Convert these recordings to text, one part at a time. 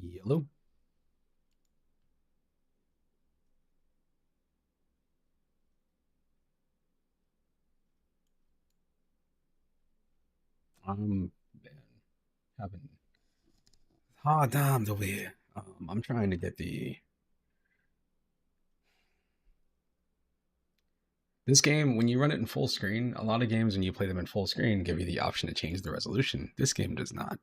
Yellow. Man, having hard times over here. I'm trying to get this game when you run it in full screen. A lot of games when you play them in full screen give you the option to change the resolution. This game does not.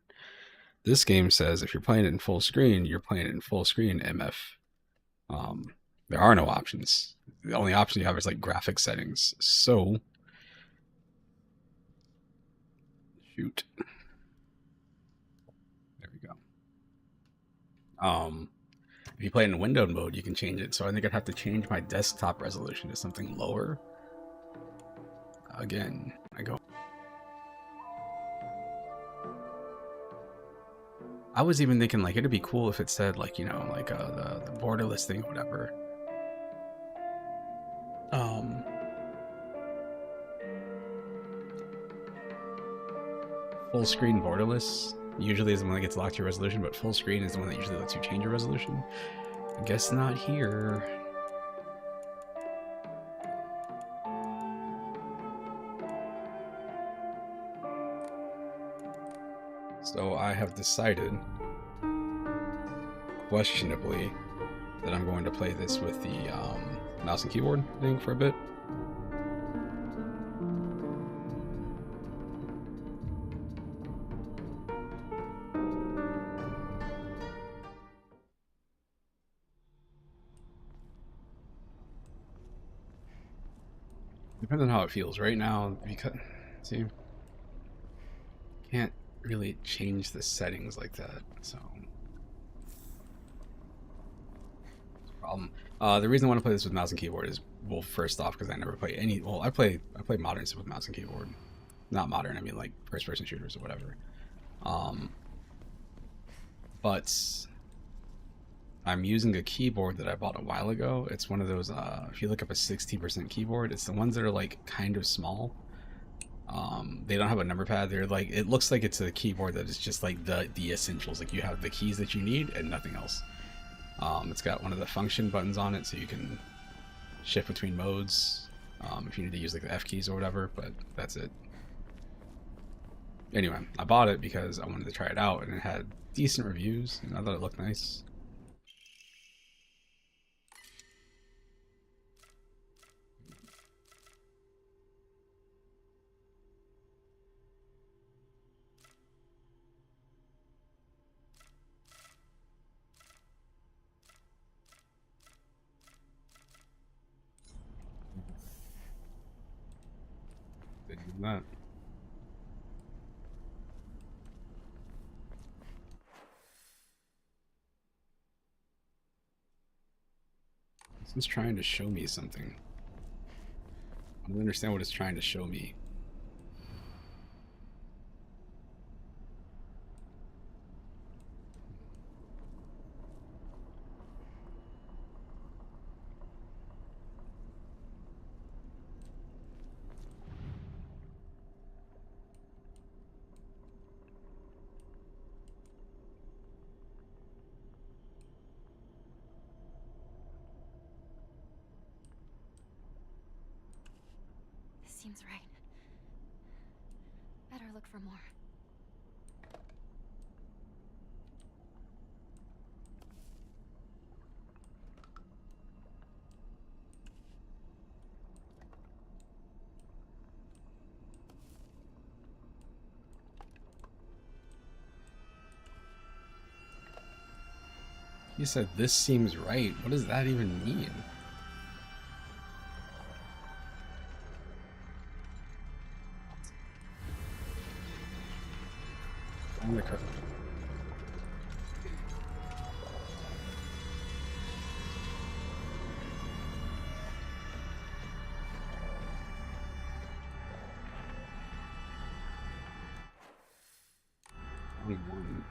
This game says if you're playing it in full screen, you're playing it in full screen MF. Um, there are no options. The only option you have is like graphic settings. So shoot, there we go. If you play it in windowed mode, you can change it. So I think I'd have to change my desktop resolution to something lower. Again, I go. I was even thinking like it'd be cool if it said like like the borderless thing or whatever. Um, full screen borderless usually is the one that gets locked to your resolution, but full screen is the one that usually lets you change your resolution. I guess not here. So I have decided, questionably, that I'm going to play this with the mouse and keyboard thing for a bit. Depends on how it feels right now. Because see, can't really change the settings like that. So problem. The reason I want to play this with mouse and keyboard is, well, first off, because I never play any. Well, I play modern stuff with mouse and keyboard. Not modern. I mean like first person shooters or whatever. Um, but I'm using a keyboard that I bought a while ago. It's one of those. If you look up a 60% keyboard, it's the ones that are like kind of small. They don't have a number pad. They're like, it looks like it's a keyboard that is just like the essentials. Like you have the keys that you need and nothing else. It's got one of the function buttons on it, so you can shift between modes if you need to use like the F keys or whatever. But that's it. Anyway, I bought it because I wanted to try it out, and it had decent reviews, and I thought it looked nice. Didn't know that. This is trying to show me something. I don't understand what it's trying to show me. This seems right. Better look for more. He said, "This seems right." What does that even mean? On the code. Only one.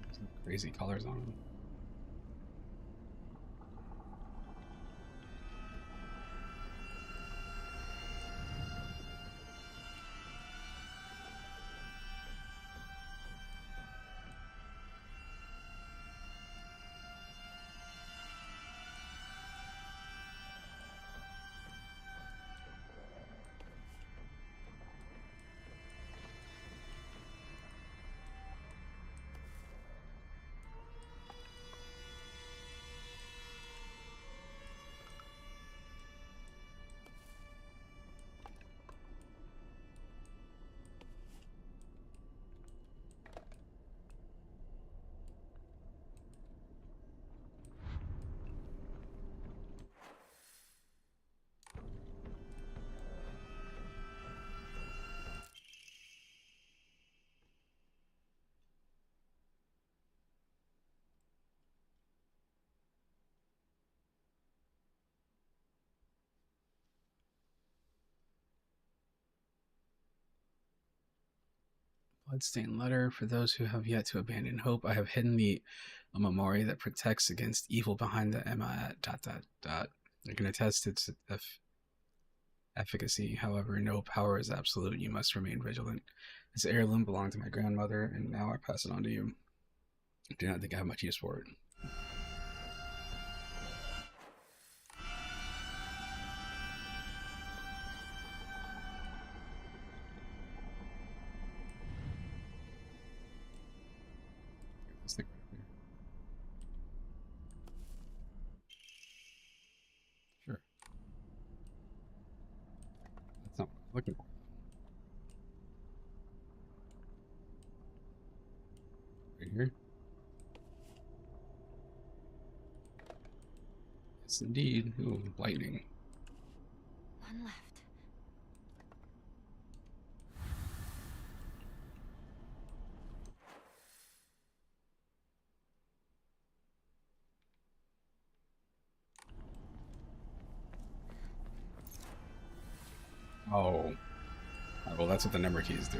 There's no crazy colors on them. Bloodstained letter. For those who have yet to abandon hope, I have hidden the memory that protects against evil behind the Emma dot dot dot. I can attest its efficacy. However, no power is absolute. You must remain vigilant. This heirloom belonged to my grandmother, and now I pass it on to you. I do not think I have much use for it. This thing right here. Sure. That's not what I'm looking for. Right here. Yes, indeed. Ooh, lightning. One left. Oh. Well, that's what the number keys do.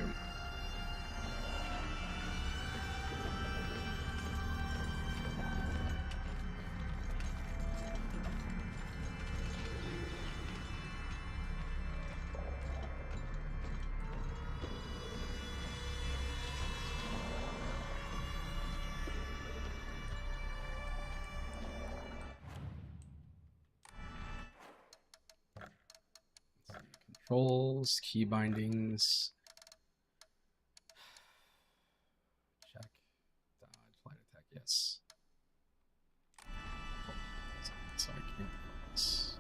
Controls, key bindings. Check. Dodge, flight attack, yes. So I can't focus.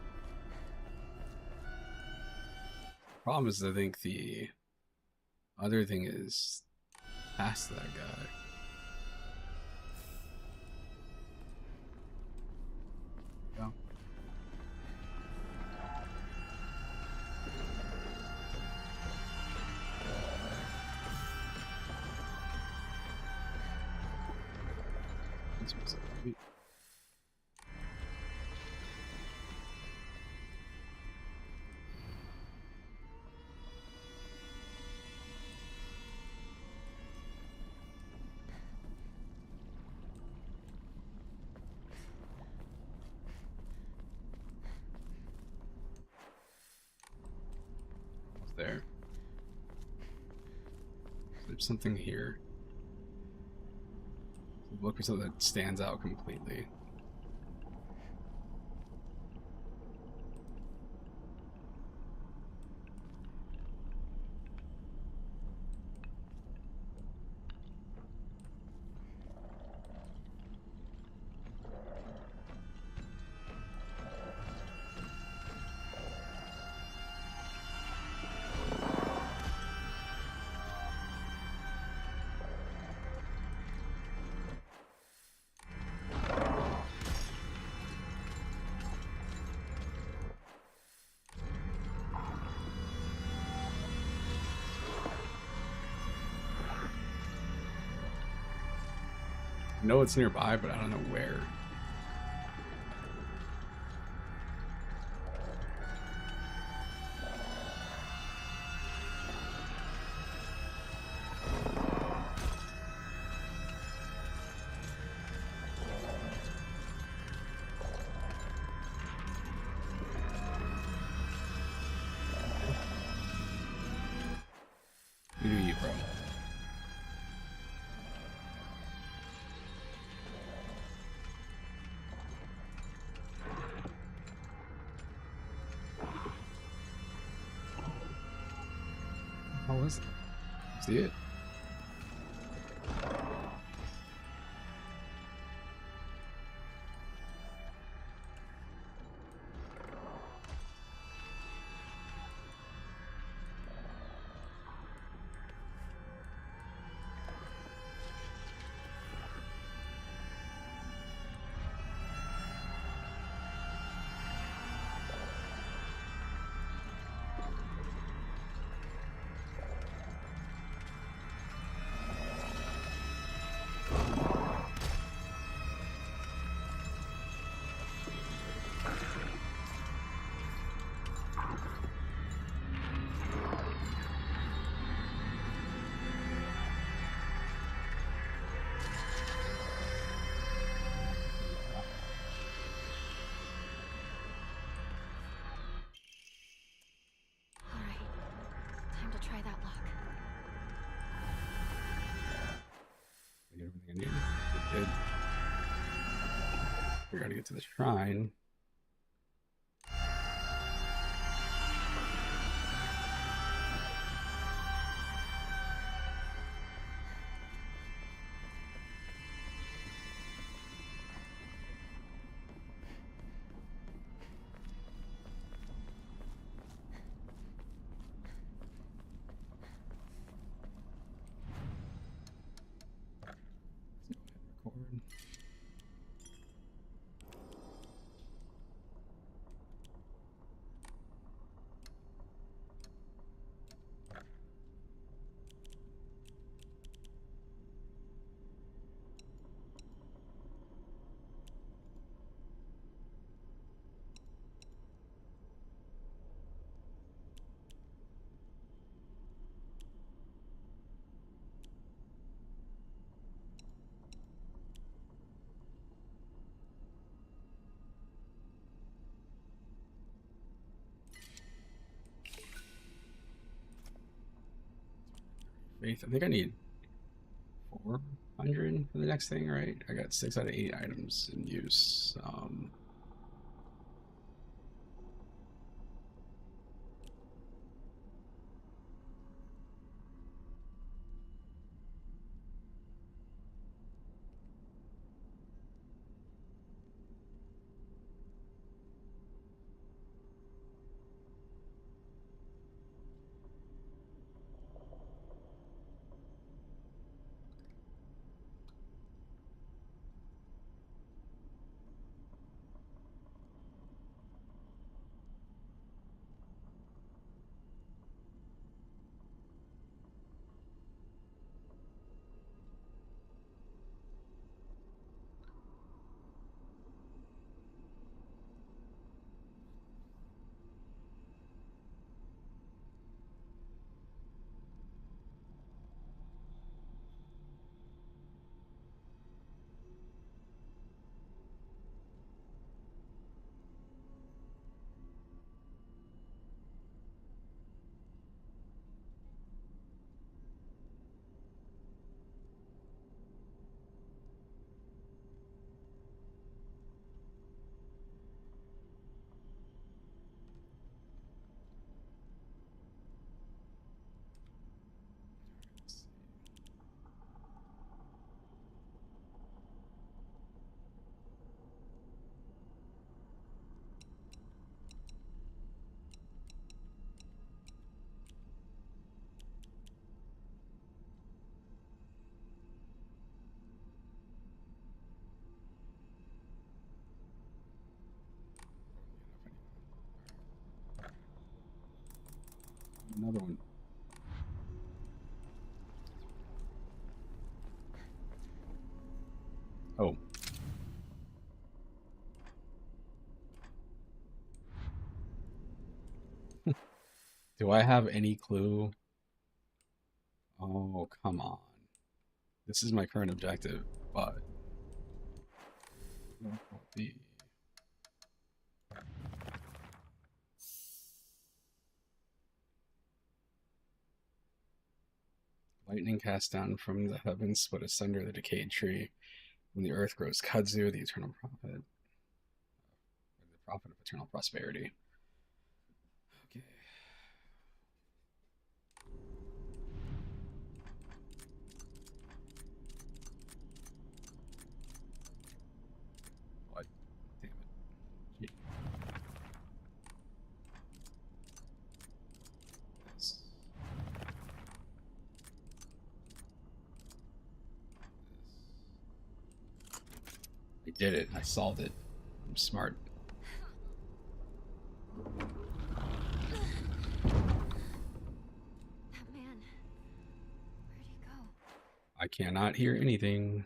Problem is, I think the other thing is past that guy. Yeah. This was it. There. There's something here. Look for something that stands out completely. I know it's nearby, but I don't know where. You do you, bro. How was it? See it? time to try that lock. I get everything I need. Good. We gotta get to the shrine. Record. Faith. I think I need 400 for the next thing, right? I got 6 out of 8 items in use. Another one. Oh. Do I have any clue? Oh, come on. This is my current objective, but the lightning cast down from the heavens split asunder the decayed tree. When the earth grows kudzu, the eternal prophet, the prophet of eternal prosperity. Okay. What? Damn it. Gee. This. I did it. I solved it. I'm smart. That man. Where'd he go? I cannot hear anything.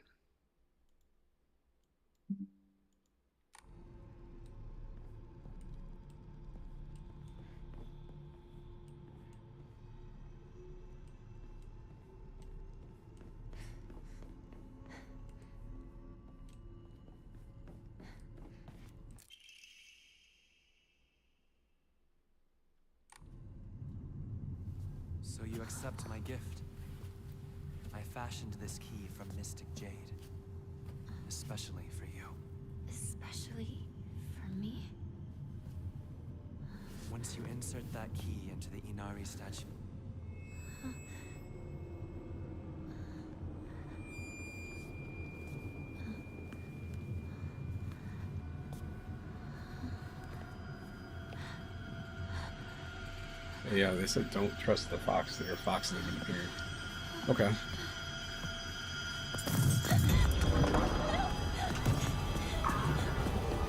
So you accept my gift. I fashioned this key from Mystic Jade, especially for you. Especially for me? Once you insert that key into the Inari statue, Yeah, they said don't trust the fox. Their fox living here. Okay.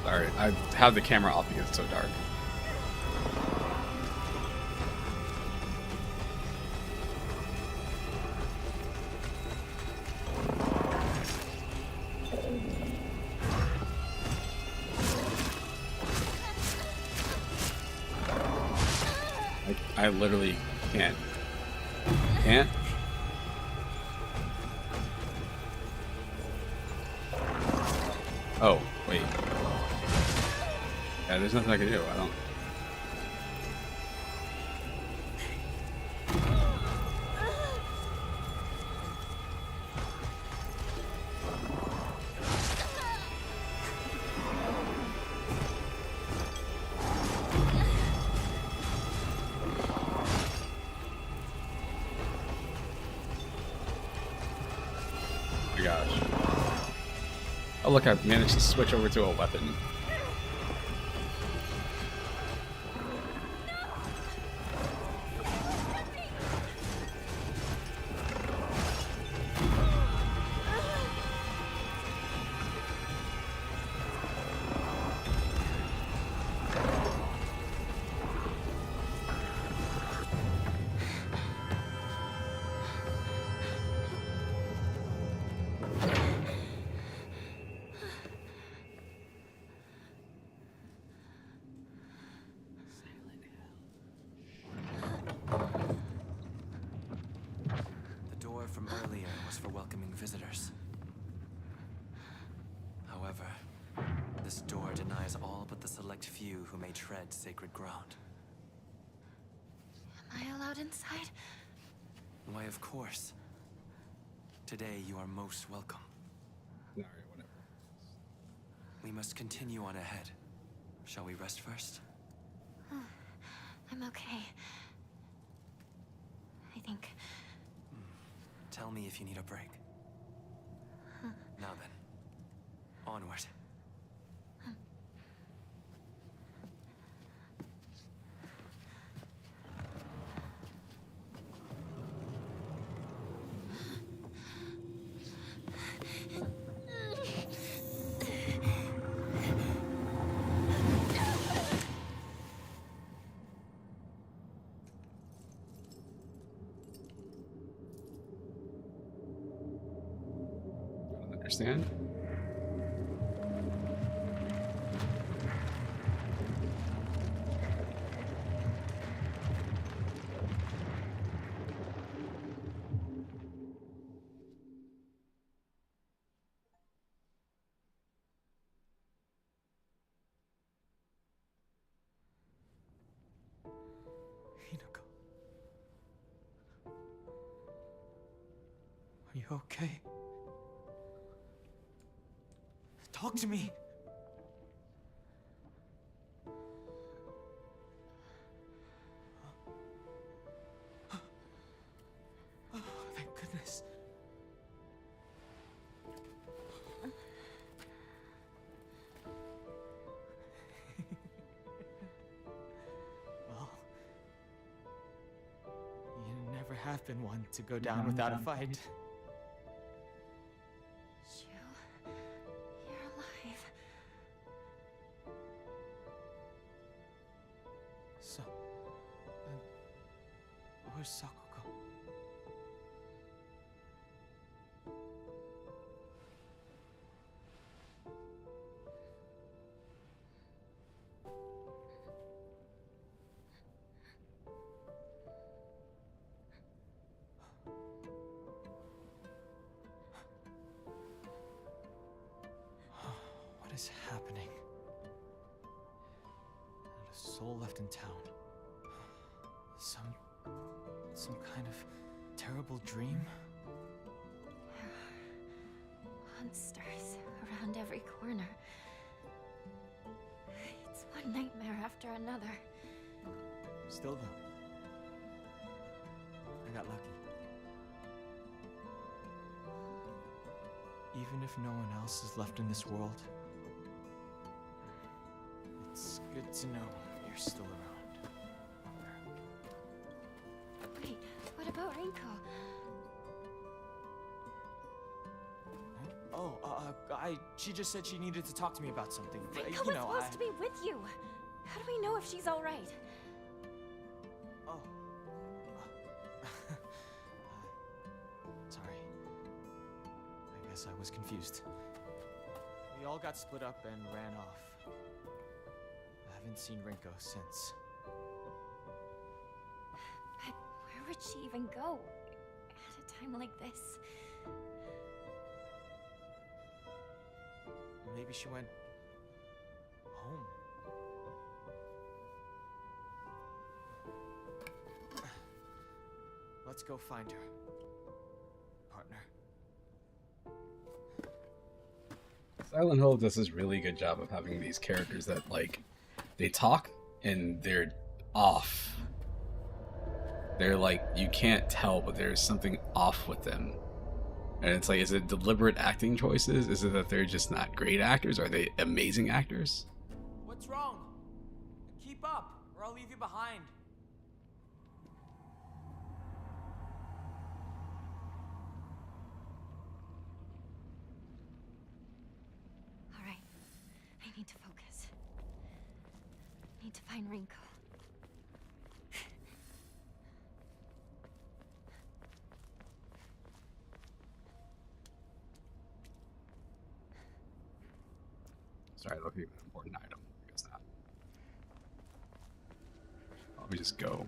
Sorry, I have the camera off because it's so dark. I literally can't. Can't? Oh, wait. Yeah, there's nothing I can do. I don't. Oh my gosh. Oh look, I've managed to switch over to a weapon. the door from earlier was for welcoming visitors. However, this door denies all but the select few who may tread sacred ground. Am I allowed inside? Why, of course. Today you are most welcome. Alright, whatever. We must continue on ahead. Shall we rest first? I'm okay. I think. Tell me if you need a break. Now then, onward. I don't understand. Hinako. Are you okay? Talk to me! Oh, thank goodness. Well, you never have been one to go down without a fight. You're alive. So, where's Sakuko? What is happening? Not a soul left in town. Some Some kind of terrible dream? Monsters around every corner. It's one nightmare after another. Still though, I got lucky. Even if no one else is left in this world, it's good to know you're still around. Wait, what about Rinko? She just said she needed to talk to me about something. Rinko was supposed to be with you. How do we know if she's all right? Oh. Sorry. I guess I was confused. We all got split up and ran off. I haven't seen Rinko since. But where would she even go at a time like this? Maybe she went home. Let's go find her, partner. Silent Hill does this really good job of having these characters that, like, they talk and they're off. They're like, you can't tell, but there's something off with them. And it's like, is it deliberate acting choices? Is it that they're just not great actors? Are they amazing actors? What's wrong? Keep up, or I'll leave you behind. All right, I need to focus. I need to find Rinko. Sorry, look at an important item. I guess not. Let me just go.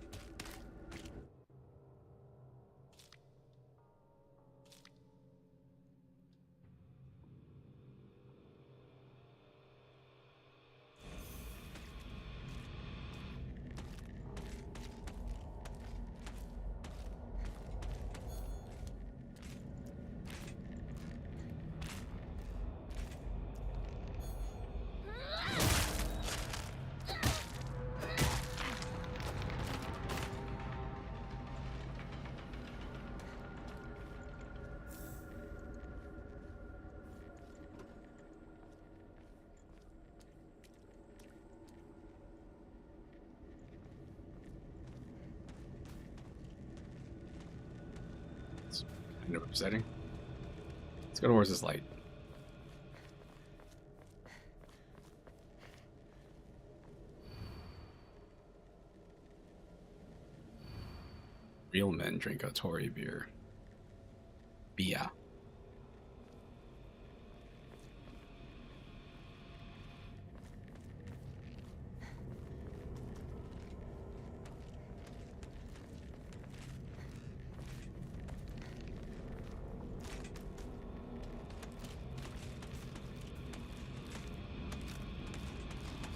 Kind of upsetting. Let's go towards this light. Real men drink a Tory beer. Bia.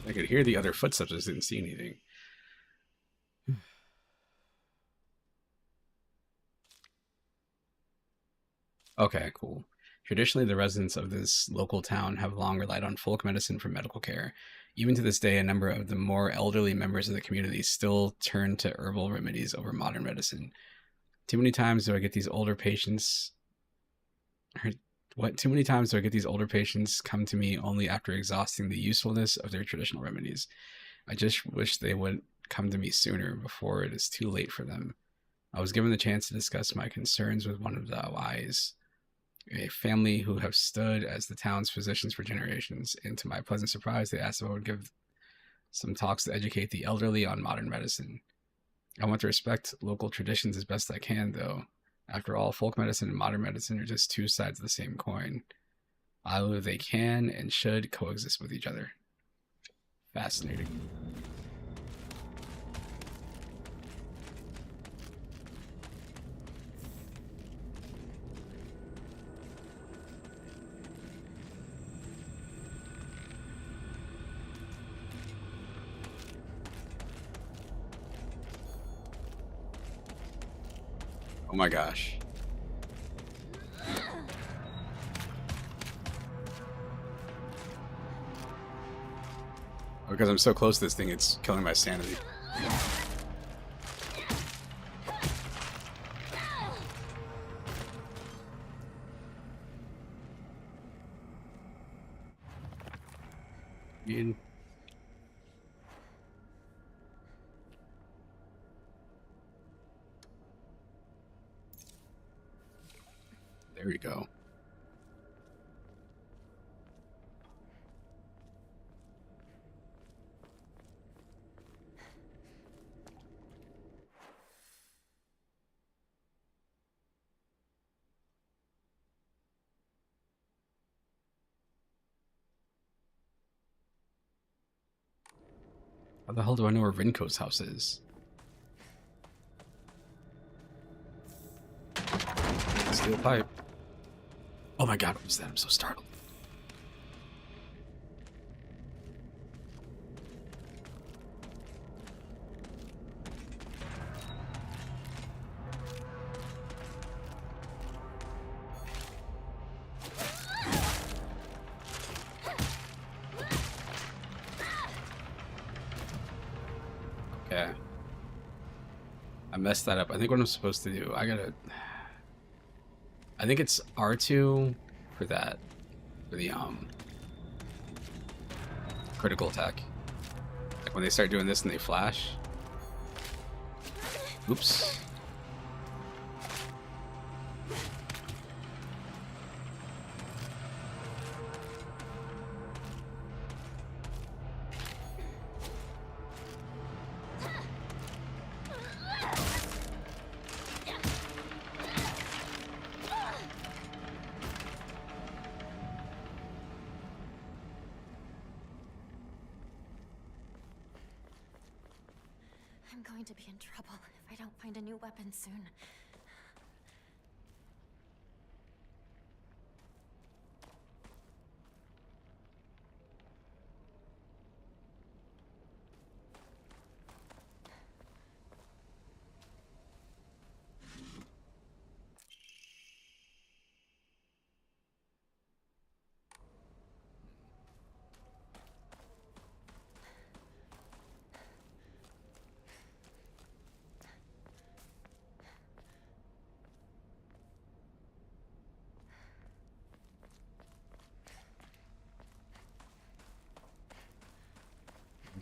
I could hear the other footsteps, I just didn't see anything. Okay, cool. Traditionally, the residents of this local town have long relied on folk medicine for medical care. Even to this day, a number of the more elderly members of the community still turn to herbal remedies over modern medicine. Too many times do I get these older patients... Too many times do I get these older patients come to me only after exhausting the usefulness of their traditional remedies. I just wish they would come to me sooner before it is too late for them. I was given the chance to discuss my concerns with one of the Wise, a family who have stood as the town's physicians for generations, and to my pleasant surprise, they asked if I would give some talks to educate the elderly on modern medicine. I want to respect local traditions as best I can, though. After all, folk medicine and modern medicine are just two sides of the same coin. I believe they can and should coexist with each other. Fascinating. Oh my gosh. Because I'm so close to this thing, it's killing my sanity. Ian. There you go. How the hell do I know where Rinko's house is? Steel pipe. Oh my god, what was that? I'm so startled. Okay. I messed that up. I think what I'm supposed to do, I think it's R2 for that. For the critical attack. Like when they start doing this and they flash. Oops. I'm going to be in trouble if I don't find a new weapon soon.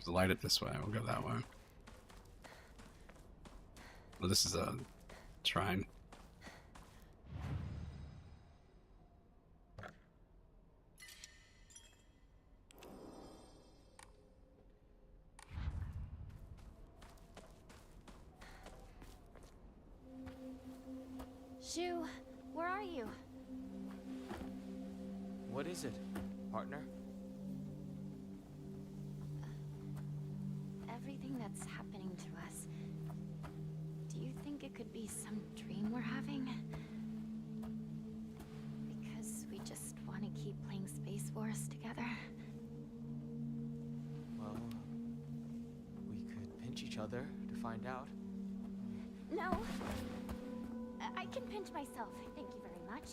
Light it this way. We'll go that way. Well, this is a shrine. Shu, where are you? What is it, partner? Everything that's happening to us. Do you think it could be some dream we're having? Because we just want to keep playing Space Wars together? Well, we could pinch each other to find out. No. I can pinch myself. Thank you very much.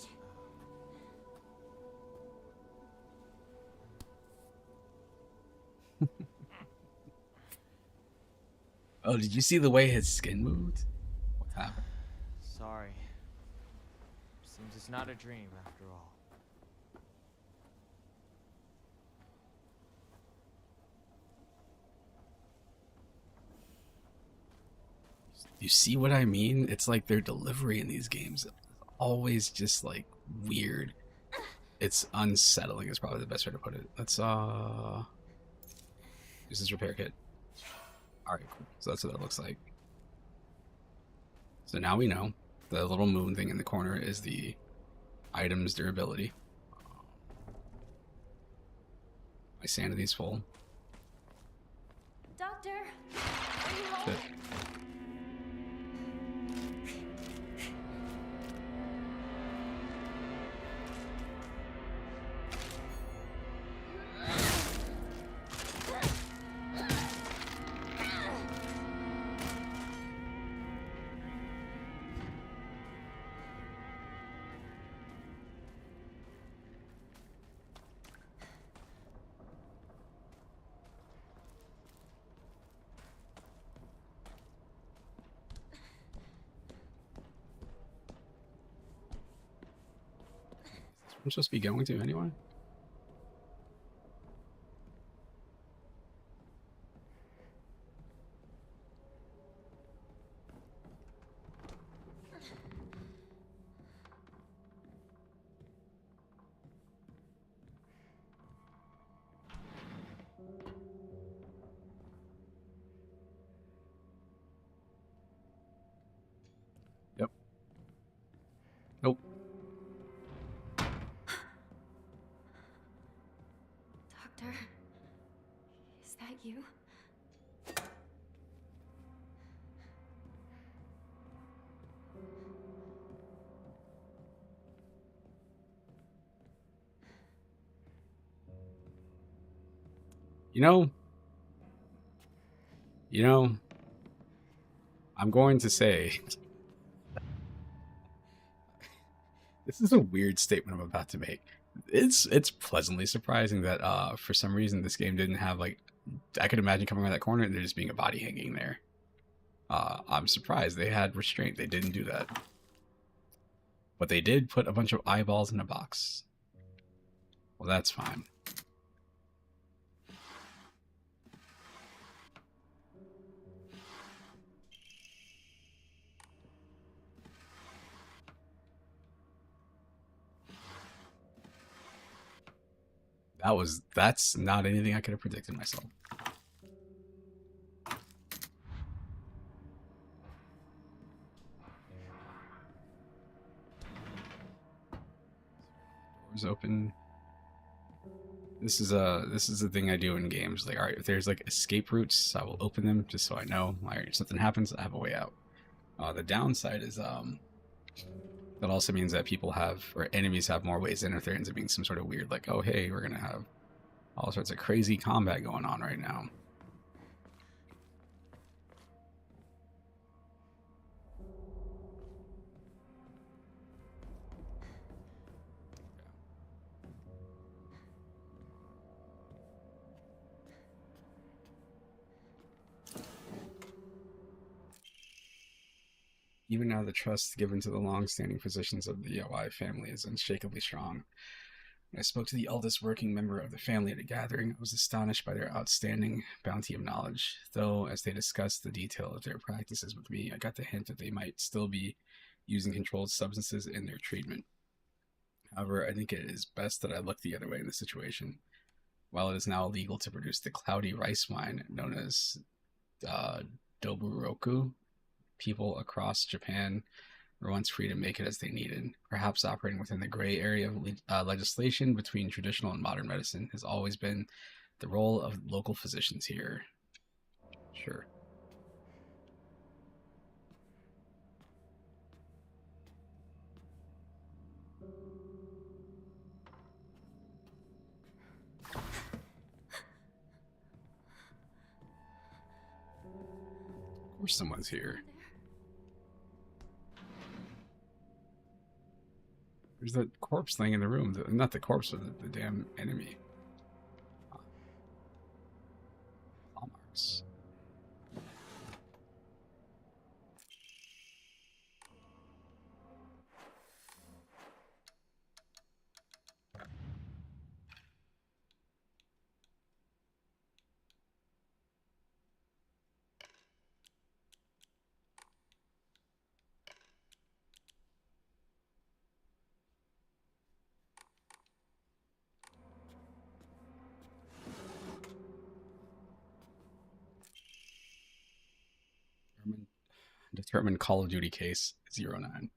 Oh, did you see the way his skin moved? What happened? Sorry. Seems it's not a dream after all. You see what I mean? It's like their delivery in these games is always just like weird. It's unsettling is probably the best way to put it. Let's use this repair kit. Alright, cool. So that's what that looks like. So now we know the little moon thing in the corner is the item's durability. My sanity's full. Doctor, are you home? Shit. I'm supposed to be going to anyway? Yep. Nope. Doctor, is that you? You know, I'm going to say this is a weird statement I'm about to make. It's pleasantly surprising that for some reason this game didn't have like I could imagine coming around that corner and there just being a body hanging there. I'm surprised they had restraint. They didn't do that. But they did put a bunch of eyeballs in a box. Well, that's fine. That's not anything I could have predicted myself. Doors open. This is a thing I do in games. Like, all right, if there's like escape routes, I will open them just so I know. All right, if something happens, I have a way out. The downside is that also means that people have or enemies have more ways in if there ends up being some sort of weird like, oh hey, we're gonna have all sorts of crazy combat going on right now. Even now, the trust given to the long-standing physicians of the Yawai family is unshakably strong. When I spoke to the eldest working member of the family at a gathering, I was astonished by their outstanding bounty of knowledge. Though, as they discussed the detail of their practices with me, I got the hint that they might still be using controlled substances in their treatment. However, I think it is best that I look the other way in this situation. While it is now illegal to produce the cloudy rice wine known as doburoku, people across Japan were once free to make it as they needed. Perhaps operating within the gray area of legislation between traditional and modern medicine has always been the role of local physicians here. Sure. Of course someone's here. There's that corpse thing in the room. Not the corpse, but the damn enemy. Hallmarks. Determined Call of Duty case 09.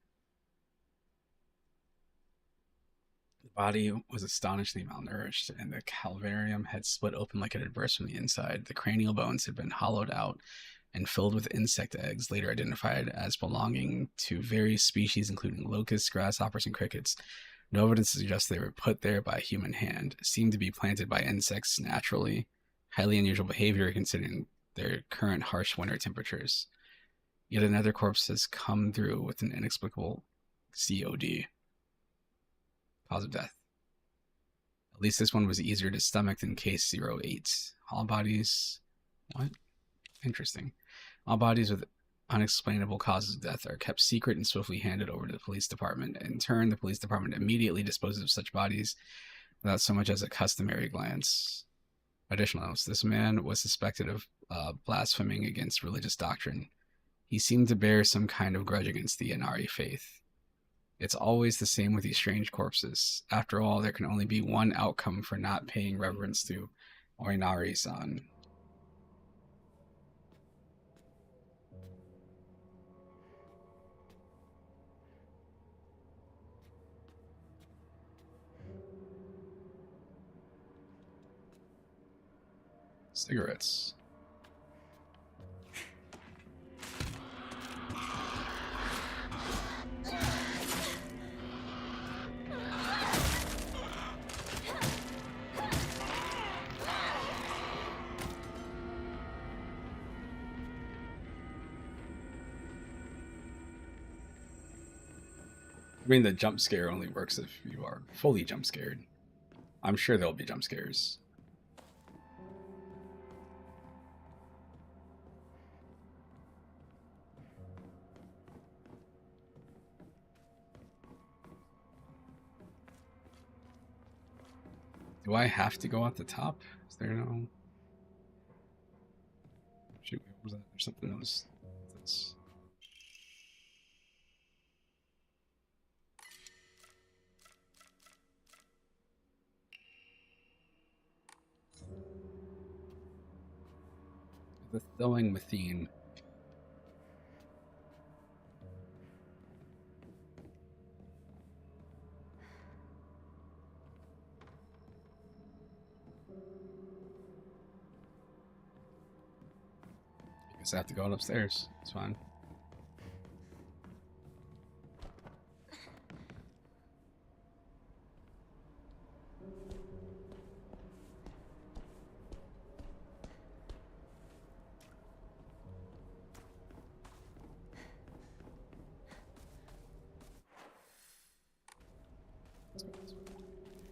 The body was astonishingly malnourished, and the calvarium had split open like it had burst from the inside. The cranial bones had been hollowed out and filled with insect eggs, later identified as belonging to various species, including locusts, grasshoppers, and crickets. No evidence suggests they were put there by a human hand. Seemed to be planted by insects naturally. Highly unusual behavior considering their current harsh winter temperatures. Yet another corpse has come through with an inexplicable COD. Cause of death. At least this one was easier to stomach than case 08. All bodies... What? Interesting. All bodies with unexplainable causes of death are kept secret and swiftly handed over to the police department. In turn, the police department immediately disposes of such bodies without so much as a customary glance. Additional notes: this man was suspected of blaspheming against religious doctrine. He seemed to bear some kind of grudge against the Inari faith. It's always the same with these strange corpses. After all, there can only be one outcome for not paying reverence to Oinari-san. Cigarettes. I mean, the jump scare only works if you are fully jump scared. I'm sure there'll be jump scares. Do I have to go out the top? Is there no... Shoot, what was that? There's something else. That's... The throwing methine. I guess I have to go upstairs. It's fine.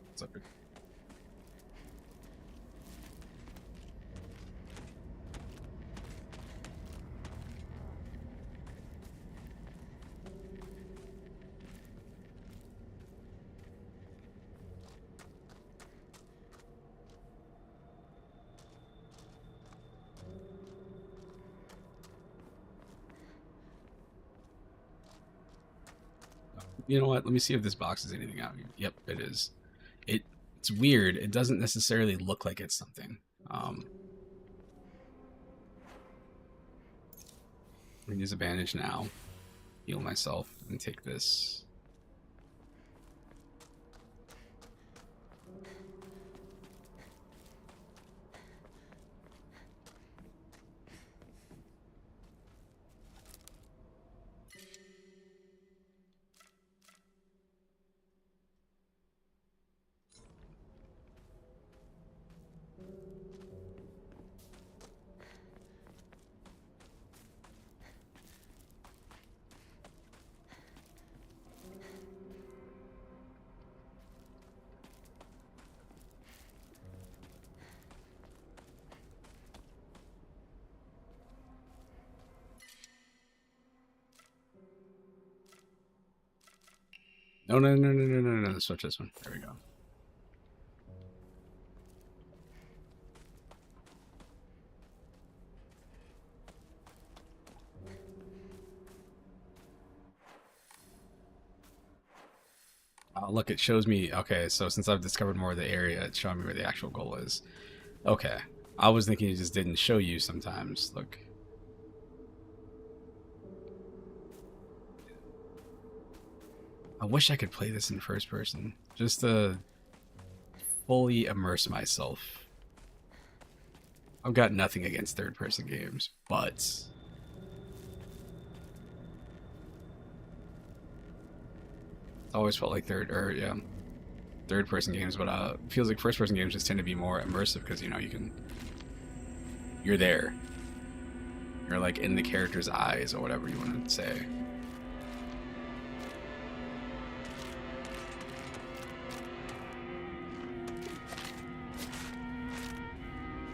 What's up here? You know what? Let me see if this box is anything out here. Yep, it is. It's weird. It doesn't necessarily look like it's something. I'm gonna use a bandage now. Heal myself and take this. No. Switch this one. There we go. Oh, look, it shows me. Okay, so since I've discovered more of the area, it's showing me where the actual goal is. Okay. I was thinking it just didn't show you sometimes. Look. I wish I could play this in first person, just to fully immerse myself. I've got nothing against third person games, but it's always felt like third person games, but it feels like first person games just tend to be more immersive because, you know, you're there. You're like in the character's eyes or whatever you want to say.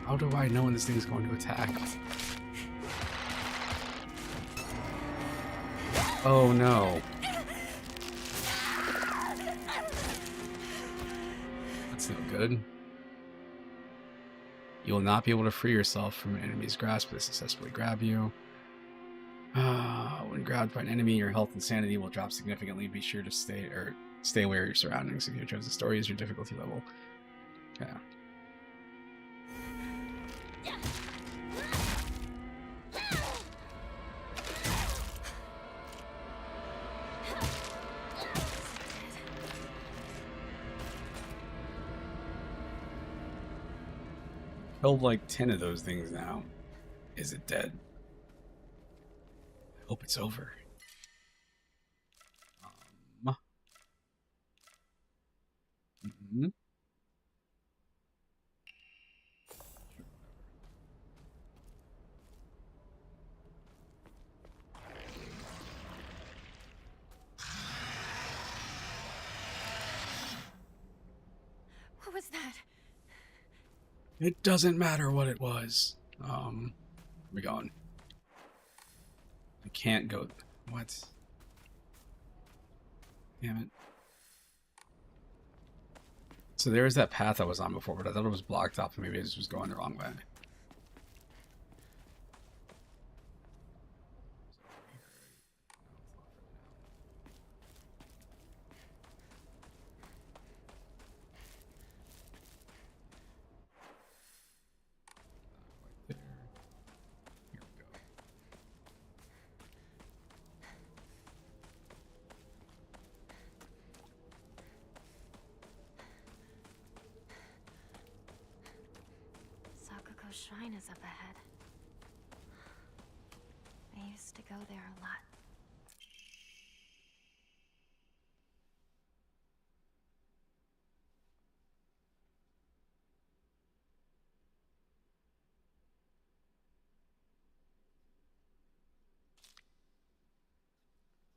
How do I know when this thing's going to attack? Oh no. That's no good. You will not be able to free yourself from an enemy's grasp if they successfully grab you. When grabbed by an enemy, your health and sanity will drop significantly. Be sure to stay aware of your surroundings. If you chose the story as your difficulty level. Yeah. Killed like 10 of those things now. Is it dead? I hope it's over. Mm-hmm. What was that? It doesn't matter what it was. We're going. I can't go. What? Damn it. So there's that path I was on before, but I thought it was blocked off. Maybe I just was going the wrong way. There. Here we go. Sakuko's shrine is up ahead. I used to go there a lot.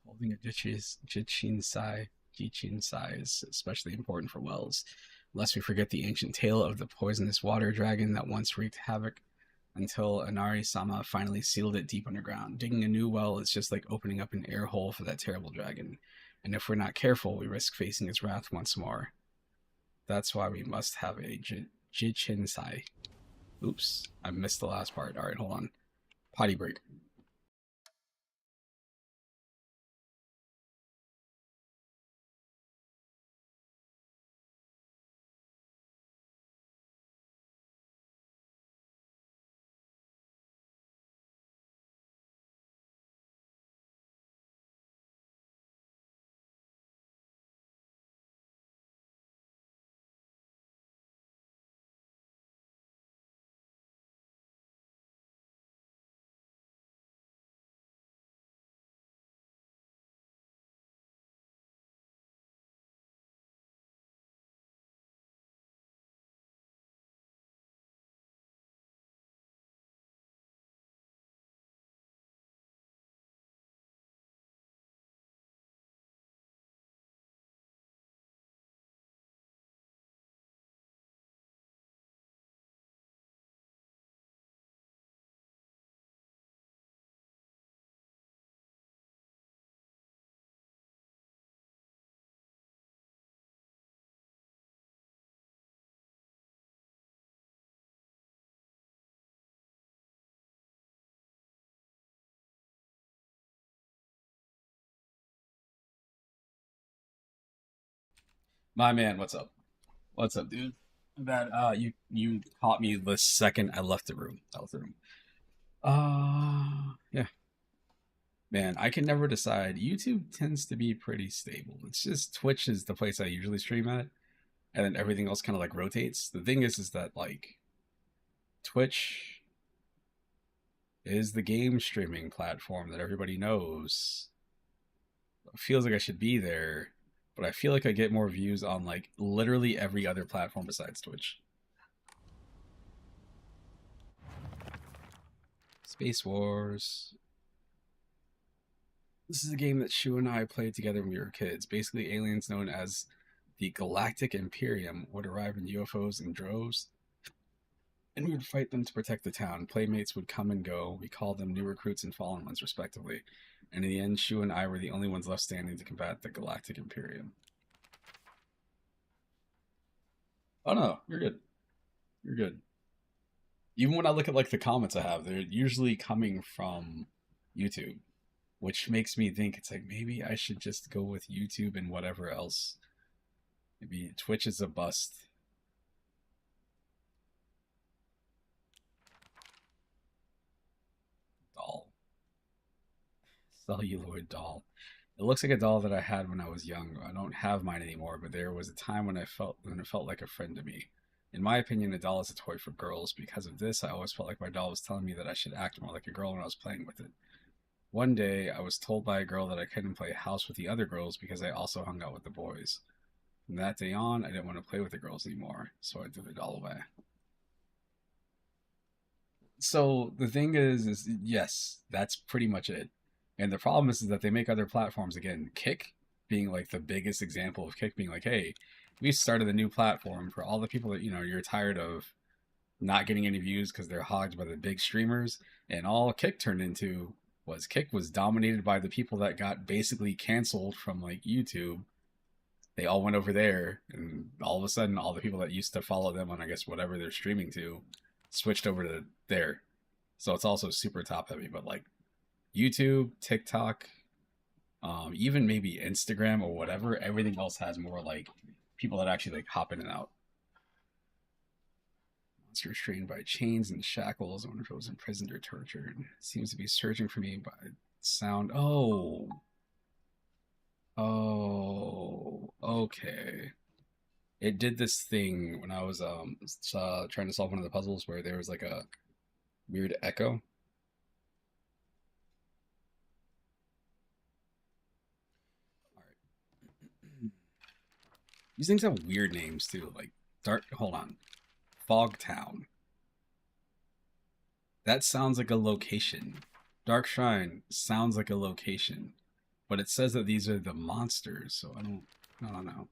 Holding a Jichinsai is especially important for wells, lest we forget the ancient tale of the poisonous water dragon that once wreaked havoc until Inari-sama finally sealed it deep underground. Digging a new well is just like opening up an air hole for that terrible dragon, and if we're not careful, we risk facing its wrath once more. That's why we must have a Jichinsai. Oops, I missed the last part. Alright, hold on. Potty break. My man, what's up? What's up, dude? That you caught me the second I left the room. Yeah. Man, I can never decide. YouTube tends to be pretty stable. It's just Twitch is the place I usually stream at, and then everything else kind of like rotates. The thing is that like Twitch is the game streaming platform that everybody knows. It feels like I should be there, but I feel like I get more views on like literally every other platform besides Twitch. Space Wars. This is a game that Shu and I played together when we were kids. Basically, aliens known as the Galactic Imperium would arrive in UFOs in droves, and we would fight them to protect the town. Playmates would come and go. We called them new recruits and fallen ones, respectively. And in the end, Shu and I were the only ones left standing to combat the Galactic Imperium. Oh no, you're good. You're good. Even when I look at like the comments I have, they're usually coming from YouTube, which makes me think it's like maybe I should just go with YouTube and whatever else. Maybe Twitch is a bust. Doll. Celluloid doll. It looks like a doll that I had when I was young. I don't have mine anymore, but there was a time when it felt like a friend to me. In my opinion, a doll is a toy for girls. Because of this, I always felt like my doll was telling me that I should act more like a girl when I was playing with it. One day, I was told by a girl that I couldn't play house with the other girls because I also hung out with the boys. From that day on, I didn't want to play with the girls anymore, so I threw the doll away. So the thing is yes, that's pretty much it. And the problem is that they make other platforms again. Kick being like the biggest example of Kick being like, hey, we started a new platform for all the people that you're tired of not getting any views because they're hogged by the big streamers, and all Kick turned into was Kick was dominated by the people that got basically canceled from like YouTube. They all went over there, and all of a sudden, all the people that used to follow them on I guess whatever they're streaming to switched over to there. So it's also super top heavy, but like YouTube, TikTok, even maybe Instagram or whatever, everything else has more like people that actually like hop in and out. Monster restrained by chains and shackles. I wonder if it was imprisoned or tortured. It seems to be searching for me by sound. Oh, okay. It did this thing when I was trying to solve one of the puzzles where there was like a weird echo. These things have weird names too, like hold on. Fogtown. That sounds like a location. Dark Shrine sounds like a location. But it says that these are the monsters, so I don't know.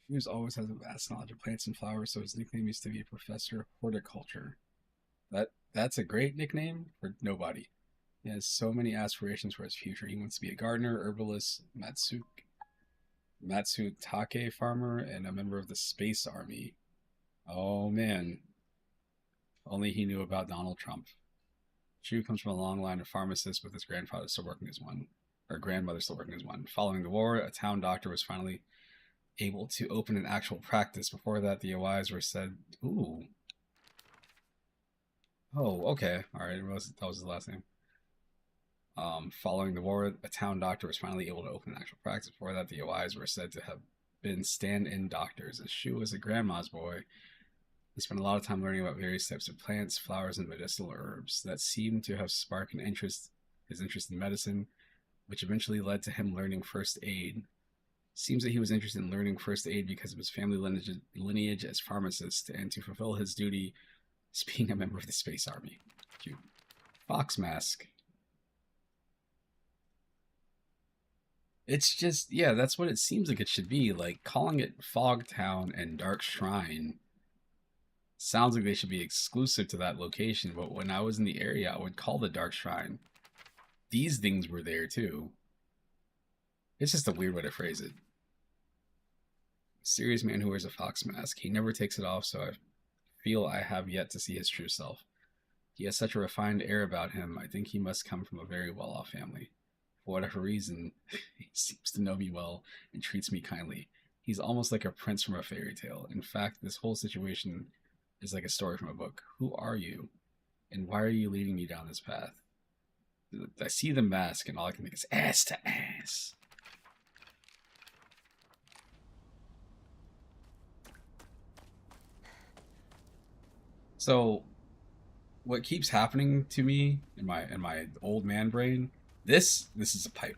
Hughes always has a vast knowledge of plants and flowers, so his nickname used to be Professor of Horticulture. That's a great nickname for nobody. He has so many aspirations for his future. He wants to be a gardener, herbalist, Matsutake farmer, and a member of the Space Army. Oh man. Only he knew about Donald Trump. Chu comes from a long line of pharmacists with his grandfather still working as one. Or grandmother still working as one. Following the war, a town doctor was finally able to open an actual practice. Before that, the OIs were said, ooh. Oh, okay. Alright, that was his last name. Following the war, a town doctor was finally able to open an actual practice. Before that, the OIs were said to have been stand-in doctors. As Shu was a grandma's boy, he spent a lot of time learning about various types of plants, flowers, and medicinal herbs that seemed to have sparked his interest in medicine, which eventually led to him learning first aid. Seems that he was interested in learning first aid because of his family lineage as pharmacist and to fulfill his duty as being a member of the Space Army. Cute. Fox mask. It's just, yeah, that's what it seems like it should be. Like, calling it Fogtown and Dark Shrine sounds like they should be exclusive to that location, but when I was in the area, I would call the Dark Shrine. These things were there, too. It's just a weird way to phrase it. Serious man who wears a fox mask. He never takes it off, so I feel I have yet to see his true self. He has such a refined air about him. I think he must come from a very well-off family. For whatever reason, he seems to know me well and treats me kindly. He's almost like a prince from a fairy tale. In fact, this whole situation is like a story from a book. Who are you? And why are you leading me down this path? I see the mask and all I can think is ass to ass. So what keeps happening to me in my old man brain, this is a pipe.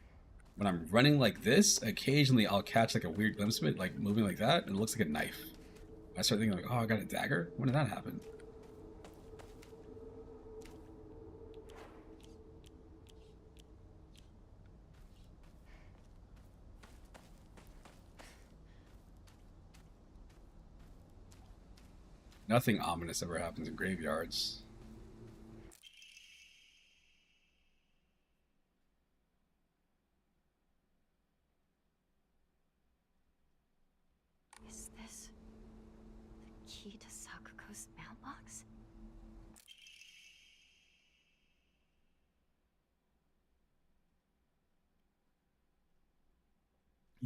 When I'm running like this, occasionally I'll catch like a weird glimpse of it, like moving like that, and it looks like a knife. I start thinking like, oh, I got a dagger? When did that happen? Nothing ominous ever happens in graveyards.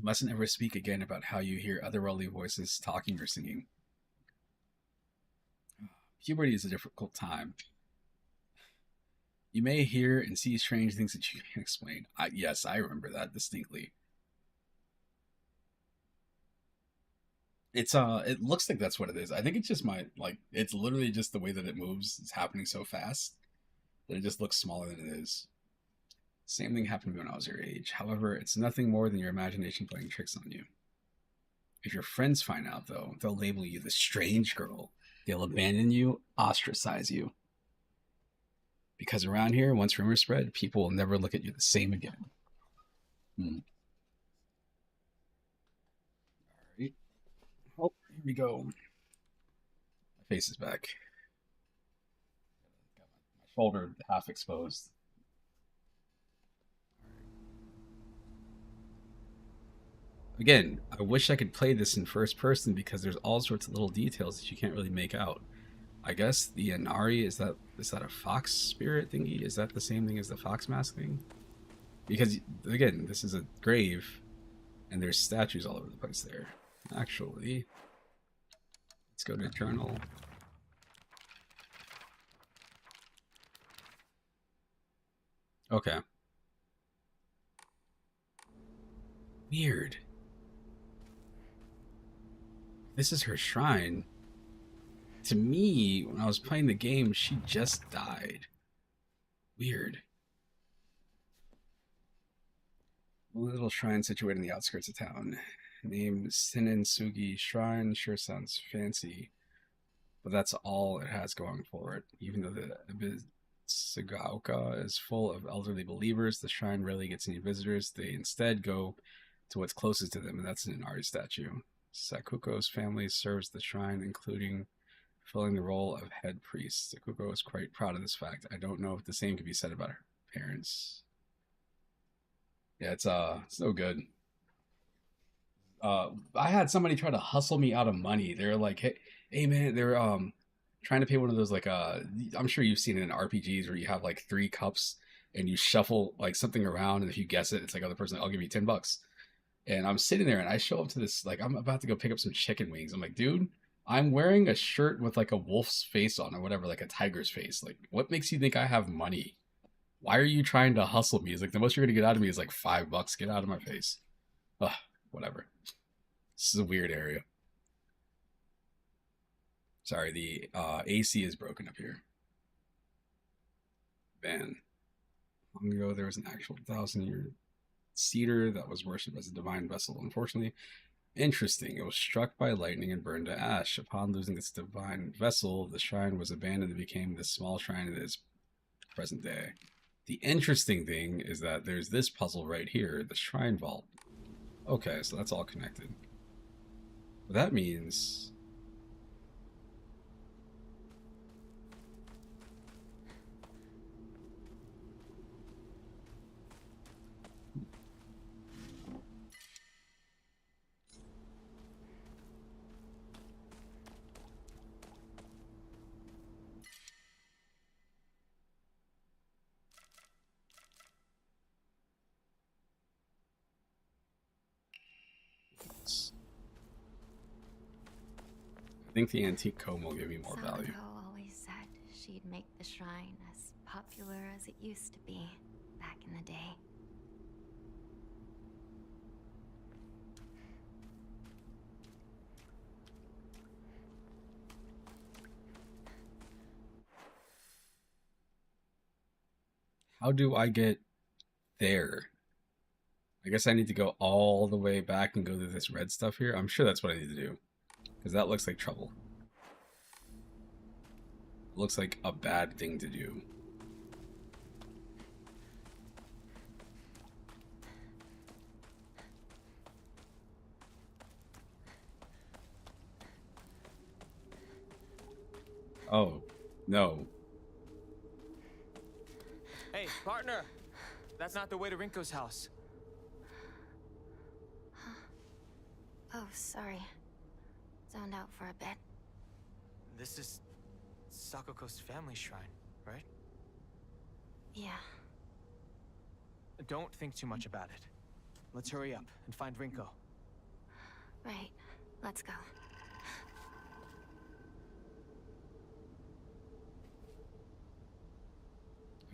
You mustn't ever speak again about how you hear otherworldly voices talking or singing. Puberty is a difficult time. You may hear and see strange things that you can't explain. Yes, I remember that distinctly. It looks like that's what it is. I think it's just it's literally just the way that it moves. It's happening so fast that it just looks smaller than it is. Same thing happened to me when I was your age. However, it's nothing more than your imagination playing tricks on you. If your friends find out, though, they'll label you the strange girl. They'll abandon you, ostracize you. Because around here, once rumors spread, people will never look at you the same again. Alright. Oh, here we go. My face is back. Got my shoulder half exposed. Again, I wish I could play this in first person because there's all sorts of little details that you can't really make out. I guess the Inari, is that a fox spirit thingy? Is that the same thing as the fox mask thing? Because, again, this is a grave, and there's statues all over the place there. Actually, let's go to journal. Okay. Weird. This is her shrine. To me, when I was playing the game, she just died. Weird. A little shrine situated in the outskirts of town. Named Sinensugi Shrine sure sounds fancy, but that's all it has going for it. Even though the Sagaoka is full of elderly believers, the shrine rarely gets any visitors. They instead go to what's closest to them, and that's an Inari statue. Sakuko's family serves the shrine, including filling the role of head priest. Sakuko is quite proud of this fact. I don't know if the same could be said about her parents. Yeah, it's no good. I had somebody try to hustle me out of money. They're like, hey man, they're trying to pay one of those I'm sure you've seen it in RPGs where you have like 3 cups and you shuffle like something around, and if you guess it, it's like other person, I'll give you $10. And I'm sitting there and I show up to this, like, I'm about to go pick up some chicken wings. I'm like, dude, I'm wearing a shirt with like a wolf's face on or whatever, like a tiger's face. Like, what makes you think I have money? Why are you trying to hustle me? It's like, the most you're gonna get out of me is like $5. Get out of my face. Ugh, whatever. This is a weird area. Sorry, the AC is broken up here. Man, long ago there was an actual 1,000-year cedar that was worshipped as a divine vessel. Unfortunately, interesting, it was struck by lightning and burned to ash. Upon losing its divine vessel, the shrine was abandoned and became the small shrine it is present day. The interesting thing is that there's this puzzle right here, the shrine vault. Okay, so that's all connected. But that means... I think the antique comb will give me more value. Sakako always said she'd make the shrine as popular as it used to be back in the day. How do I get there? I guess I need to go all the way back and go through this red stuff here. I'm sure that's what I need to do, because that looks like trouble. It looks like a bad thing to do. Oh, no. Hey, partner! That's not the way to Rinko's house. Oh, sorry. Zoned out for a bit. This is Sakuko's family shrine, right? Yeah. Don't think too much about it. Let's hurry up and find Rinko. Right. Let's go.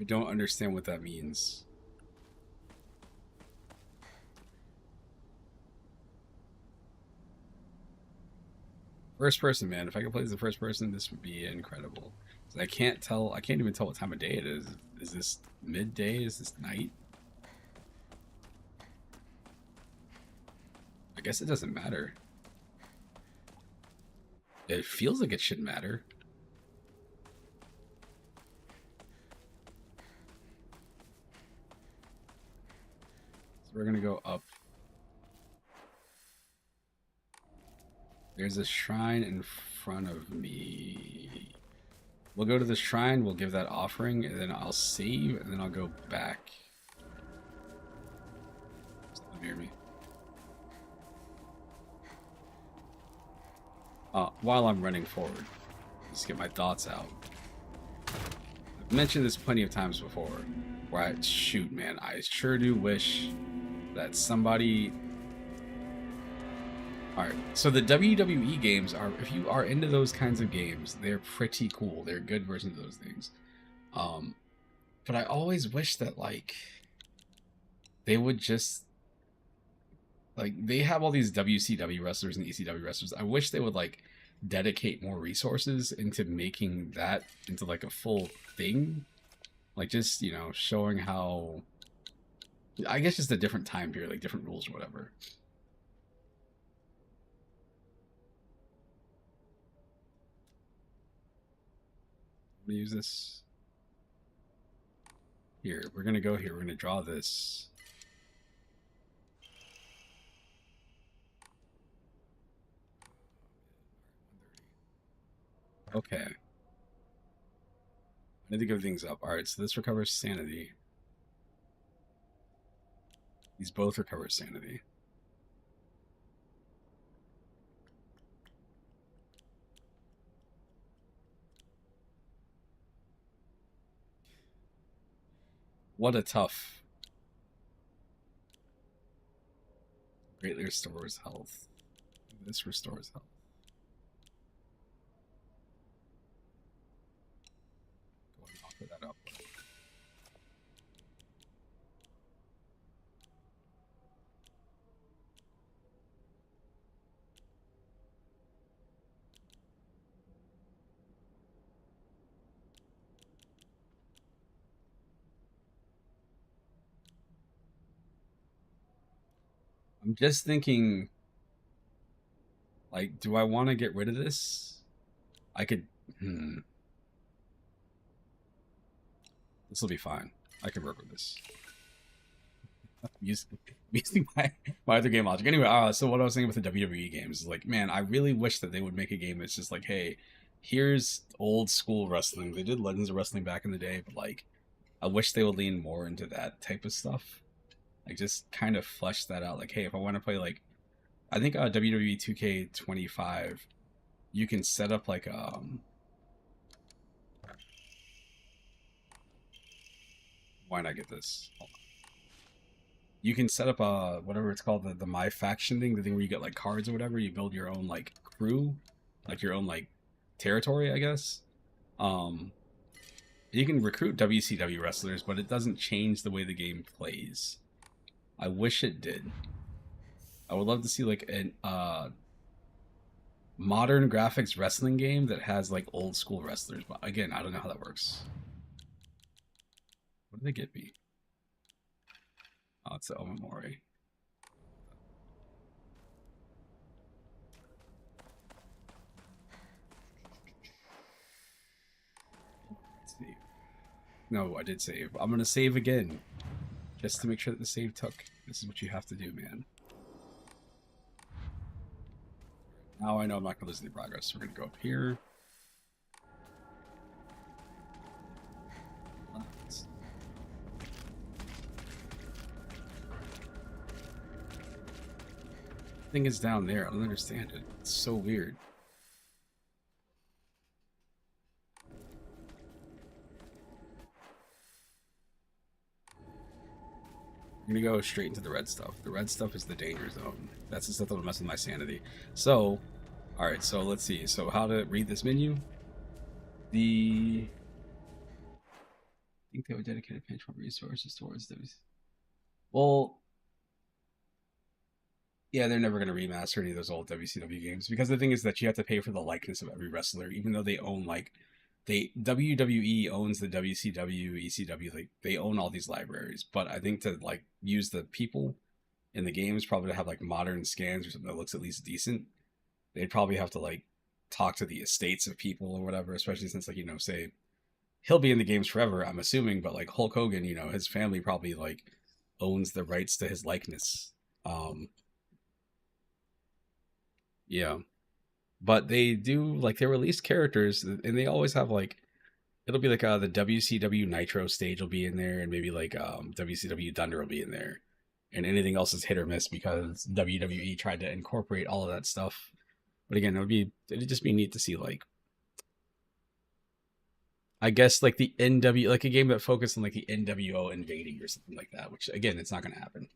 I don't understand what that means. First person, man. If I could play as the first person, this would be incredible. I can't tell. I can't even tell what time of day it is. Is this midday? Is this night? I guess it doesn't matter. It feels like it should matter. So we're gonna go up. There's a shrine in front of me. We'll go to the shrine, we'll give that offering, and then I'll save, and then I'll go back. Something near me. While I'm running forward, just get my thoughts out. I've mentioned this plenty of times before, where shoot, man, I sure do wish that somebody... Alright, so the WWE games are, if you are into those kinds of games, they're pretty cool. They're good versions of those things. But I always wish that, like, they would just, like, they have all these WCW wrestlers and ECW wrestlers. I wish they would, like, dedicate more resources into making that into, like, a full thing. Like, just, you know, showing how, I guess just a different time period, like, different rules or whatever. Use this here. We're gonna go here. We're gonna draw this. Okay. I need to give things up. All right. So this recovers sanity. These both recover sanity. What a tough. Greatly restores health. This restores health. Go ahead and offer that up. I'm just thinking, like, do I want to get rid of this? I could, This will be fine. I can work with this. Using my other game logic. Anyway, so what I was saying with the WWE games is, like, man, I really wish that they would make a game that's just like, hey, here's old school wrestling. They did Legends of Wrestling back in the day, but, like, I wish they would lean more into that type of stuff. Like, just kind of flesh that out. Like, hey, if I want to play, like, I think WWE 2K25, you can set up, like, why not get this? Hold on. You can set up a, whatever it's called, the My Faction thing, the thing where you get, like, cards or whatever. You build your own, like, crew, like, your own, like, territory, I guess. You can recruit WCW wrestlers, but it doesn't change the way the game plays. I wish it did. I would love to see, like, an modern graphics wrestling game that has, like, old school wrestlers. But again, I don't know how that works. What did they get me? Oh, it's the Omamori. Save. No, I did save. I'm gonna save again, just to make sure that the save took. This is what you have to do, man. Now I know I'm not gonna lose any progress. We're gonna go up here. Thing is down there. I don't understand it. It's so weird. I'm gonna go straight into the red stuff. The red stuff is the danger zone. That's the stuff that'll mess with my sanity. So, alright, so let's see. So how to read this menu? I think they would dedicate a pinch more resources towards those. Well, yeah, they're never going to remaster any of those old WCW games because the thing is that you have to pay for the likeness of every wrestler, even though they own WWE owns the WCW, ECW, like they own all these libraries. But I think to like use the people in the games, probably to have like modern scans or something that looks at least decent, they'd probably have to like talk to the estates of people or whatever, especially since like, you know, say he'll be in the games forever, I'm assuming, but like Hulk Hogan, you know, his family probably like owns the rights to his likeness. Yeah. But they do like they release characters and they always have like it'll be like the WCW Nitro stage will be in there and maybe like WCW Thunder will be in there. And anything else is hit or miss because WWE tried to incorporate all of that stuff. But again, it'd just be neat to see like I guess like the NW like a game that focused on like the NWO invading or something like that, which again it's not gonna happen.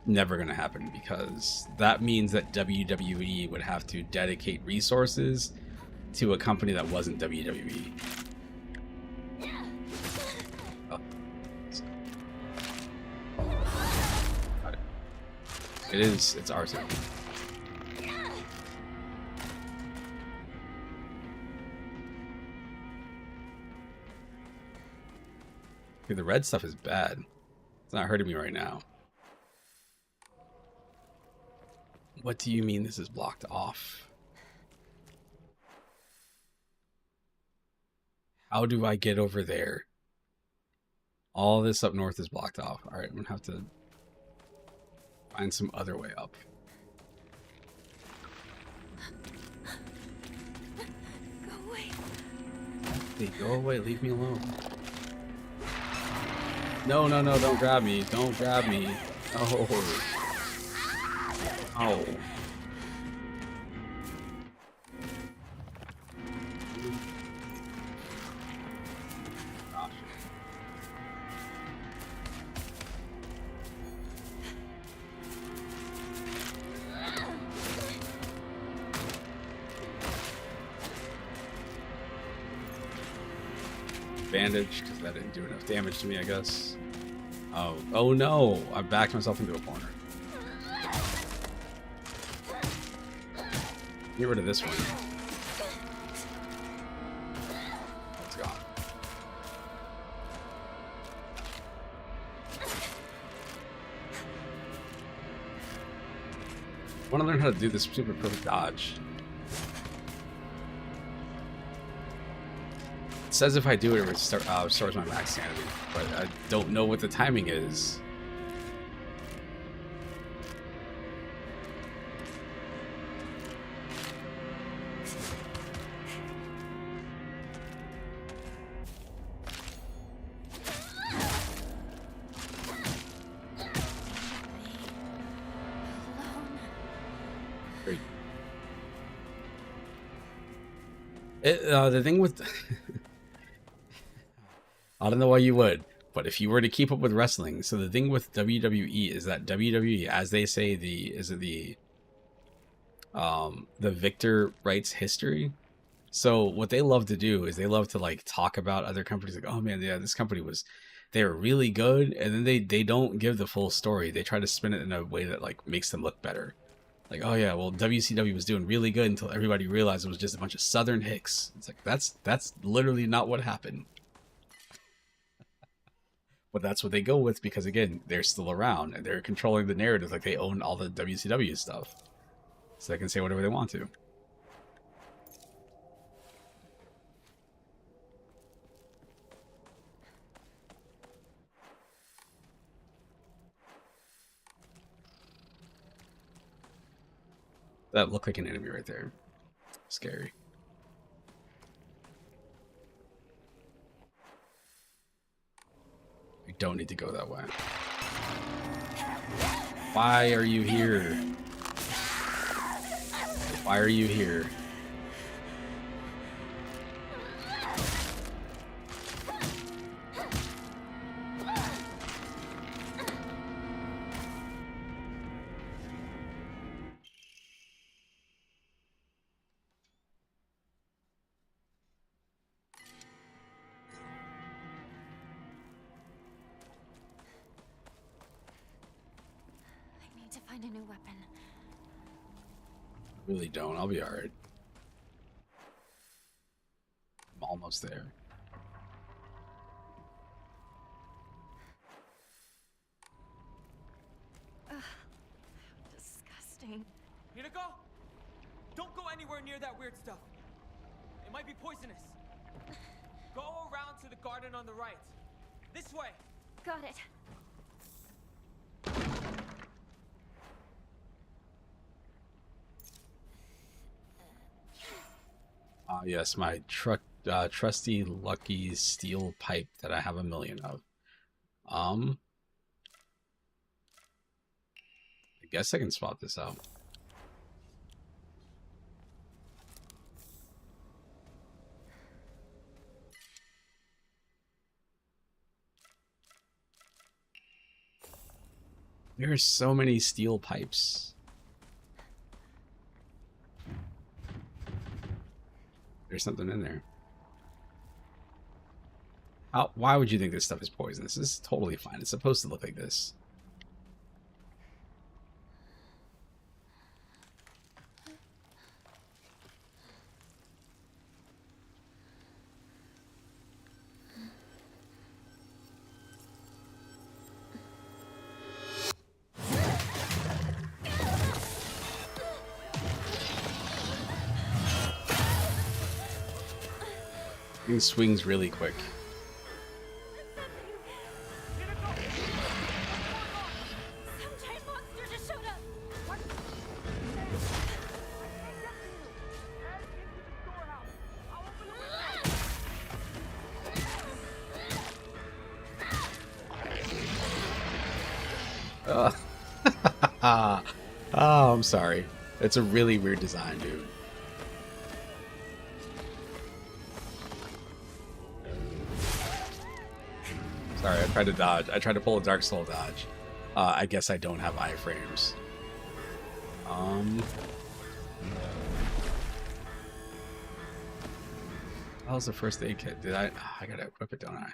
Never gonna happen because that means that WWE would have to dedicate resources to a company that wasn't WWE. Oh. Got it. It's our turn. Okay, the red stuff is bad. It's not hurting me right now. What do you mean this is blocked off? How do I get over there? All this up north is blocked off. All right, I'm gonna have to find some other way up. Go away. Hey, go away. Leave me alone. No, no, no, don't grab me. Don't grab me. Oh. Oh. Gosh. Bandage, because that didn't do enough damage to me, I guess. Oh, oh no! I backed myself into a corner. Get rid of this one. It's gone. I want to learn how to do this super perfect dodge. It says if I do it, it restores my max sanity, but I don't know what the timing is. The thing with I don't know why you would, but if you were to keep up with wrestling, so the thing with WWE is that WWE, as they say, the victor writes history. So what they love to do is they love to like talk about other companies, like, oh man, yeah, this company they were really good, and then they don't give the full story. They try to spin it in a way that like makes them look better. Like, oh yeah, well, WCW was doing really good until everybody realized it was just a bunch of Southern hicks. It's like, that's literally not what happened. But that's what they go with because, again, they're still around and they're controlling the narrative. Like, they own all the WCW stuff. So they can say whatever they want to. That looked like an enemy right there. Scary. We don't need to go that way. Why are you here? Why are you here? find a new weapon. Really don't. I'll be alright. I'm almost there. Ugh, disgusting. Hinako! Don't go anywhere near that weird stuff. It might be poisonous. Go around to the garden on the right. This way. Got it. Yes, my trusty lucky steel pipe that I have a million of. I guess I can spot this out. There are so many steel pipes. There's something in there. Why would you think this stuff is poisonous? This is totally fine. It's supposed to look like this. He swings really quick. Some giant monster just showed up. Oh, I'm sorry. It's a really weird design, dude. Sorry, I tried to dodge. I tried to pull a Dark Soul dodge. I guess I don't have iframes. That was the first aid kit. Did I? I gotta equip it, don't I?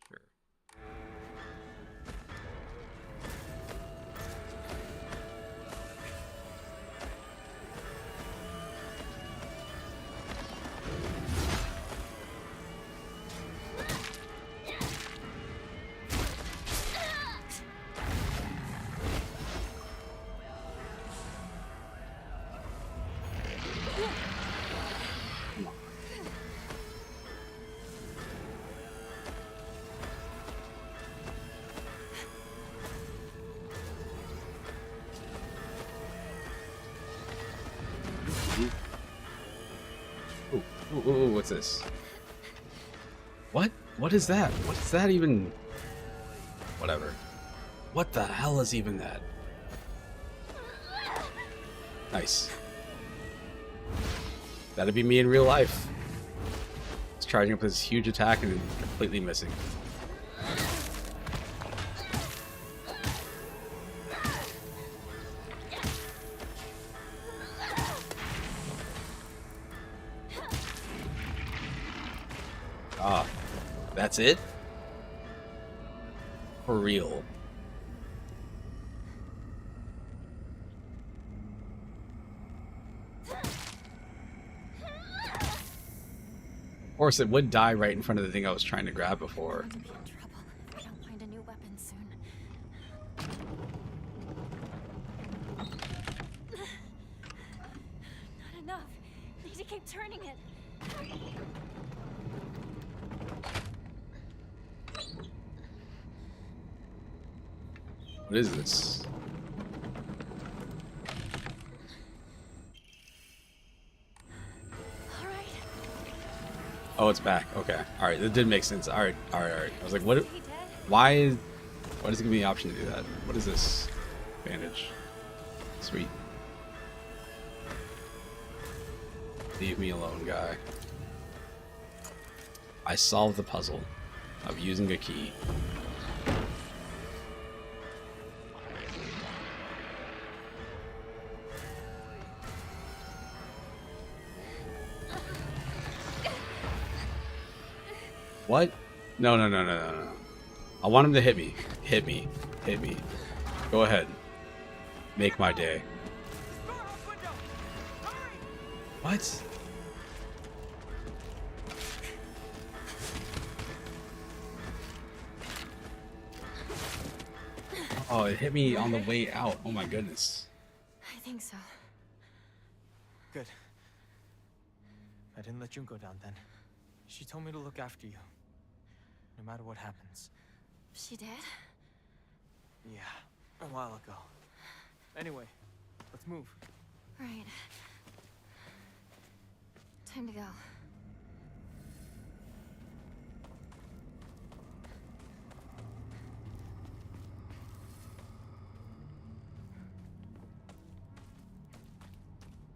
Sure. Ooh, what's this? What? What is that? What's that even? Whatever. What the hell is even that? Nice. That'd be me in real life. It's charging up this huge attack and then completely missing. Ah, that's it? For real. Of course, it would die right in front of the thing I was trying to grab before. I'm gonna be in trouble if I don't find a new weapon soon. Not enough. Need to keep turning it. What is this? All right. Oh, it's back. Okay. All right. That did make sense. All right. All right. All right. I was like, what? Is he dead? Why does it give me the option to do that? What is this? Bandage. Sweet. Leave me alone, guy. I solved the puzzle of using a key. What? No, no, no, no, no, no. I want him to hit me. Hit me. Hit me. Go ahead. Make my day. Storehouse window! Hurry! What? Oh, it hit me on the way out. Oh my goodness. I think so. Good. I didn't let Junko down then. She told me to look after you. No matter what happens. She did? Yeah, a while ago. Anyway, let's move. Right. Time to go.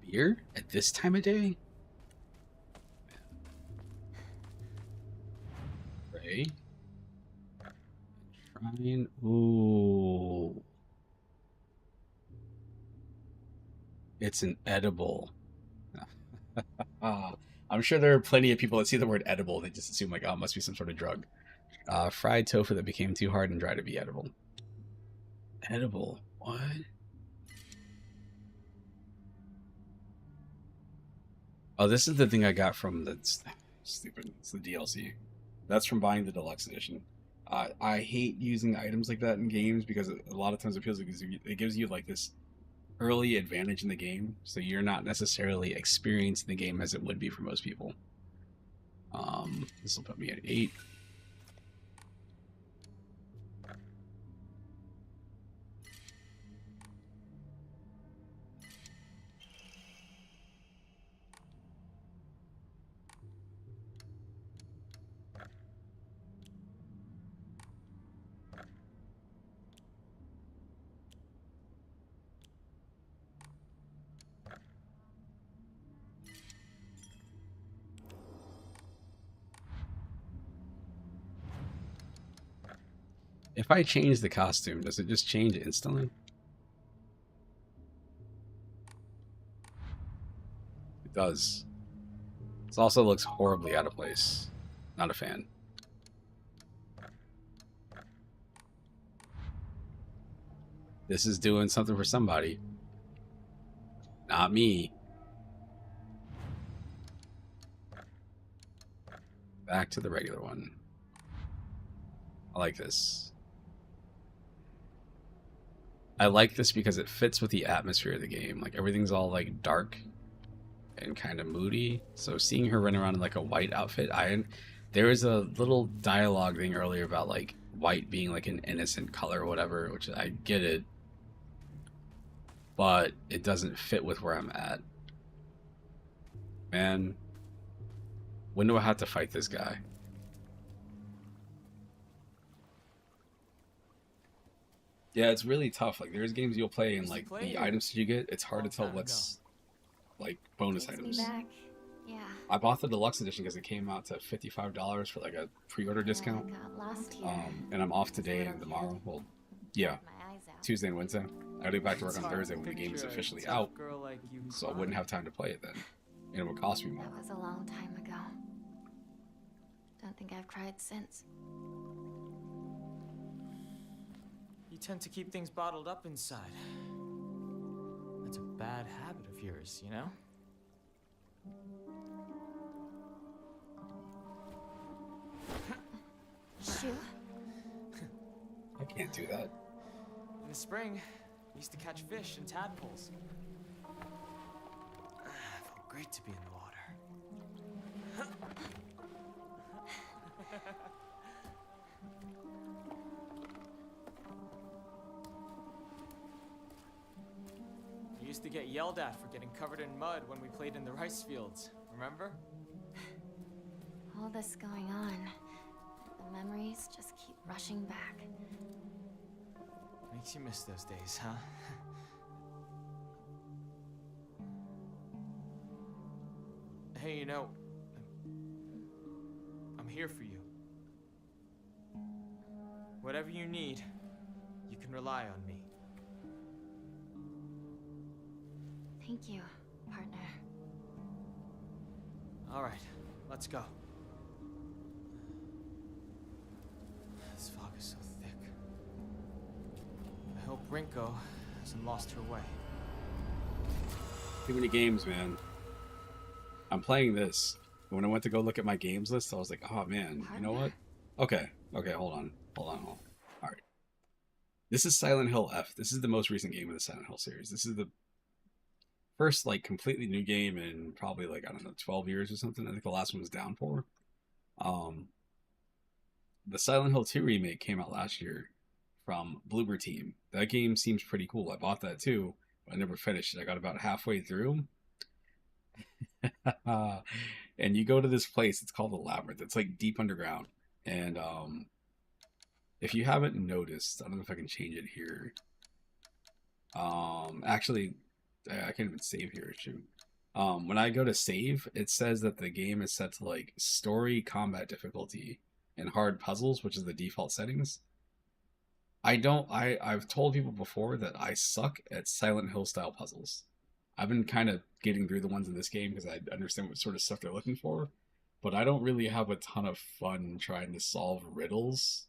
Beer? At this time of day? Ray? Shrine? Ooh. It's an edible. I'm sure there are plenty of people that see the word edible, they just assume like, oh, it must be some sort of drug. Fried tofu that became too hard and dry to be edible. Edible? What? Oh, this is the thing I got from the stupid. It's the DLC. That's from buying the deluxe edition. I hate using items like that in games because a lot of times it feels like it gives you like this early advantage in the game, so you're not necessarily experiencing the game as it would be for most people. This will put me at 8. If I change the costume, does it just change instantly? It does. This also looks horribly out of place. Not a fan. This is doing something for somebody. Not me. Back to the regular one. I like this. I like this because it fits with the atmosphere of the game. Like everything's all like dark and kind of moody. So seeing her run around in like a white outfit, there was a little dialogue thing earlier about like white being like an innocent color or whatever, which I get it, but it doesn't fit with where I'm at. Man, when do I have to fight this guy? Yeah, it's really tough. Like there's games you'll play and like the items that you get, it's hard to tell what's like bonus Takes items. me back. Yeah. I bought the deluxe edition because it came out to $55 for like a pre-order discount. I got lost here. And I'm off today and tomorrow. Well, yeah, My eyes out. Tuesday and Wednesday. I'll be back to work on It's hard Thursday to when the game is picture a officially tough out, girl like you so I crying. wouldn't have time to play it then, and it would cost me more. That was a long time ago. Don't think I've cried since. You tend to keep things bottled up inside. That's a bad habit of yours, you know? Shoo. I can't do that. In the spring, I used to catch fish and tadpoles. Felt great to be in the water. I used to get yelled at for getting covered in mud when we played in the rice fields, remember? All this going on. The memories just keep rushing back. Makes you miss those days, huh? Hey, you know, I'm here for you. Whatever you need, you can rely on me. Thank you, partner. All right, let's go. This fog is so thick. I hope Rinko hasn't lost her way. Too many games, man. I'm playing this. When I went to go look at my games list, I was like, oh man, you know what? Okay, hold on. All right. This is Silent Hill F. This is the most recent game of the Silent Hill series. This is the first, like, completely new game in probably, like, I don't know, 12 years or something. I think the last one was Downpour. The Silent Hill 2 remake came out last year from Bloober Team. That game seems pretty cool. I bought that too, but I never finished it. I got about halfway through. And you go to this place, it's called the Labyrinth. It's like deep underground. And if you haven't noticed, I don't know if I can change it here. Actually, I can't even save here. Shoot. When I go to save, it says that the game is set to like story, combat difficulty, and hard puzzles, which is the default settings. I've told people before that I suck at Silent Hill style puzzles. I've been kind of getting through the ones in this game because I understand what sort of stuff they're looking for, but I don't really have a ton of fun trying to solve riddles.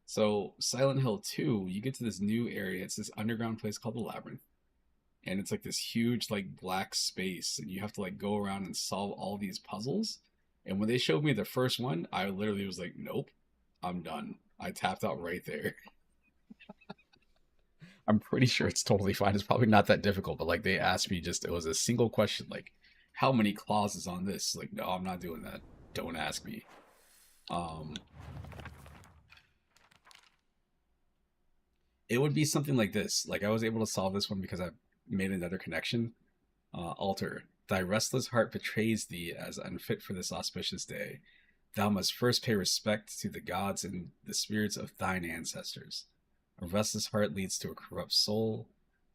So Silent Hill 2, you get to this new area. It's this underground place called the Labyrinth, and it's like this huge like black space, and you have to like go around and solve all these puzzles. And when they showed me the first one, I literally was like, nope, I'm done. I tapped out right there. I'm pretty sure it's totally fine. It's probably not that difficult, but like they asked me it was a single question, like, how many clauses on this? Like, no, I'm not doing that. Don't ask me. It would be something like this. Like I was able to solve this one because I made another connection. Alter, thy restless heart betrays thee as unfit for this auspicious day. Thou must first pay respect to the gods and the spirits of thine ancestors. A restless heart leads to a corrupt soul.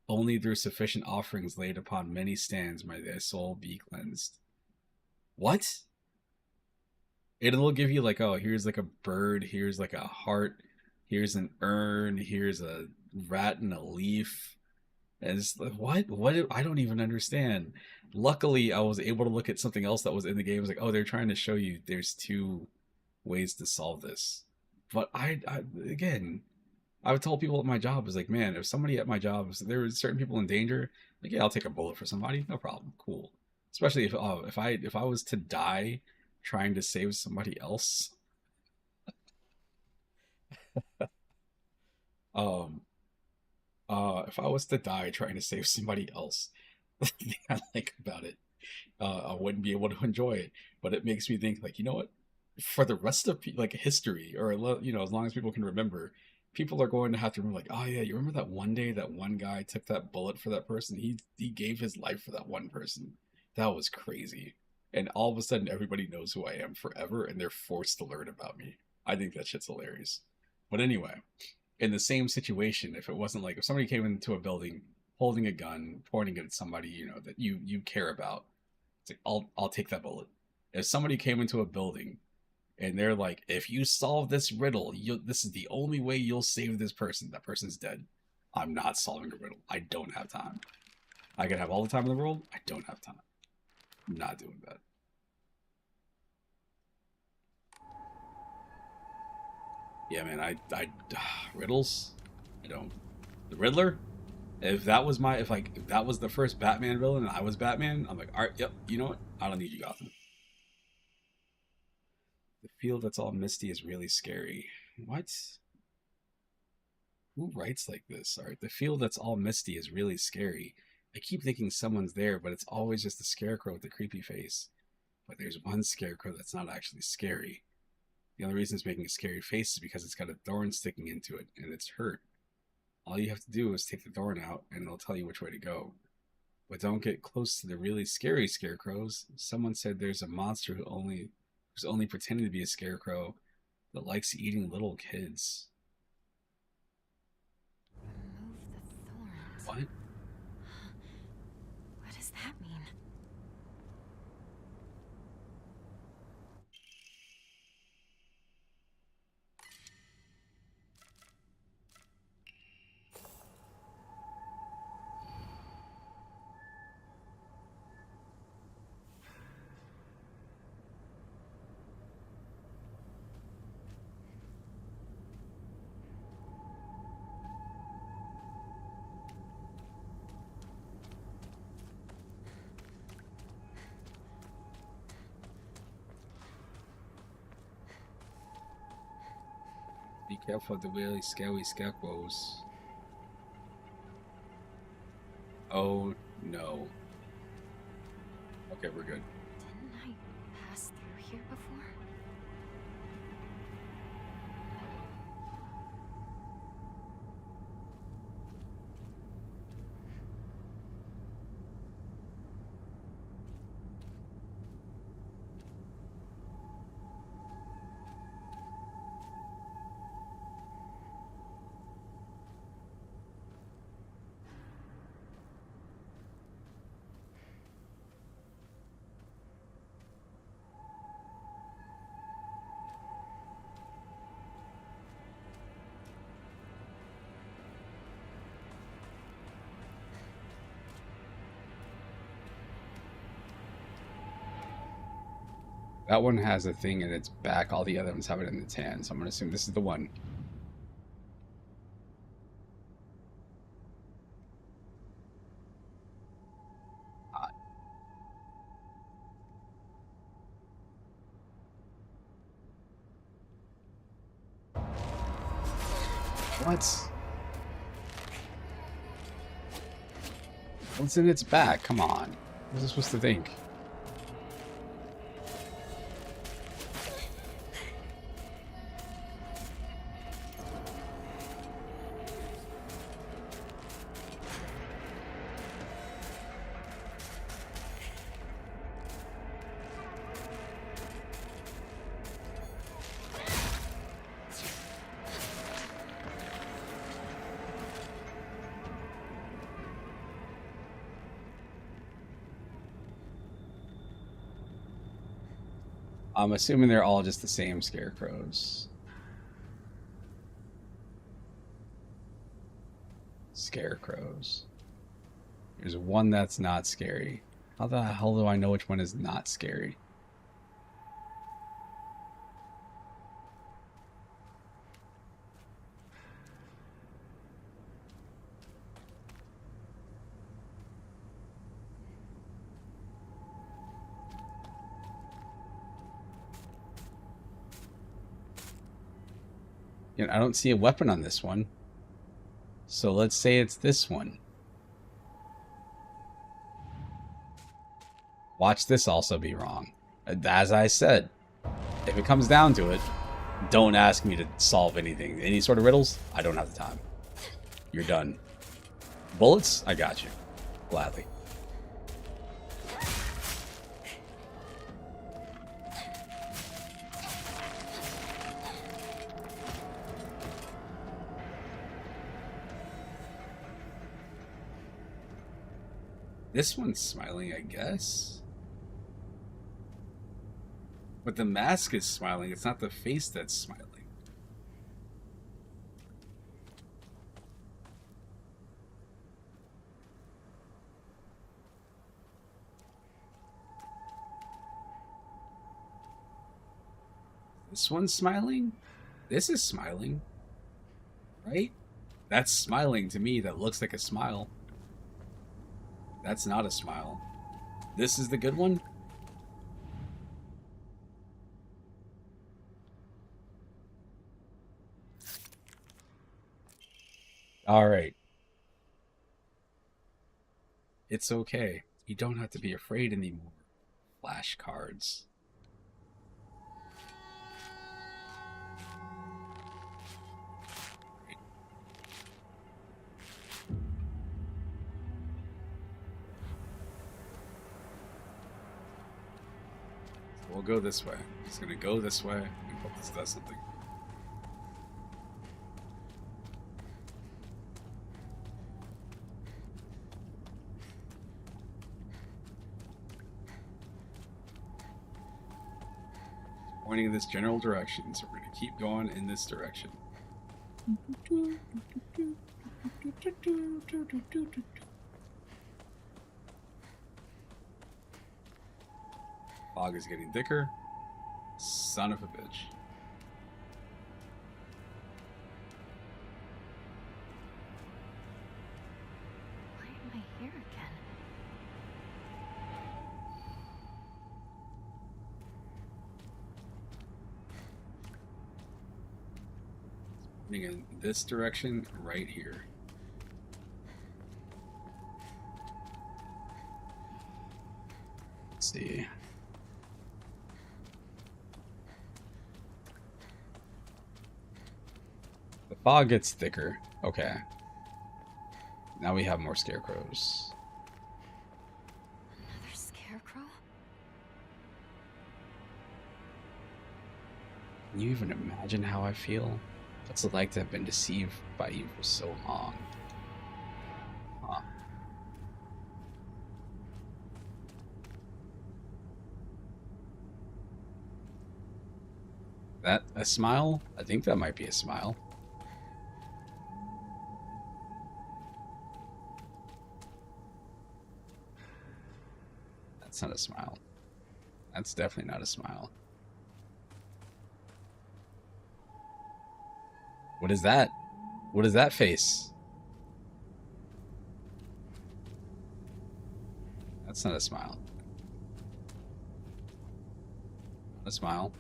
Only through sufficient offerings laid upon many stands may thy soul be cleansed. What? It'll give you like, oh, here's like a bird, here's like a heart, here's an urn, here's a rat and a leaf. And it's like, what? I don't even understand. Luckily, I was able to look at something else that was in the game. I was like, oh, they're trying to show you there's two ways to solve this. But again, I've told people at my job, is like, man, if somebody at my job, if there were certain people in danger, like, yeah, I'll take a bullet for somebody, no problem, cool. Especially if I was to die trying to save somebody else. If I was to die trying to save somebody else, the thing I like about it, I wouldn't be able to enjoy it. But it makes me think, like, you know what? For the rest of like history, or you know, as long as people can remember, people are going to have to remember, like, oh yeah, you remember that one day that one guy took that bullet for that person? He gave his life for that one person. That was crazy. And all of a sudden, everybody knows who I am forever, and they're forced to learn about me. I think that shit's hilarious. But anyway, in the same situation, if it wasn't like if somebody came into a building holding a gun, pointing it at somebody, you know, that you care about, it's like, I'll take that bullet. If somebody came into a building and they're like, if you solve this riddle, this is the only way you'll save this person, that person's dead. I'm not solving a riddle. I don't have time. I could have all the time in the world. I don't have time. I'm not doing that. Yeah, man, I riddles, I don't. The Riddler, if that was if that was the first Batman villain and I was Batman, I'm like, all right, yep, you know what? I don't need you, Gotham. The field that's all misty is really scary. What? Who writes like this? All right, the field that's all misty is really scary. I keep thinking someone's there, but it's always just a scarecrow with a creepy face. But there's one scarecrow that's not actually scary. The only reason it's making a scary face is because it's got a thorn sticking into it, and it's hurt. All you have to do is take the thorn out, and it'll tell you which way to go. But don't get close to the really scary scarecrows. Someone said there's a monster who's only pretending to be a scarecrow that likes eating little kids. Remove the thorns. What? What does that mean? Be careful of the really scary scarecrows. Oh no. Okay, we're good. Didn't I pass through here before? That one has a thing in its back. All the other ones have it in its hand. So I'm going to assume this is the one. What? What's in its back? Come on. What was I supposed to think? I'm assuming they're all just the same scarecrows. Scarecrows. There's one that's not scary. How the hell do I know which one is not scary? You know, I don't see a weapon on this one. So let's say it's this one. Watch this also be wrong. As I said, if it comes down to it, don't ask me to solve anything. Any sort of riddles, I don't have the time. You're done. Bullets, I got you. Gladly. This one's smiling, I guess. But the mask is smiling. It's not the face that's smiling. This one's smiling? This is smiling. Right? That's smiling to me. That looks like a smile. That's not a smile. This is the good one? Alright. It's okay. You don't have to be afraid anymore. Flashcards. We'll go this way. Just gonna go this way and hope this does something. Pointing in this general direction, so we're gonna keep going in this direction. Fog is getting thicker. Son of a bitch. Why am I here again? opening in this direction right here. Let's see. The fog gets thicker. Okay. Now we have more scarecrows. Another scarecrow? Can you even imagine how I feel? What's it like to have been deceived by you for so long? Huh. That a smile? I think that might be a smile. That's not a smile. That's definitely not a smile. What is that? What is that face? That's not a smile. Not a smile.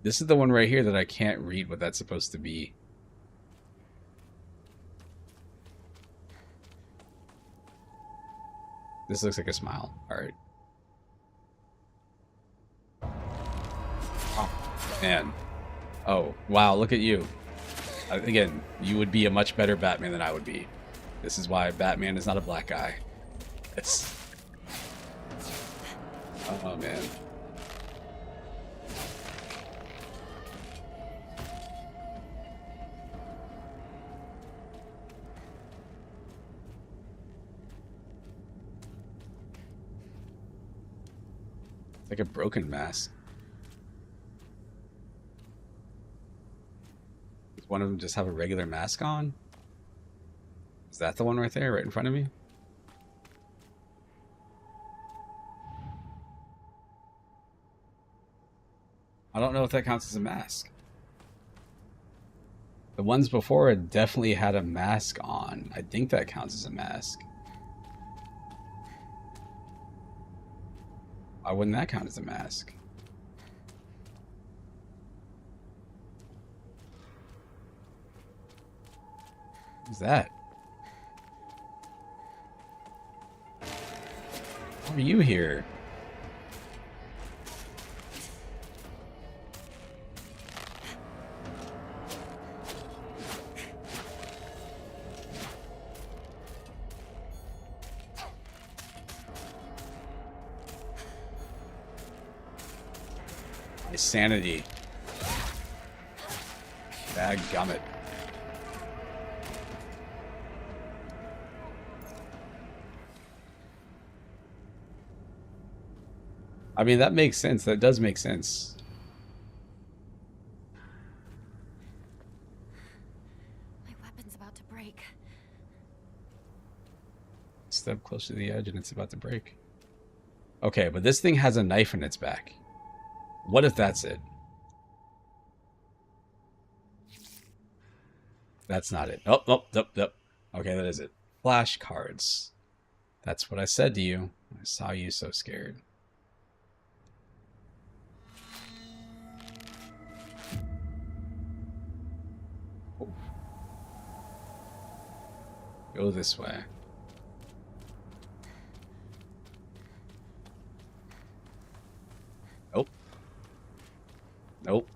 This is the one right here that I can't read what that's supposed to be. This looks like a smile. All right. Oh, man. Oh, wow. Look at you. Again, you would be a much better Batman than I would be. This is why Batman is not a black guy. It's... Oh, man. It's like a broken mask. Does one of them just have a regular mask on? Is that the one right there, right in front of me? I don't know if that counts as a mask. The ones before it definitely had a mask on. I think that counts as a mask. Why wouldn't that count as a mask? Who's that? Why are you here? My sanity. Dadgummit. I mean, that makes sense. That does make sense. My weapon's about to break. Step close to the edge and it's about to break. Okay, but this thing has a knife in its back. What if that's it? That's not it. Oh, oh, oh, oh. Okay, that is it. Flashcards. That's what I said to you. I saw you so scared. Oh. Go this way. Nope. Nope.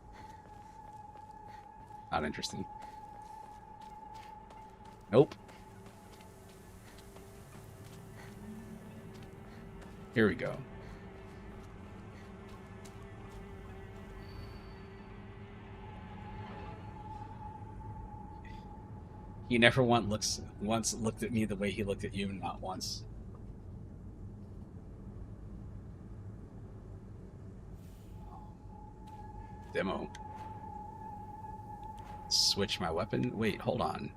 Not interested. Nope. Here we go. He never once looked at me the way he looked at you, not once. Demo. Switch my weapon. Wait, hold on.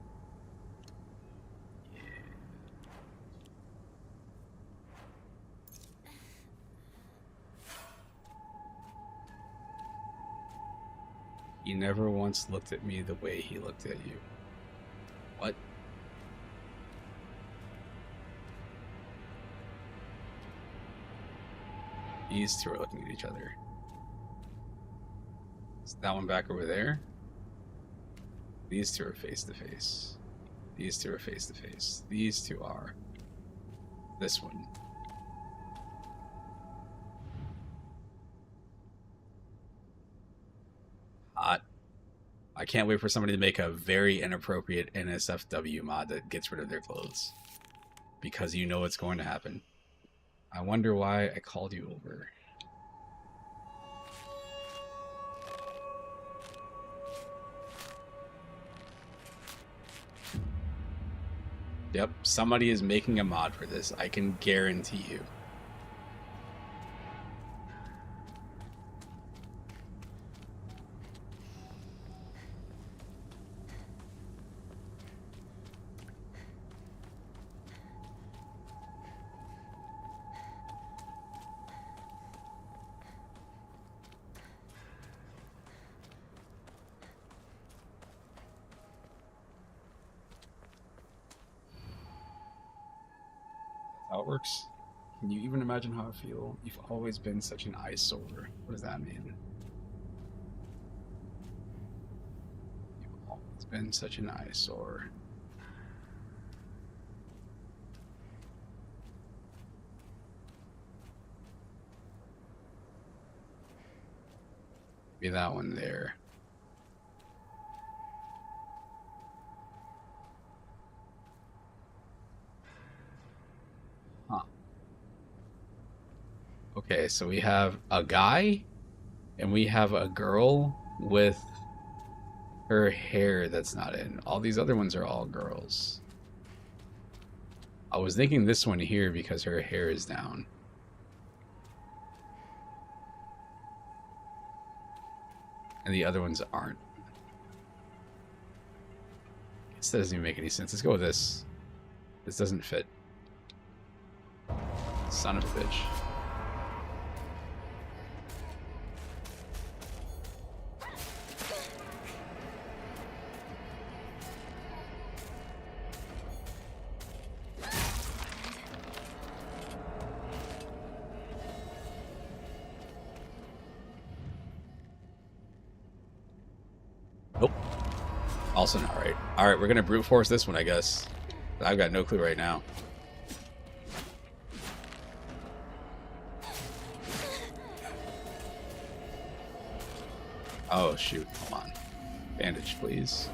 He never once looked at me the way he looked at you. What? These two are looking at each other. Is that one back over there? These two are face to face. These two are face to face. These two are. This one. Hot. I can't wait for somebody to make a very inappropriate NSFW mod that gets rid of their clothes. Because you know it's going to happen. I wonder why I called you over. Yep, somebody is making a mod for this. I can guarantee you. How it works. Can you even imagine how I feel? You've always been such an eyesore. What does that mean? You've always been such an eyesore. Be that one there. Huh. Okay, so we have a guy and we have a girl with her hair that's not in. All these other ones are all girls. I was thinking this one here because her hair is down. And the other ones aren't. This doesn't even make any sense. Let's go with this. This doesn't fit. Son of a bitch. Nope. Also not right. Alright, we're gonna brute force this one, I guess. I've got no clue right now. Oh, shoot. Hold on. Bandage, please.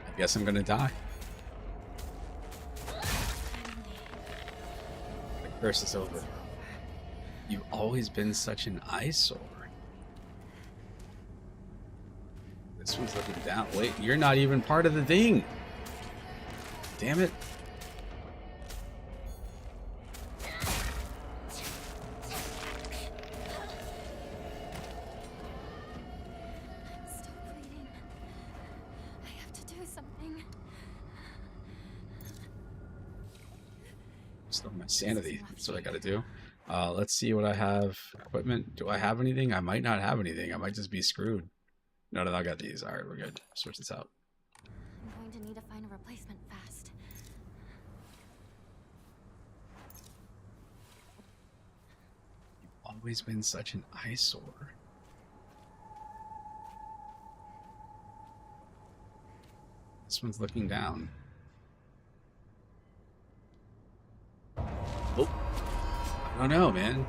I guess I'm gonna die. The curse is over. You've always been such an eyesore. This one's looking down. Wait, you're not even part of the thing. Damn it. Stop bleeding. I have to do something. Still my sanity. That's what I gotta do. Let's see what I have. Equipment. Do I have anything? I might not have anything. I might just be screwed. No, I got these. Alright, we're good. Switch this out. I'm going to need to find a replacement fast. You've always been such an eyesore. This one's looking down. Oh. I don't know, man.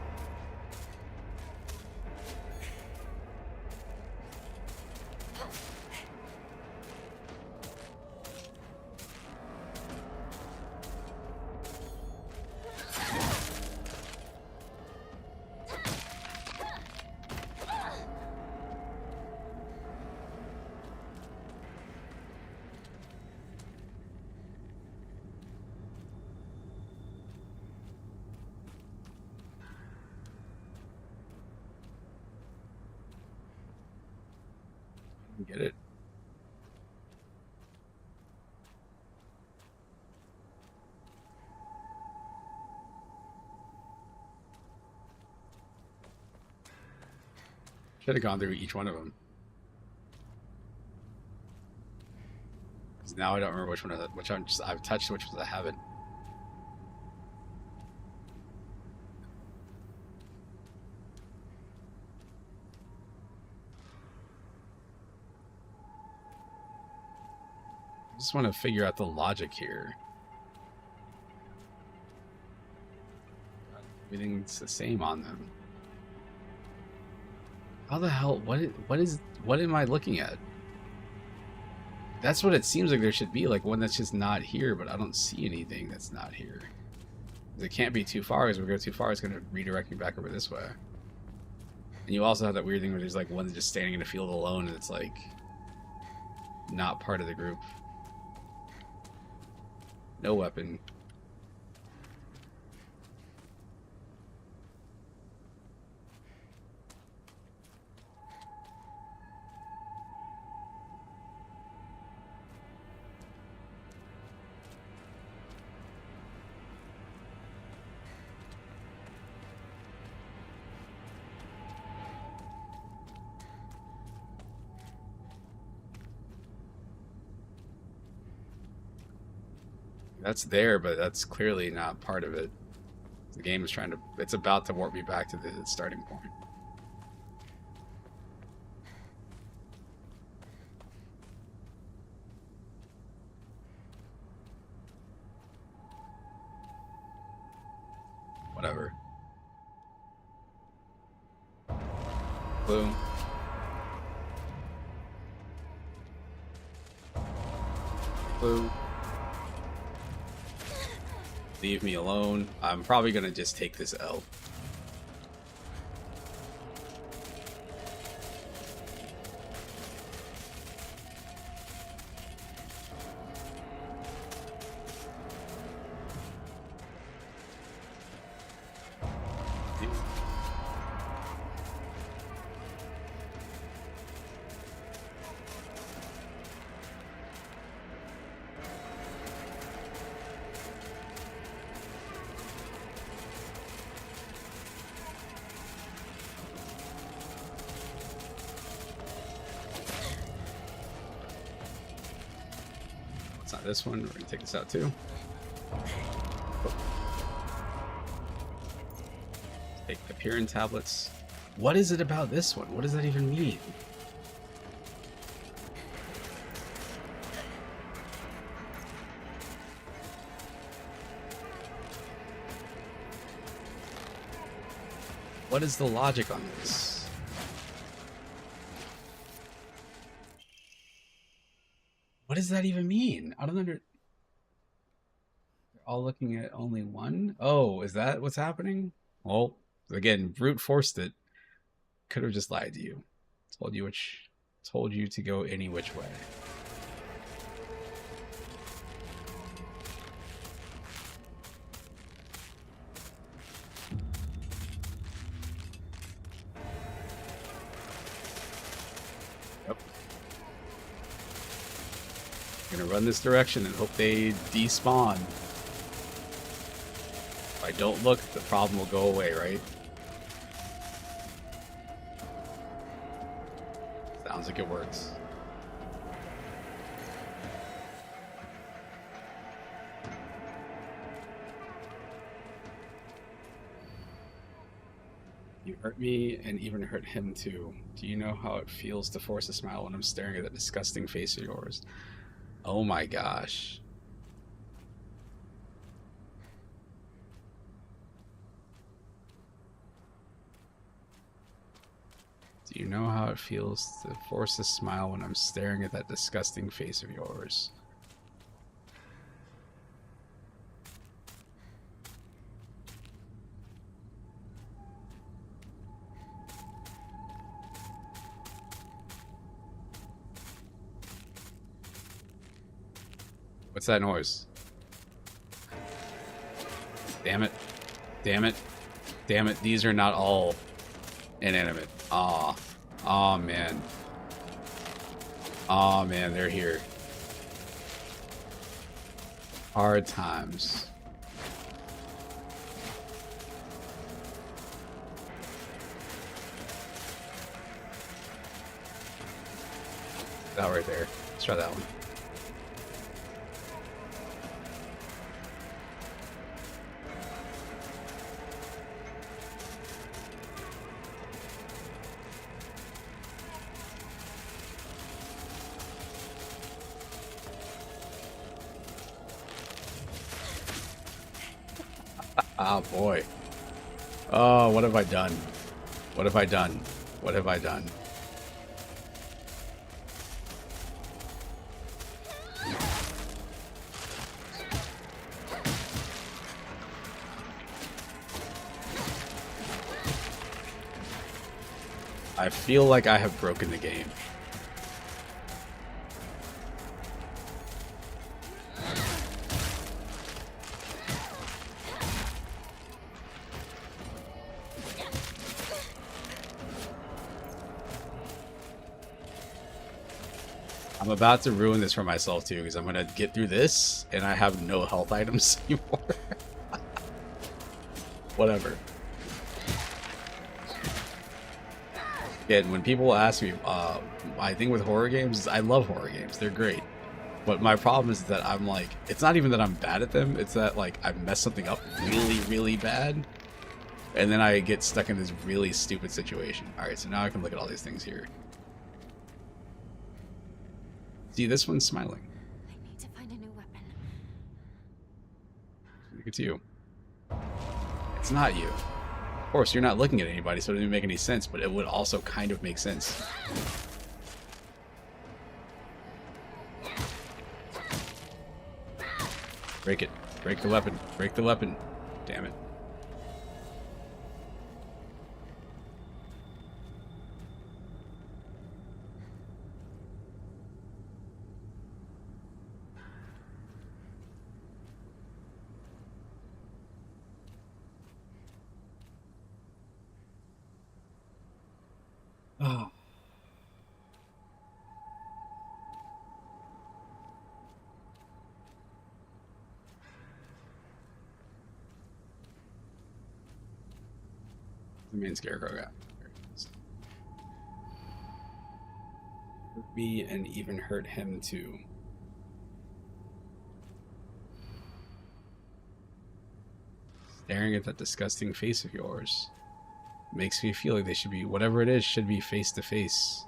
Get it. should have gone through each one of them. 'Cause now I don't remember which one I've touched, which ones I haven't. I just want to figure out the logic here. Everything's the same on them. How the hell? What am I looking at? That's what it seems like there should be, like one that's just not here, but I don't see anything that's not here. It can't be too far, because if we go too far, it's going to redirect me back over this way. And you also have that weird thing where there's like one that's just standing in a field alone, and it's like not part of the group. No weapon. That's there, but that's clearly not part of it. The game is trying to... It's about to warp me back to the starting point. Whatever. Blue. Blue. Leave me alone. I'm probably gonna just take this L. It's not this one. We're gonna take this out too. Take appearance tablets. What is it about this one? What does that even mean? What is the logic on this? What does that even mean? I don't under... They're all looking at only one? Oh, is that what's happening? Well, again, brute forced it. Could have just lied to you. Told you to go any which way. Gonna run this direction and hope they despawn. If I don't look, the problem will go away, right? Sounds like it works. You hurt me and even hurt him too. Do you know how it feels to force a smile when I'm staring at that disgusting face of yours? Oh my gosh. Do you know how it feels to force a smile when I'm staring at that disgusting face of yours? What's that noise? Damn it. Damn it. Damn it. These are not all inanimate. Aw. Aw, man. Aw, man. They're here. Hard times. Out right there. Let's try that one. Ah, boy. Oh, what have I done? What have I done? What have I done? I feel like I have broken the game. I'm about to ruin this for myself too, because I'm gonna get through this and I have no health items anymore. Whatever. Again, when people ask me, my thing with horror games is I love horror games. They're great. But my problem is that I'm like, it's not even that I'm bad at them. It's that like I mess something up really, really bad. And then I get stuck in this really stupid situation. Alright, so now I can look at all these things here. See, this one's smiling. I need to find a new weapon. It's you. It's not you. Of course, you're not looking at anybody, so it doesn't make any sense, but it would also kind of make sense. Break it. Break the weapon. Break the weapon. Damn it. Oh. The main scarecrow guy. There it is. Hurt me and even hurt him too. Staring at that disgusting face of yours makes me feel like they should be, whatever it is, should be face to face.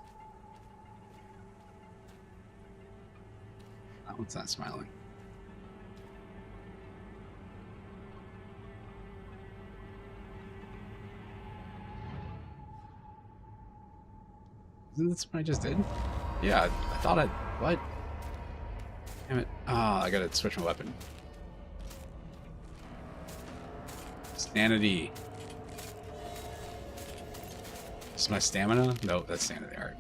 That one's not smiling. Isn't this what I just did? Yeah, I thought I... What? Damn it. Ah, I gotta switch my weapon. Sanity. Is my stamina? No, that's sanity. Alright.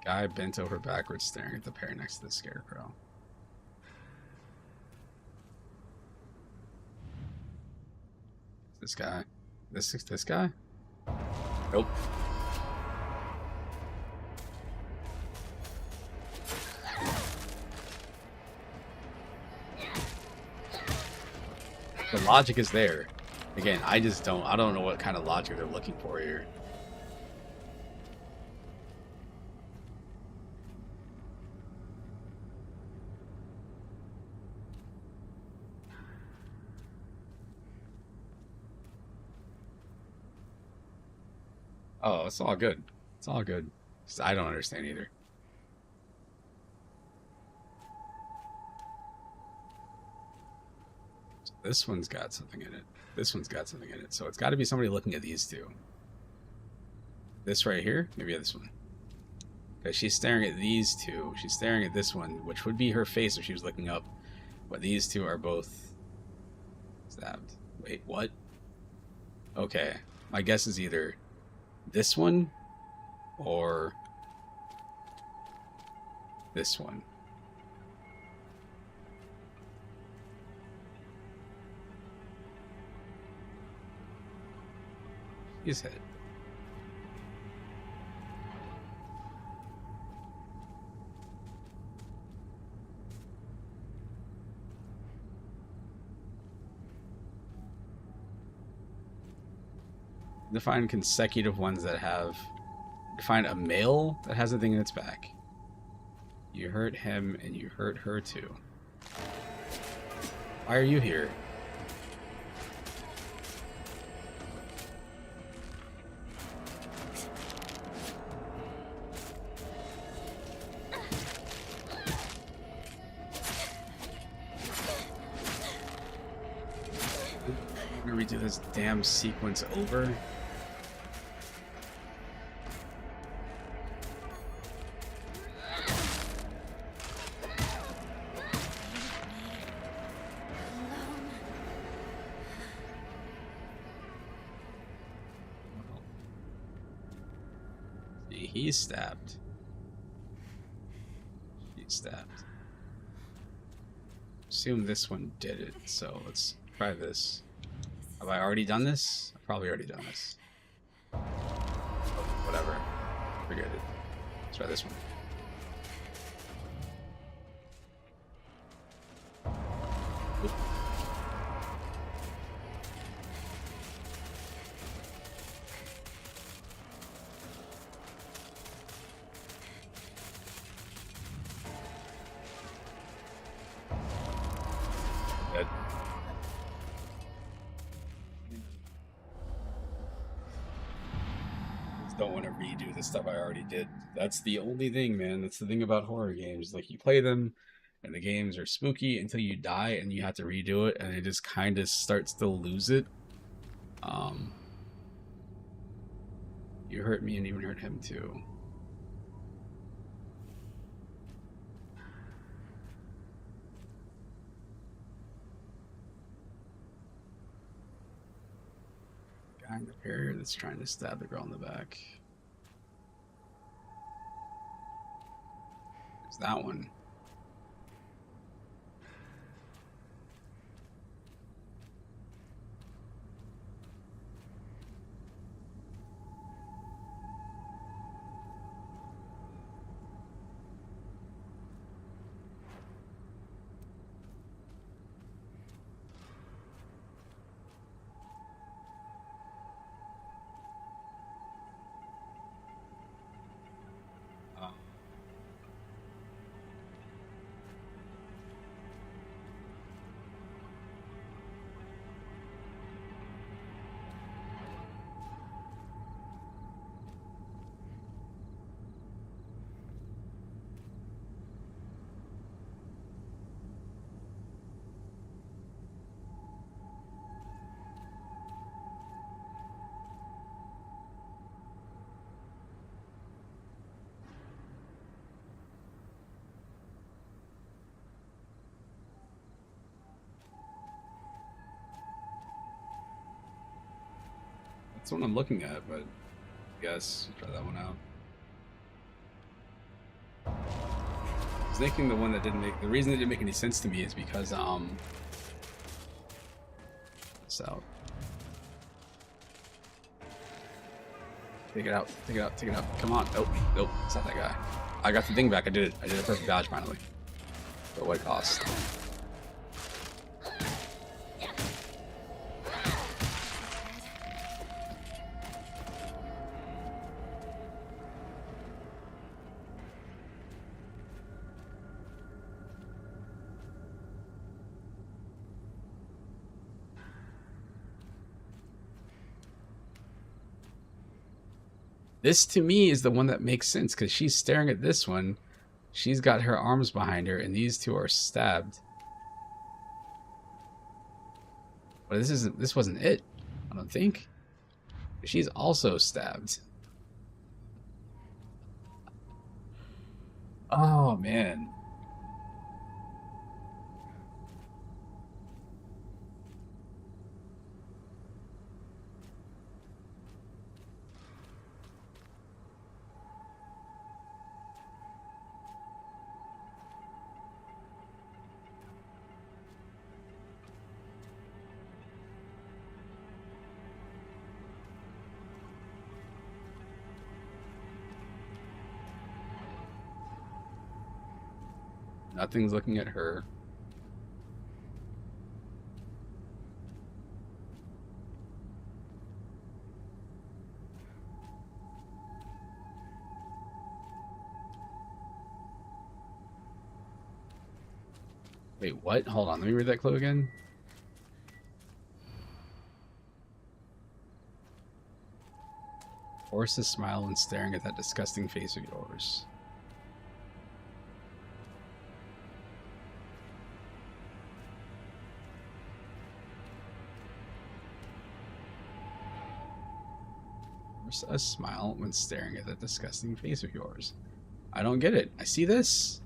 Guy bent over backwards staring at the pair next to the scarecrow. This guy? This guy? Nope. The logic is there. Again, I don't know what kind of logic they're looking for here. Oh, it's all good. It's all good. Just, I don't understand either. So this one's got something in it. This one's got something in it. So it's got to be somebody looking at these two. This right here? Maybe this one. Because she's staring at these two. She's staring at this one, which would be her face if she was looking up. But these two are both stabbed. Wait, what? Okay. My guess is either this one or this one. His head. Define consecutive ones that have. Define a male that has a thing in its back. You hurt him and you hurt her too. Why are you here? I'm gonna redo this damn sequence over. He's stabbed. He's stabbed. Assume this one did it, so let's try this. Have I already done this? I've probably already done this. Oh, whatever. Forget it. Let's try this one. Oop. Dead. Just don't want to redo the stuff I already did. That's the only thing, man. That's the thing about horror games. Like, you play them, and the games are spooky until you die, and you have to redo it, and it just kind of starts to lose it. You hurt me and even hurt him too. Guy in the barrier that's trying to stab the girl in the back. There's that one. That's what I'm looking at, but I guess try that one out. I was thinking the one that didn't make the reason it didn't make any sense to me is because so take it out, take it out, take it out. Come on. Nope, nope, it's not that guy. I got the thing back, I did it. I did a perfect dodge finally. But what cost? This to me is the one that makes sense because she's staring at this one. She's got her arms behind her, and these two are stabbed. But this wasn't it, I don't think. She's also stabbed. Oh man. Nothing's looking at her. Wait, what? Hold on, let me read that clue again. Force to smile when staring at that disgusting face of yours. Force a smile when staring at that disgusting face of yours. I don't get it. I see this.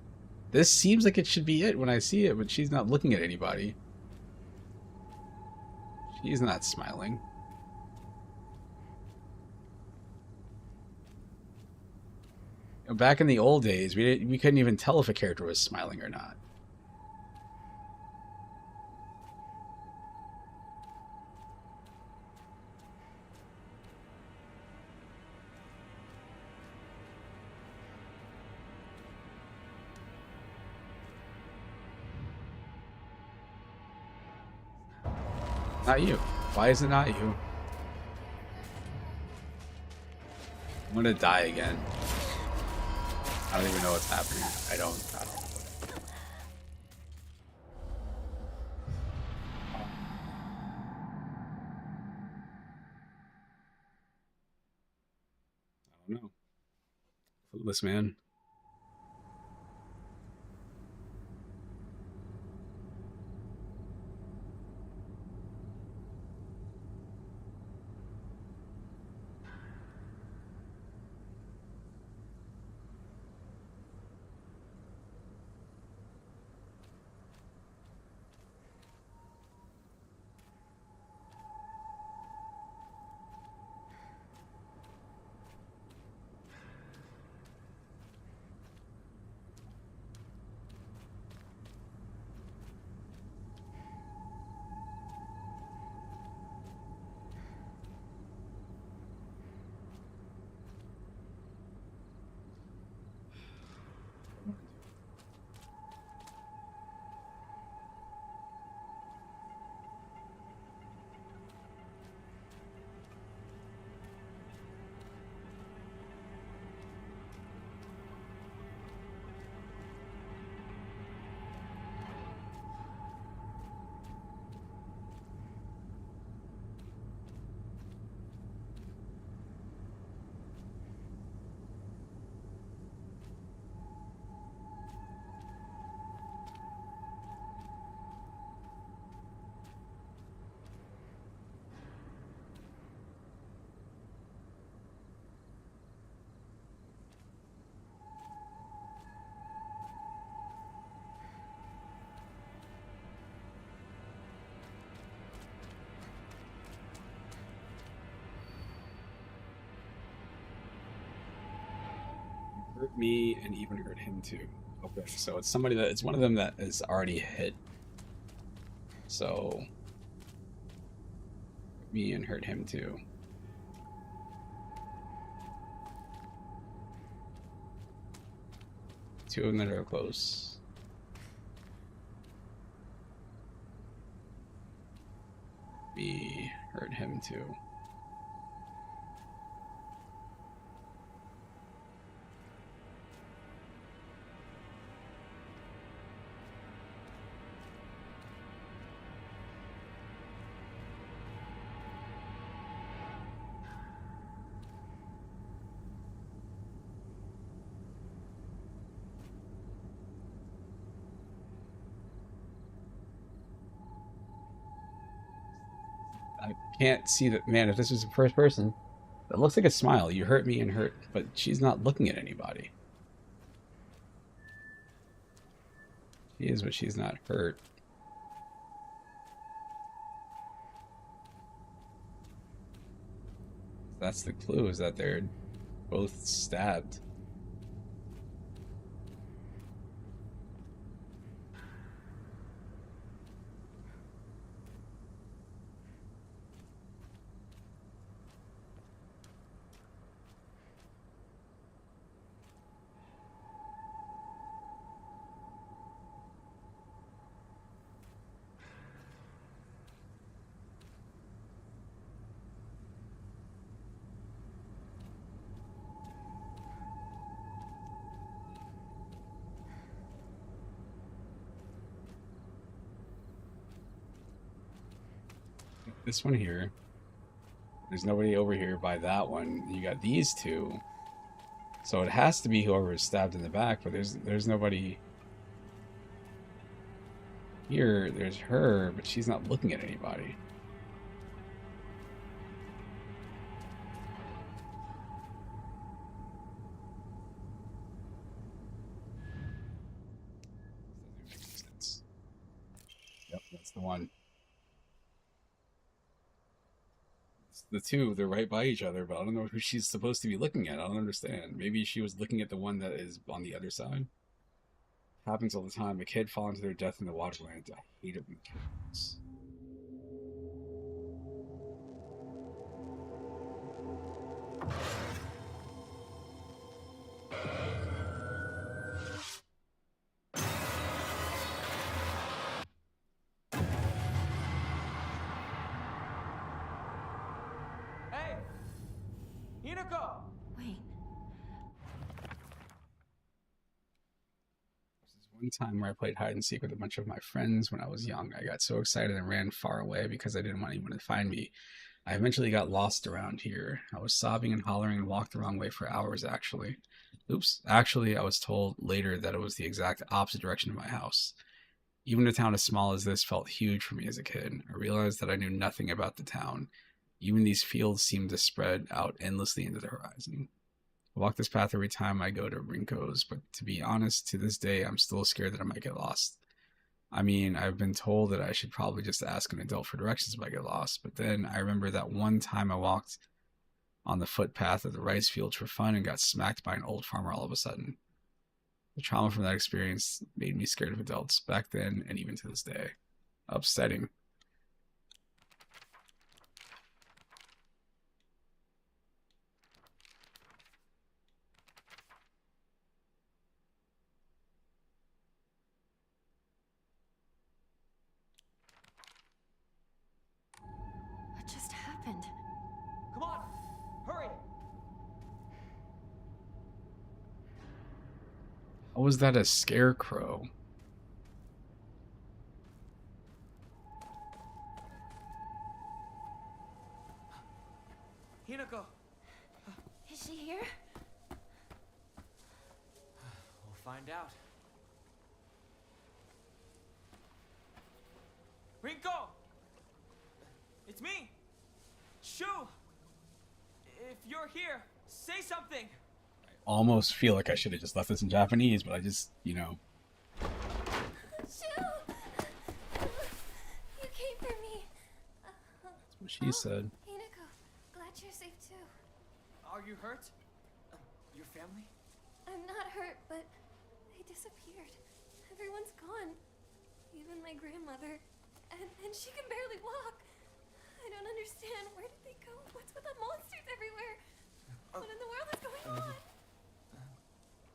This seems like it should be it when I see it, but she's not looking at anybody. She's not smiling. Back in the old days, we couldn't even tell if a character was smiling or not. Not you. Why is it not you? I'm gonna die again. I don't even know what's happening. I don't know. I don't know. Clueless, man. Hurt me and even hurt him too. Okay, so it's somebody that it's one of them that is already hit. So me and hurt him too. Two of them that are close. Me hurt him too. I can't see that, man. If this was the first person, it looks like a smile. You hurt me and hurt, but she's not looking at anybody. She is, but she's not hurt. That's the clue, is that they're both stabbed. This one here. There's nobody over here by that one. You got these two. So it has to be whoever is stabbed in the back, but there's nobody here. There's her, but she's not looking at anybody. Yep, that's the one. It's the two, they're right by each other, but I don't know who she's supposed to be looking at. I don't understand. Maybe she was looking at the one that is on the other side. Happens all the time. A kid falling to their death in the waterland. I hate it when kids. Hey! Hinako! Wait. One time where I played hide and seek with a bunch of my friends when I was young. I got so excited and ran far away because I didn't want anyone to find me. I eventually got lost around here. I was sobbing and hollering and walked the wrong way for hours, actually. Oops. Actually, I was told later that it was the exact opposite direction of my house. Even a town as small as this felt huge for me as a kid. I realized that I knew nothing about the town. Even these fields seemed to spread out endlessly into the horizon. I walk this path every time I go to Rinko's, but to be honest, to this day, I'm still scared that I might get lost. I mean, I've been told that I should probably just ask an adult for directions if I get lost, but then I remember that one time I walked on the footpath of the rice fields for fun and got smacked by an old farmer all of a sudden. The trauma from that experience made me scared of adults back then and even to this day. Upsetting. What just happened? Come on! Hurry! How was that a scarecrow? Hinako! Is she here? We'll find out. Rinko! It's me! Shu! If you're here, say something! Almost feel like I should have just left this in Japanese, but I just, Shoo! You came for me. that's what she said. Hinako, glad you're safe too. Are you hurt? Your family? I'm not hurt, but they disappeared. Everyone's gone. Even my grandmother. And she can barely walk. I don't understand. Where did they go? What's with the monsters everywhere? What in the world is going on?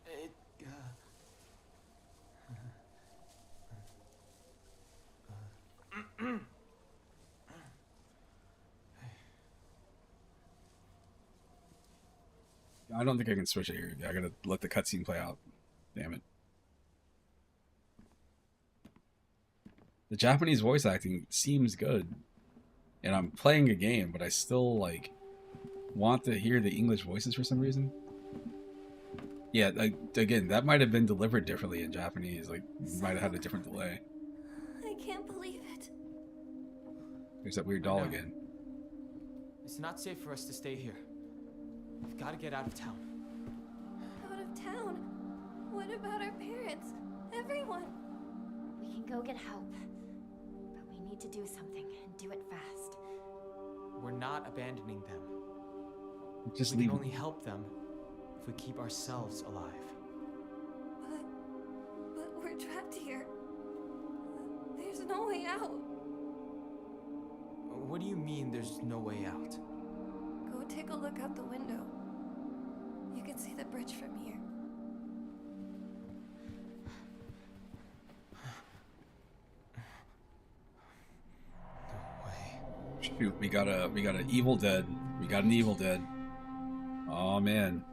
It, I don't think I can switch it here. I gotta let the cutscene play out. Damn it. The Japanese voice acting seems good. And I'm playing a game, but I still, want to hear the English voices for some reason. Yeah, again, that might have been delivered differently in Japanese. Might have had a different delay. I can't believe it. There's that weird doll know. again. it's not safe for us to stay here. We've got to get out of town. Out of town? What about our parents? Everyone? We can go get help. But we need to do something and do it fast. We're not abandoning them. Just We leave. can only help them if we keep ourselves alive. But we're trapped here. There's no way out. What do you mean there's no way out? Go take a look out the window. You can see the bridge from here. No way. Shoot, we got an Evil Dead. We got an Evil Dead. Oh man.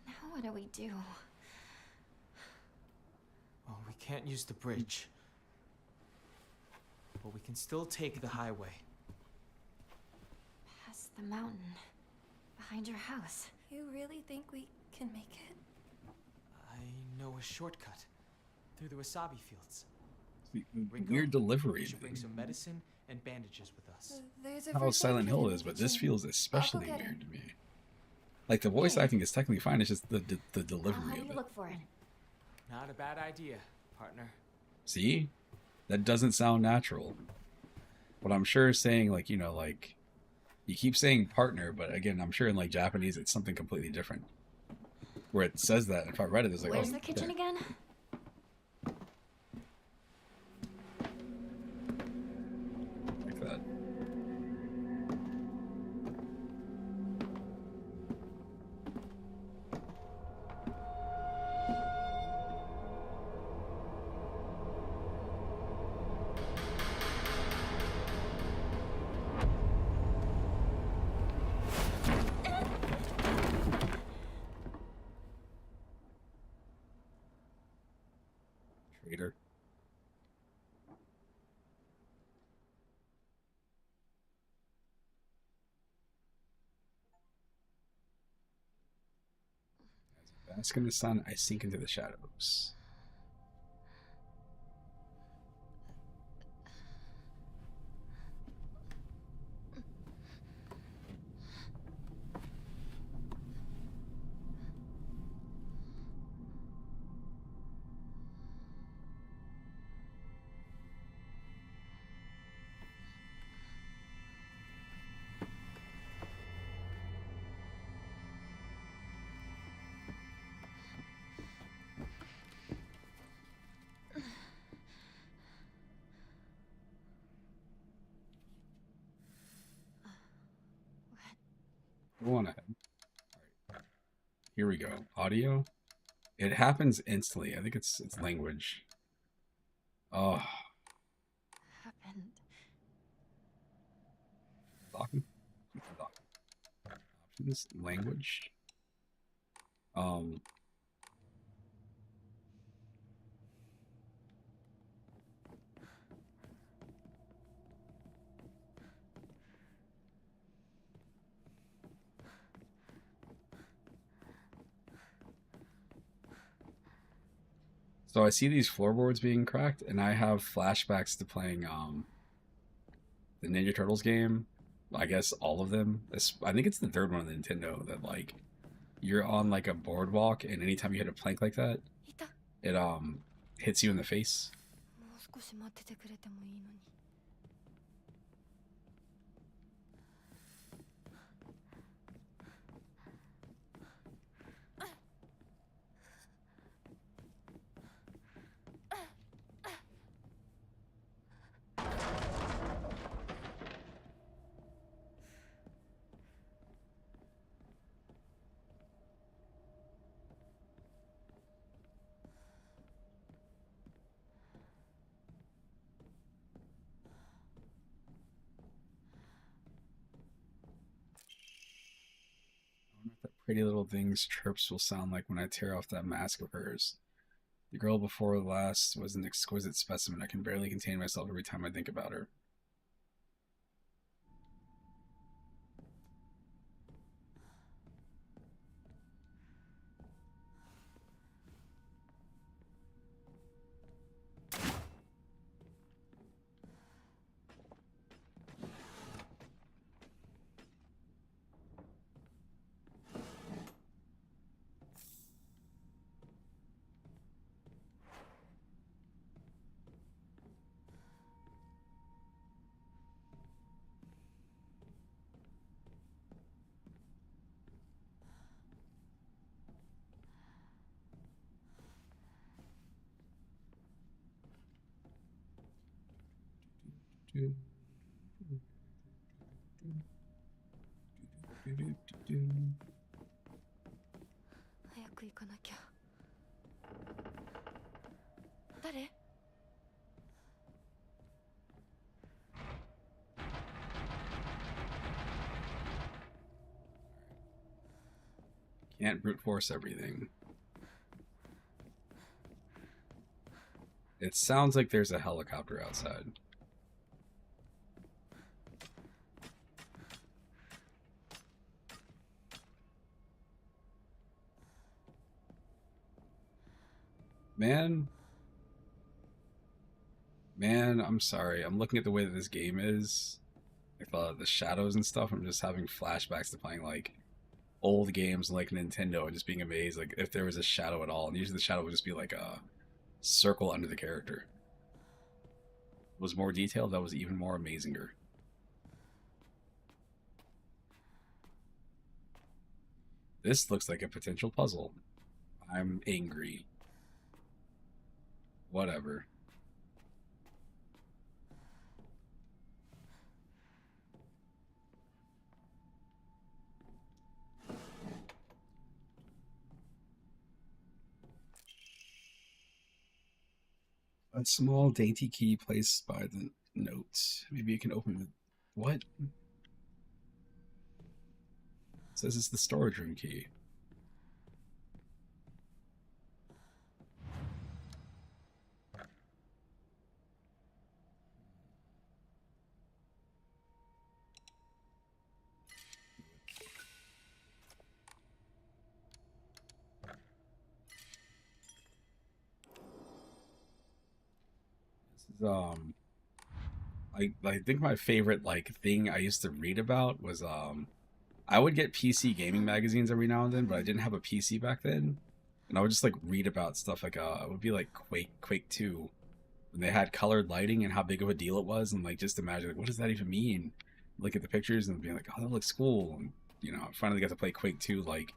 Now what do we do? Well, we can't use the bridge. but we can still take the highway. Past the mountain. Behind your house. You really think we can make it? I know a shortcut through the wasabi fields. Weird delivery. We should bring some medicine and bandages with us. There's a How first aid Silent kit Hill in the is, but this kitchen. feels especially get it. weird to me. Like, the voice acting is technically fine, it's just the I'll delivery help of you it. look for it. Not a bad idea, partner. See? That doesn't sound natural. But I'm sure saying, like, you know, like, you keep saying partner, but again, I'm sure in, like, Japanese, it's something completely different. Where it says that, if I read it, it's like, Where's oh, the kitchen there. again? Like that. Traitor. Bask in the sun, I sink into the shadows. Go on ahead. All right. Here we go. Audio. It happens instantly. I think it's language. Oh, Happened. docking. Options. Language. So I see these floorboards being cracked, and I have flashbacks to playing the Ninja Turtles game. I guess all of them. I think it's the third one on the Nintendo that, like, you're on like a boardwalk, and anytime you hit a plank like that, いた。 it hits you in the face. もう少し待っててくれてもいいのに。I wonder what that pretty little thing's chirps will sound like when I tear off that mask of hers. The girl before last was an exquisite specimen. I can barely contain myself every time I think about her. Do, 早く行かなきゃ。誰？ Can't brute force everything. It sounds like there's a helicopter outside. Man, man, I'm sorry. I'm looking at the way that this game is. Like the shadows and stuff. I'm just having flashbacks to playing like old games like Nintendo and just being amazed like if there was a shadow at all. And usually the shadow would just be like a circle under the character. It was more detailed, that was even more amazinger. This looks like a potential puzzle. I'm angry. Whatever. A small dainty key placed by the notes. Maybe you can open the... What? It says it's the storage room key. This is I think my favorite like thing I used to read about was I would get PC gaming magazines every now and then, but I didn't have a PC back then. And I would just like read about stuff like it would be like Quake 2 when they had colored lighting and how big of a deal it was, and like just imagine like what does that even mean? Look at the pictures and being like, oh, that looks cool. And you know, I finally got to play Quake 2 like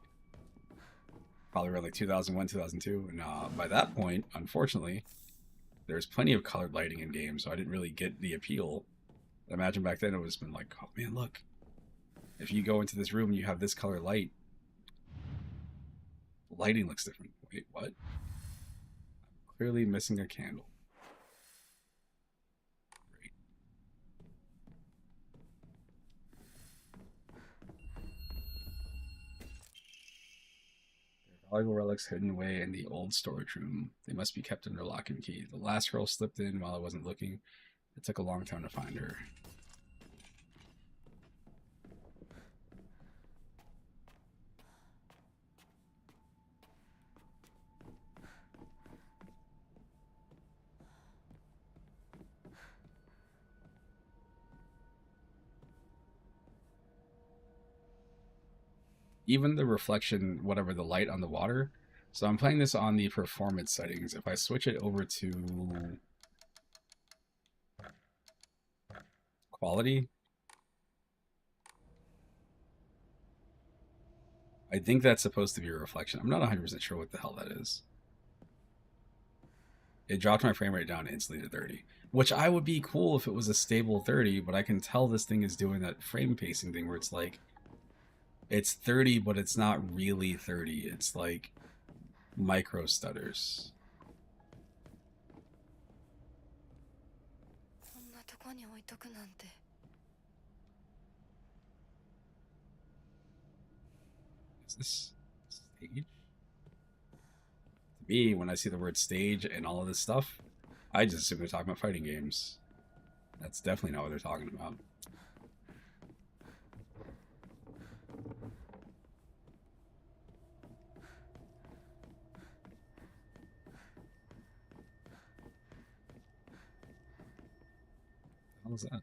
probably around like 2001, 2002. And by that point, unfortunately, there's plenty of colored lighting in games, so I didn't really get the appeal. I imagine back then it would have been like, oh man, look, if you go into this room and you have this color light, the lighting looks different. Wait, what? Clearly missing a candle. Great. There are valuable relics hidden away in the old storage room. They must be kept under lock and key. The last girl slipped in while I wasn't looking. It took a long time to find her. Even the reflection, whatever, the light on the water. So I'm playing this on the performance settings. If I switch it over to quality, I think that's supposed to be a reflection. I'm not 100% sure what the hell that is. It dropped my frame rate down instantly to 30, which I would be cool if it was a stable 30, but I can tell this thing is doing that frame pacing thing where it's like, it's 30, but it's not really 30. It's like micro stutters. Is this stage? To me, when I see the word stage and all of this stuff, I just assume they're talking about fighting games. That's definitely not what they're talking about. What was that?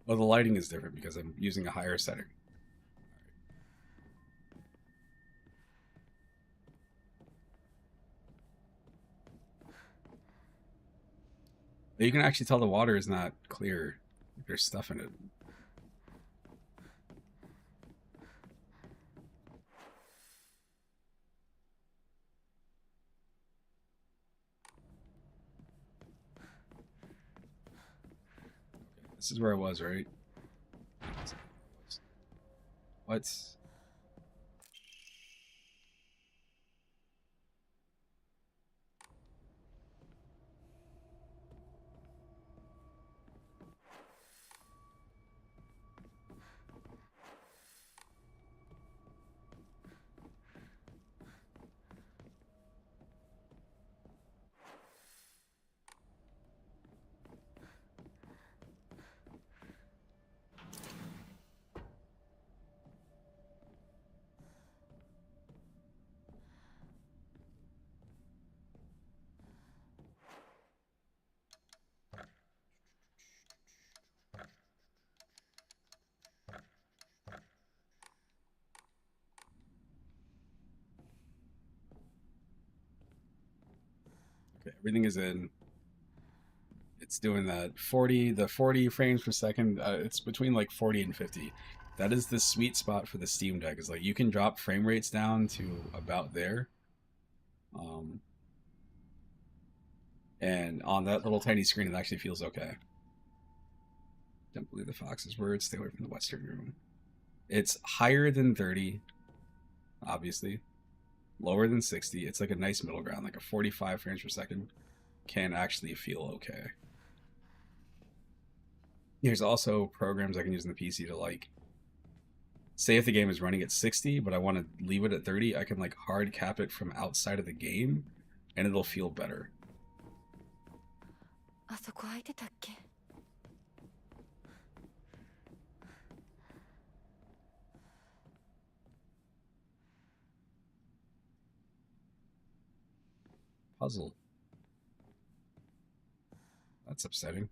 Well, the lighting is different because I'm using a higher setting. But you can actually tell the water is not clear. There's stuff in it. This is where I was, right? What? Okay, everything is in. It's doing that 40 frames per second. It's between like 40 and 50. That is the sweet spot for the Steam Deck. Is like you can drop frame rates down to about there. And on that little tiny screen, it actually feels okay. Don't believe the fox's words. Stay away from the Western room. It's higher than 30, obviously. Lower than 60. It's like a nice middle ground. Like a 45 frames per second can actually feel okay. There's also programs I can use in the PC to like, say if the game is running at 60, but I want to leave it at 30, I can like hard cap it from outside of the game, and it'll feel better. あそこ開いてたっけ? Puzzle. That's upsetting.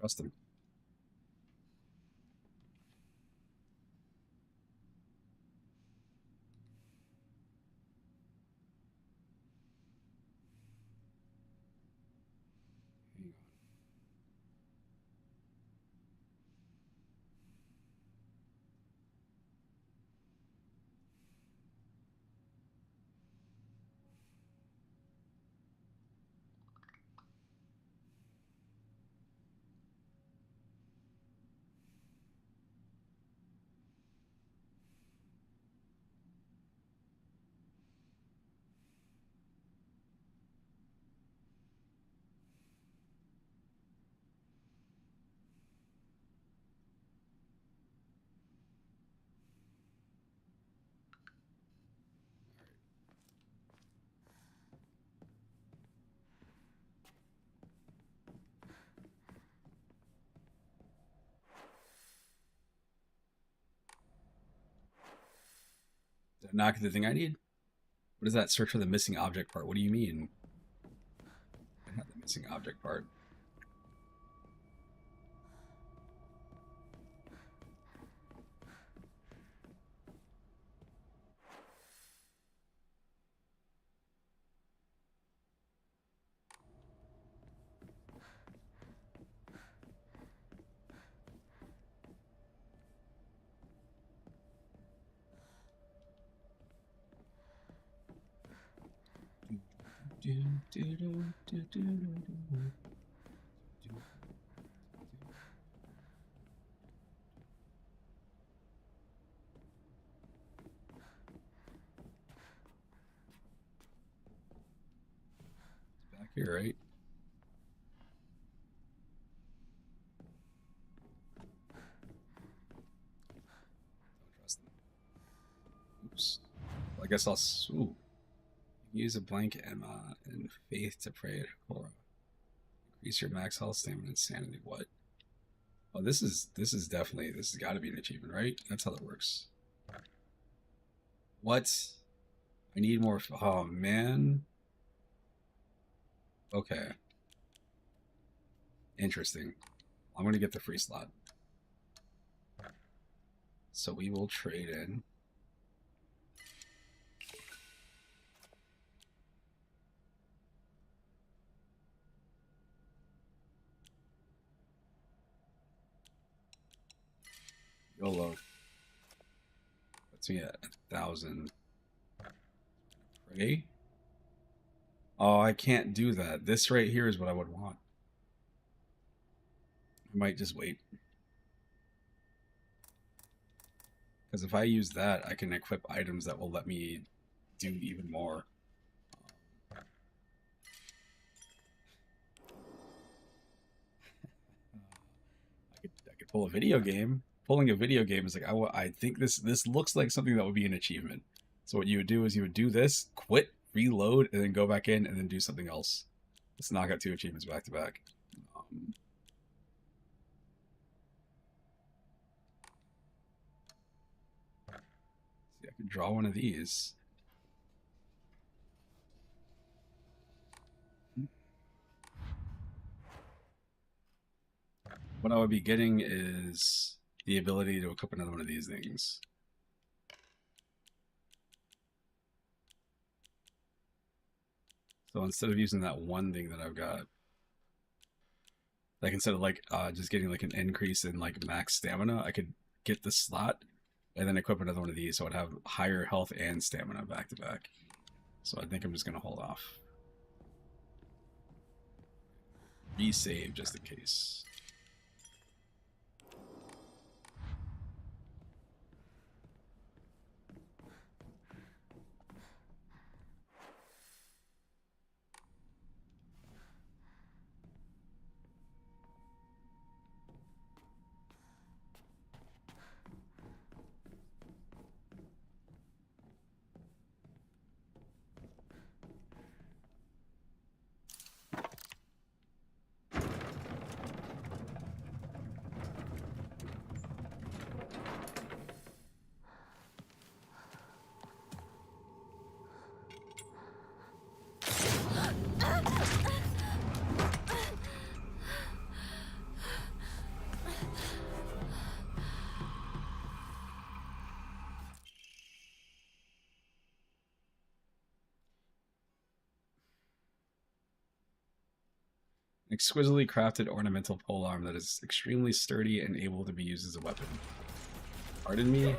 Trust him. Did I not get the thing I need? What is that? Search for the missing object part. What do you mean? I have the missing object part. Back here, right? Don't trust them. Oops. Well, I guess I'll. Ooh. Use a blank Emma and faith to pray at Hooray. Increase your max health, stamina, and sanity. What? Oh, this has got to be an achievement, right? That's how that works. What? I need more. Oh man. Okay. Interesting. I'm gonna get the free slot. So we will trade in. YOLO. Let's see at 1,000. Pray? Oh, I can't do that. This right here is what I would want. I might just wait. Because if I use that, I can equip items that will let me do even more. I could pull a video game. Pulling a video game is like, I think this looks like something that would be an achievement. So what you would do is you would do this, quit, reload, and then go back in and then do something else. Let's knock out 2 achievements back to back. Draw one of these. What I would be getting is the ability to equip another one of these things. So instead of using that one thing that I've got, like instead of like just getting like an increase in like max stamina, I could get the slot and then equip another one of these so I'd have higher health and stamina back to back. So I think I'm just gonna hold off. Resave just in case. Exquisitely crafted ornamental polearm that is extremely sturdy and able to be used as a weapon. Pardon me?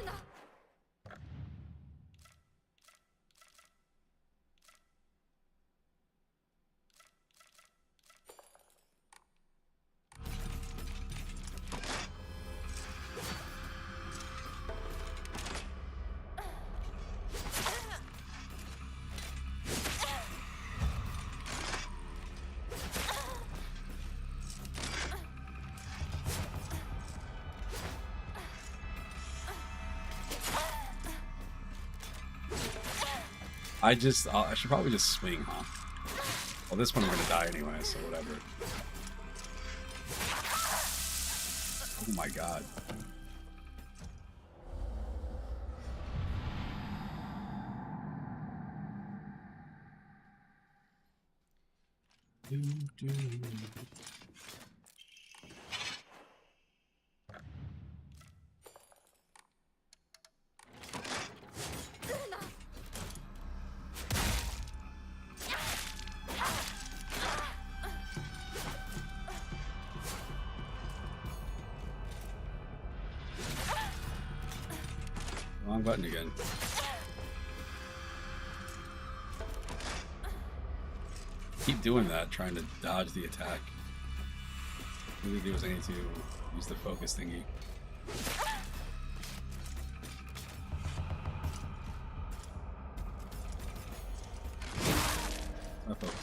I should probably just swing, huh? Well, this one I'm gonna die anyway, so whatever. Oh my god. Wrong button again. Keep doing that, trying to dodge the attack. Really do is I need to use the focus thingy. Not focus.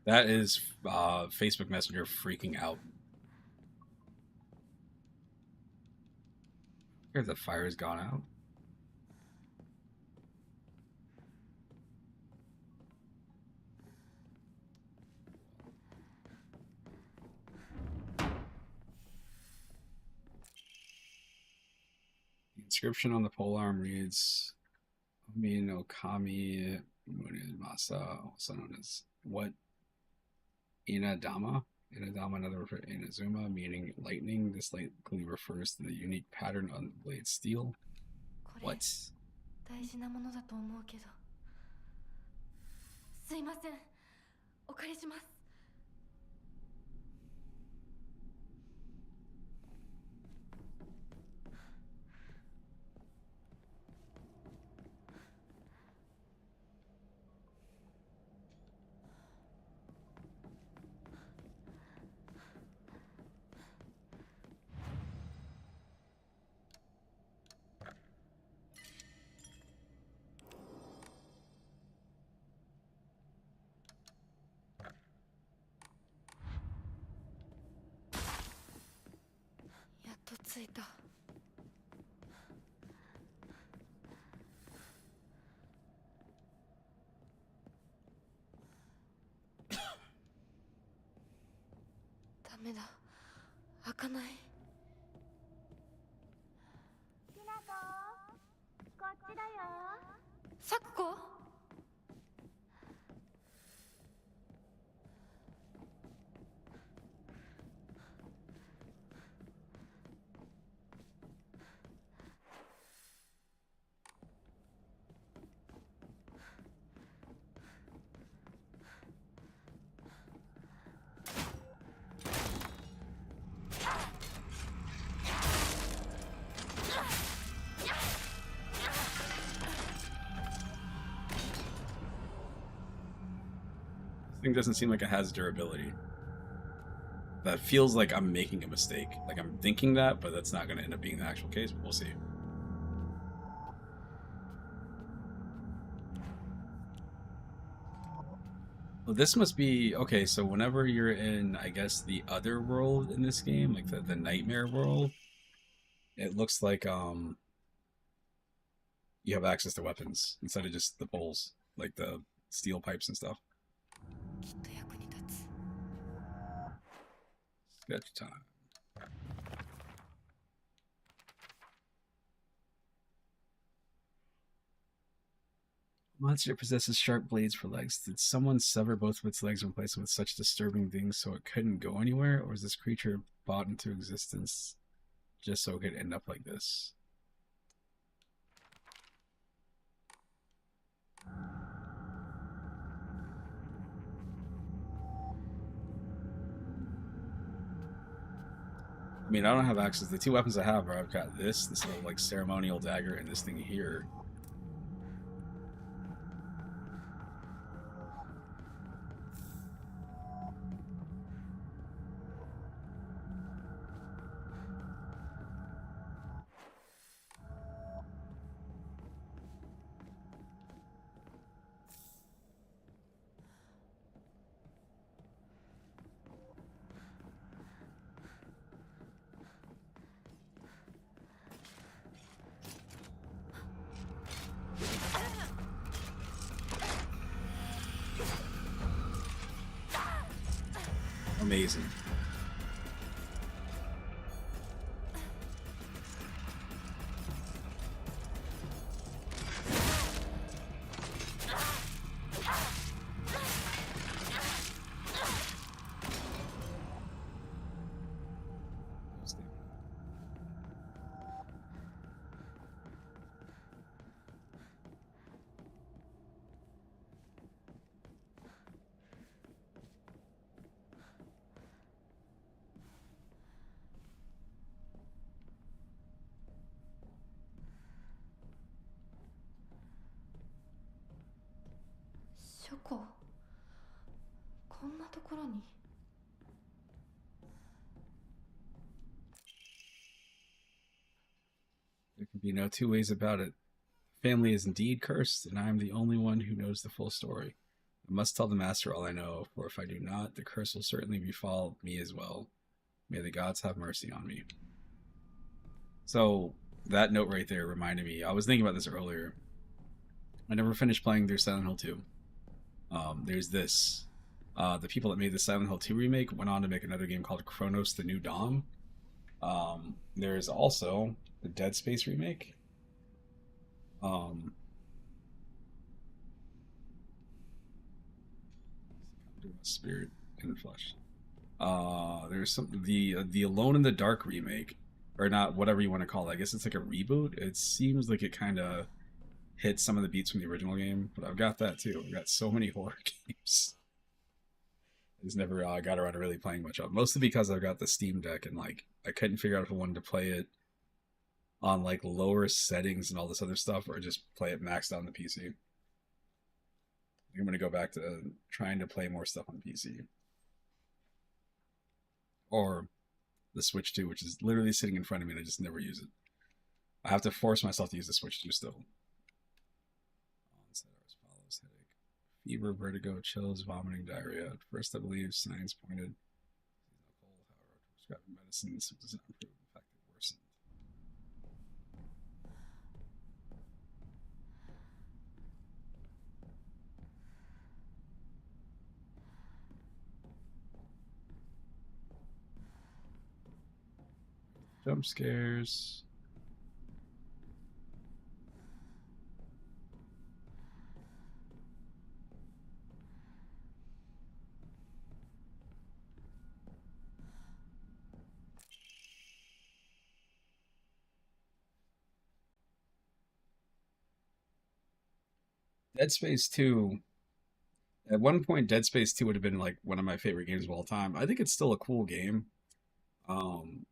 That is Facebook Messenger freaking out. Here, the fire has gone out. The inscription on the polearm reads, Omi no Kami Masa, also known as what? Inadama? Inadama, another word for Inazuma, meaning lightning. This likely refers to the unique pattern on the blade steel. What? 大事なものだと思うけど。すいません。お借りします。いた。ダメだ。開かない。きなこ、こっちだよ。サクコ？This thing doesn't seem like it has durability. That feels like I'm making a mistake. Like I'm thinking that, but that's not going to end up being the actual case. But we'll see. Well, this must be okay. So whenever you're in, I guess, the other world in this game, like the nightmare world, it looks like you have access to weapons instead of just the poles, like the steel pipes and stuff. きっと役に立つ。 Sketch time. Monster possesses sharp blades for legs. Did someone sever both of its legs and replace them with such disturbing things so it couldn't go anywhere? Or is this creature brought into existence just so it could end up like this? I mean, I don't have access. The two weapons I have are I've got this little like ceremonial dagger, and this thing here. Amazing.ショコ、こんなところに。 There can be no two ways about it. Family is indeed cursed, and I am the only one who knows the full story. I must tell the master all I know, for if I do not, the curse will certainly befall me as well. May the gods have mercy on me. So, that note right there reminded me, I was thinking about this earlier. I never finished playing through Silent Hill 2. There's this. The people that made the Silent Hill 2 remake went on to make another game called Chronos: The New Dawn. There's also the Dead Space remake. Spirit and flesh. There's some the Alone in the Dark remake, or not, whatever you want to call it. I guess it's like a reboot. It seems like it kind of hits some of the beats from the original game, but I've got that too. I've got so many horror games. I just never got around to really playing much of it. Mostly because I've got the Steam Deck and like I couldn't figure out if I wanted to play it on like lower settings and all this other stuff, or just play it maxed out on the PC. I'm going to go back to trying to play more stuff on PC. Or the Switch 2, which is literally sitting in front of me and I just never use it. I have to force myself to use the Switch 2 still. Onset as follows: headache, fever, vertigo, chills, vomiting, diarrhea. At first, I believe science pointed. Cold, however, prescribing medicine, symptoms not improved. In fact, they worsened. Jump scares. Dead Space 2. At one point, Dead Space 2 would have been like one of my favorite games of all time. I think it's still a cool game. Um,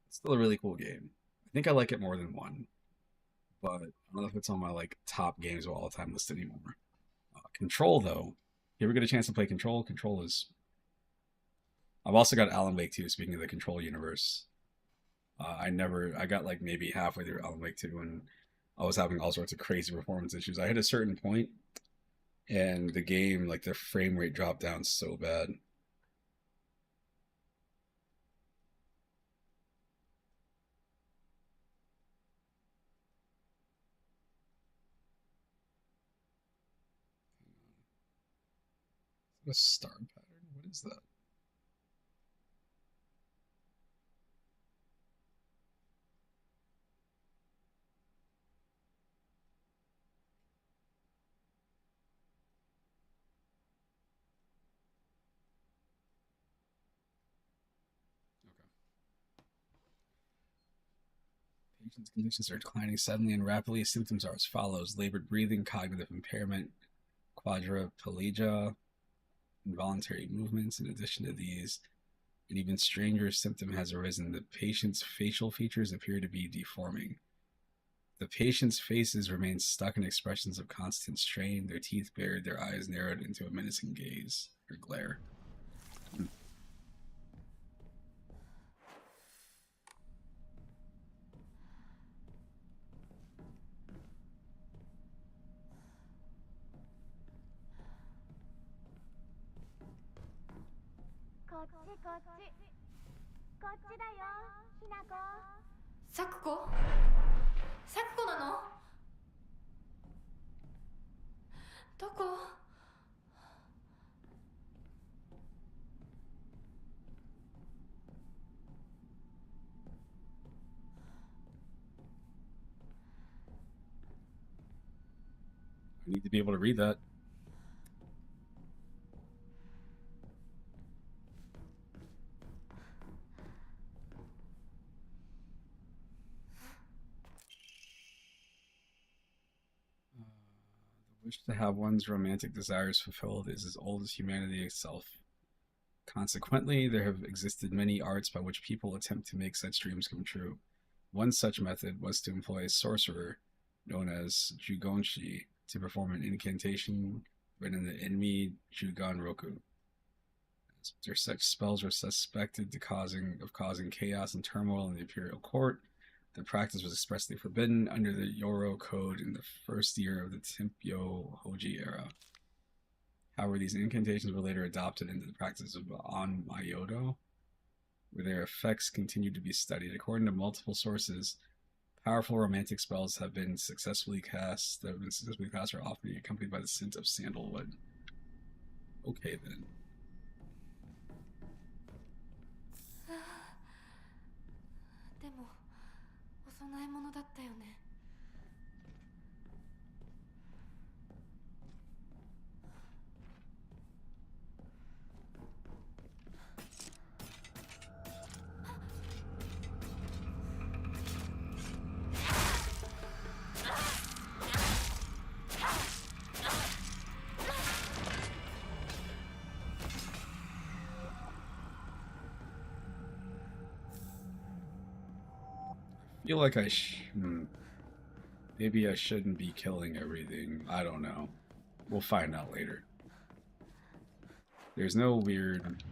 it's still a really cool game. I think I like it more than one, but I don't know if it's on my like top games of all time list anymore. Control though, you ever get a chance to play Control? Control is. I've also got Alan Wake 2. Speaking of the Control universe, I got like maybe halfway through Alan Wake 2 and I was having all sorts of crazy performance issues. I hit a certain point and the game, like the frame rate dropped down so bad. A star pattern? What is that? Okay. Patient's conditions are declining suddenly and rapidly. Symptoms are as follows: labored breathing, cognitive impairment, quadriplegia, involuntary movements. In addition to these, an even stranger symptom has arisen. The patient's facial features appear to be deforming. The patient's faces remain stuck in expressions of constant strain, their teeth bared, their eyes narrowed into a menacing gaze or glare. こっちこっちこっちだよひなこサクコサクコなの？どこ？ I need to be able to read that. The wish to have one's romantic desires fulfilled is as old as humanity itself. Consequently, there have existed many arts by which people attempt to make such dreams come true. One such method was to employ a sorcerer known as Jugonshi to perform an incantation written in the enemy Jugon Roku. Such spells were suspected of causing chaos and turmoil in the imperial court. The practice was expressly forbidden under the Yoro Code in the first year of the Tempyo Hoji era. However, these incantations were later adopted into the practice of Onmyodo, where their effects continued to be studied. According to multiple sources, powerful romantic spells have been successfully cast are often accompanied by the scent of sandalwood. Okay then. でもお供え物だったよね。I feel like maybe I shouldn't be killing everything. I don't know. We'll find out later. There's no weird...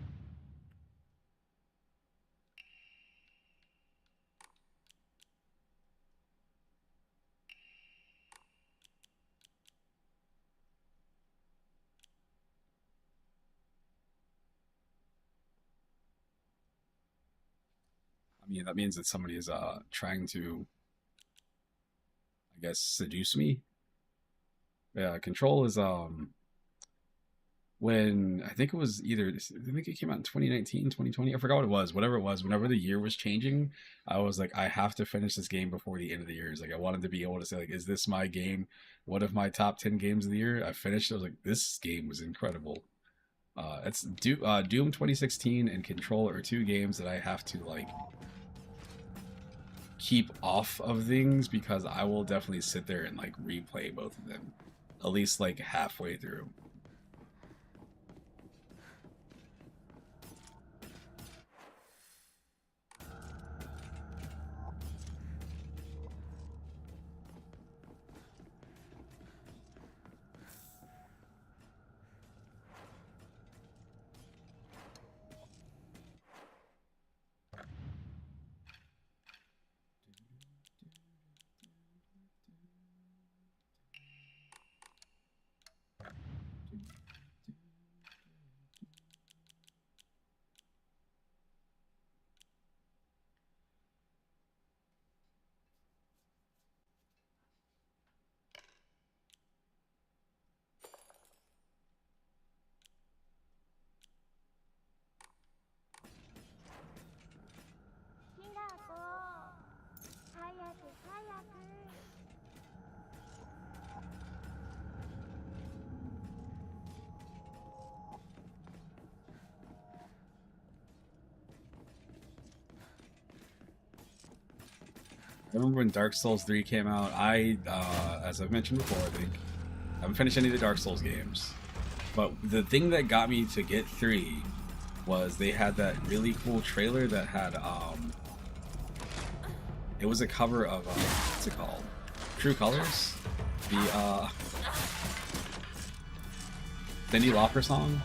I mean, that means that somebody is trying to, I guess, seduce me. Yeah, Control is one when I think it was either, I think it came out in 2019, 2020. I forgot what it was. Whatever it was, whenever the year was changing, I was like, I have to finish this game before the end of the year. It's like I wanted to be able to say, like, is this my game? One of my top 10 games of the year? I finished. I was like, this game was incredible. It's Doom 2016 and Control are two games that I have to like keep off of things because I will definitely sit there and like replay both of them, at least like halfway through. I remember when Dark Souls 3 came out, as I've mentioned before, I haven't finished any of the Dark Souls games. But the thing that got me to get 3 was they had that really cool trailer that had, it was a cover of, what's it called? True Colors? The, Cyndi Lauper song?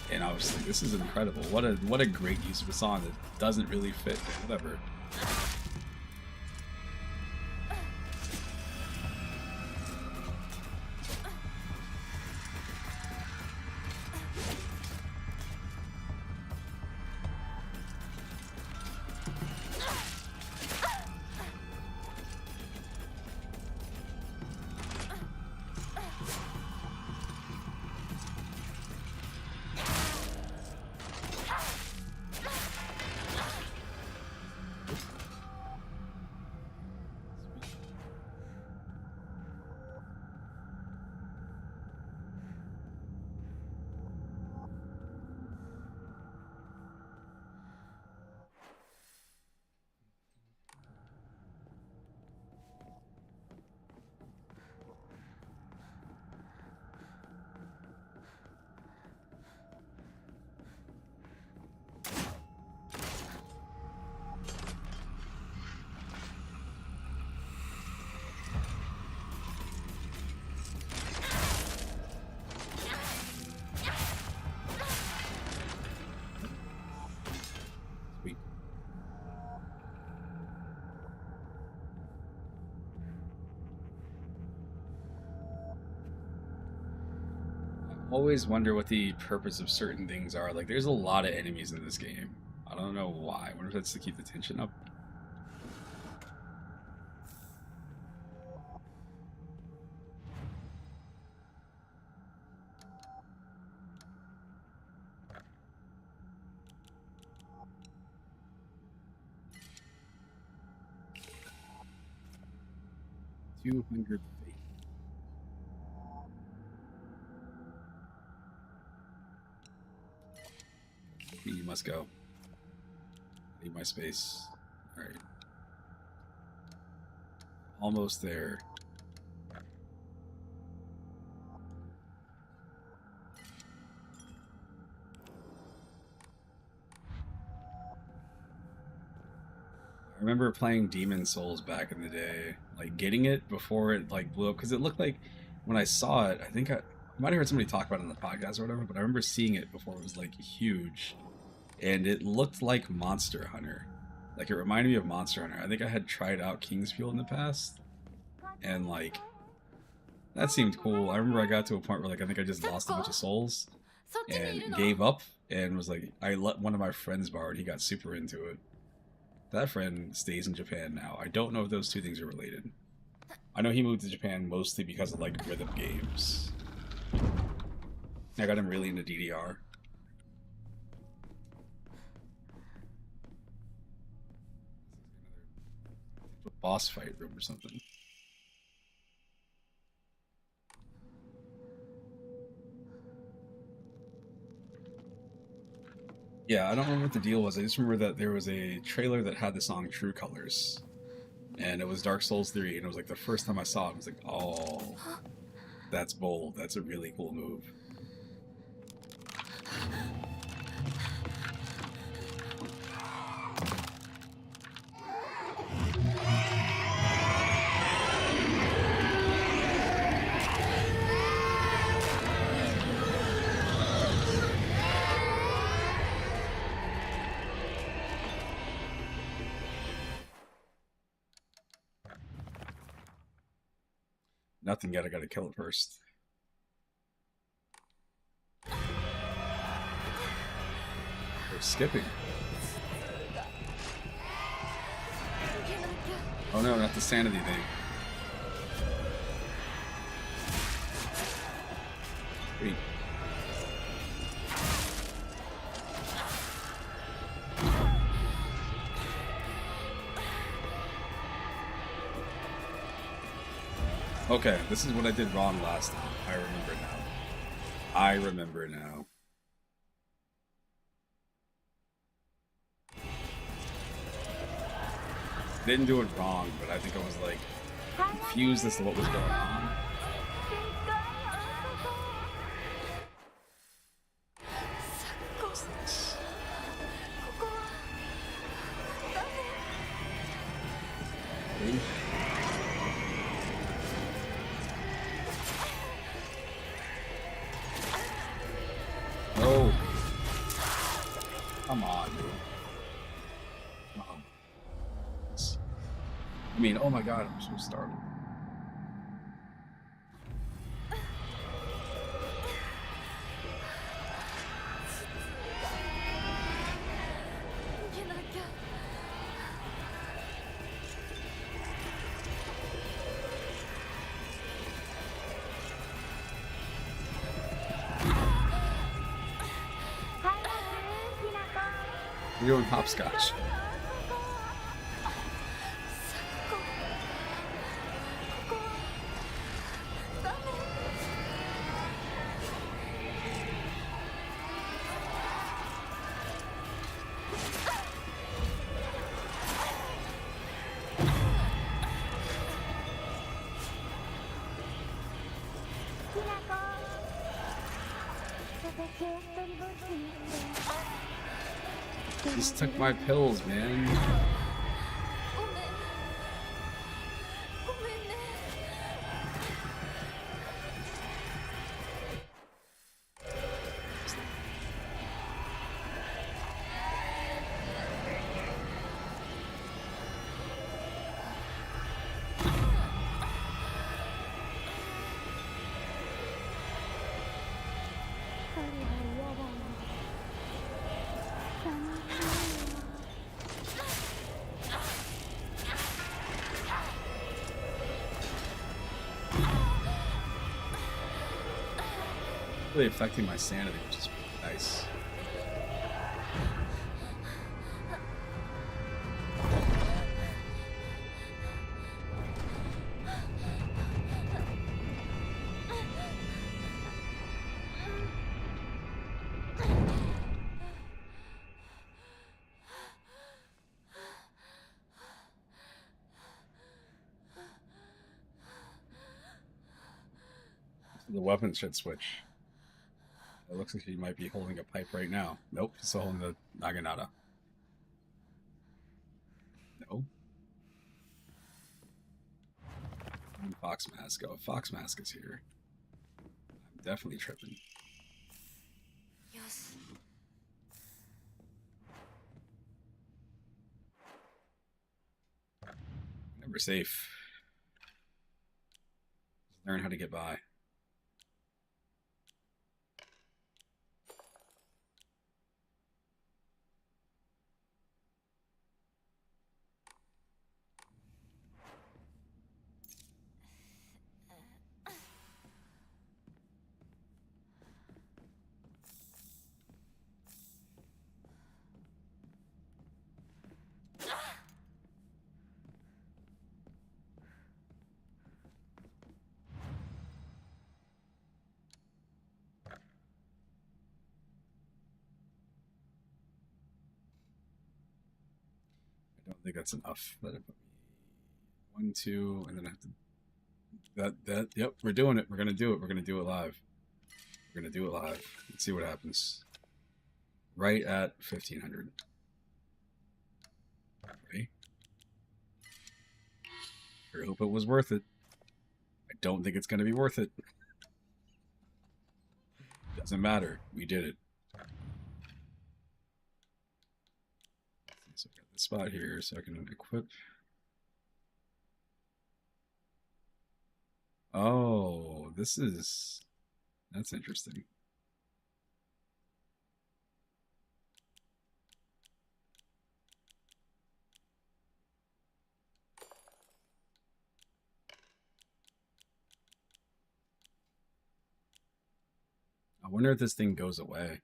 And I was like, this is incredible. What a great use of a song that doesn't really fit, whatever. Always wonder what the purpose of certain things are. Like, there's a lot of enemies in this game. I don't know why. I wonder if that's to keep the tension up. $200. You must go. Need my space. Alright. Almost there. I remember playing Demon Souls back in the day. Like, getting it before it, like, blew up. Because it looked like, when I saw it, I think I might have heard somebody talk about it on the podcast or whatever, but I remember seeing it before it was, like, huge. And it looked like Monster Hunter. Like, it reminded me of Monster Hunter. I think I had tried out King's Fuel in the past. And, like, that seemed cool. I remember I got to a point where, like, I think I just lost a bunch of souls. And gave up. And was like, I let one of my friends borrow it. He got super into it. That friend stays in Japan now. I don't know if those two things are related. I know he moved to Japan mostly because of, like, rhythm games. I got him really into DDR. A boss fight room or something. Yeah, I don't remember what the deal was. I just remember that there was a trailer that had the song True Colors. And it was Dark Souls 3, and it was like the first time I saw it, I was like, oh, that's bold. That's a really cool move. Nothing yet, I gotta kill it first. They're skipping. Oh no, not the sanity thing. Wait. Okay, this is what I did wrong last time. I remember now. I remember now. Didn't do it wrong, but I think I was like confused as to what was going on. Okay. Oh. Come on, dude. Come on. I mean, oh my god, I'm so startled. You're doing hopscotch. Just took my pills, man. Really affecting my sanity, which is nice. The weapon should switch. It looks like he might be holding a pipe right now. Nope, he's still holding the naginata. No. Fox Mask. Oh, Fox Mask is here. I'm definitely tripping. Yes. Never safe. Just learn how to get by. think that's enough. Let it put me 1, 2, and then I have to. Yep, we're doing it. We're gonna do it. We're gonna do it live. We're gonna do it live. Let's see what happens. Right at 1500. Okay. I hope it was worth it. I don't think it's gonna be worth it. Doesn't matter. We did it. So I got the spot here so I can equip. Oh, that's interesting. I wonder if this thing goes away.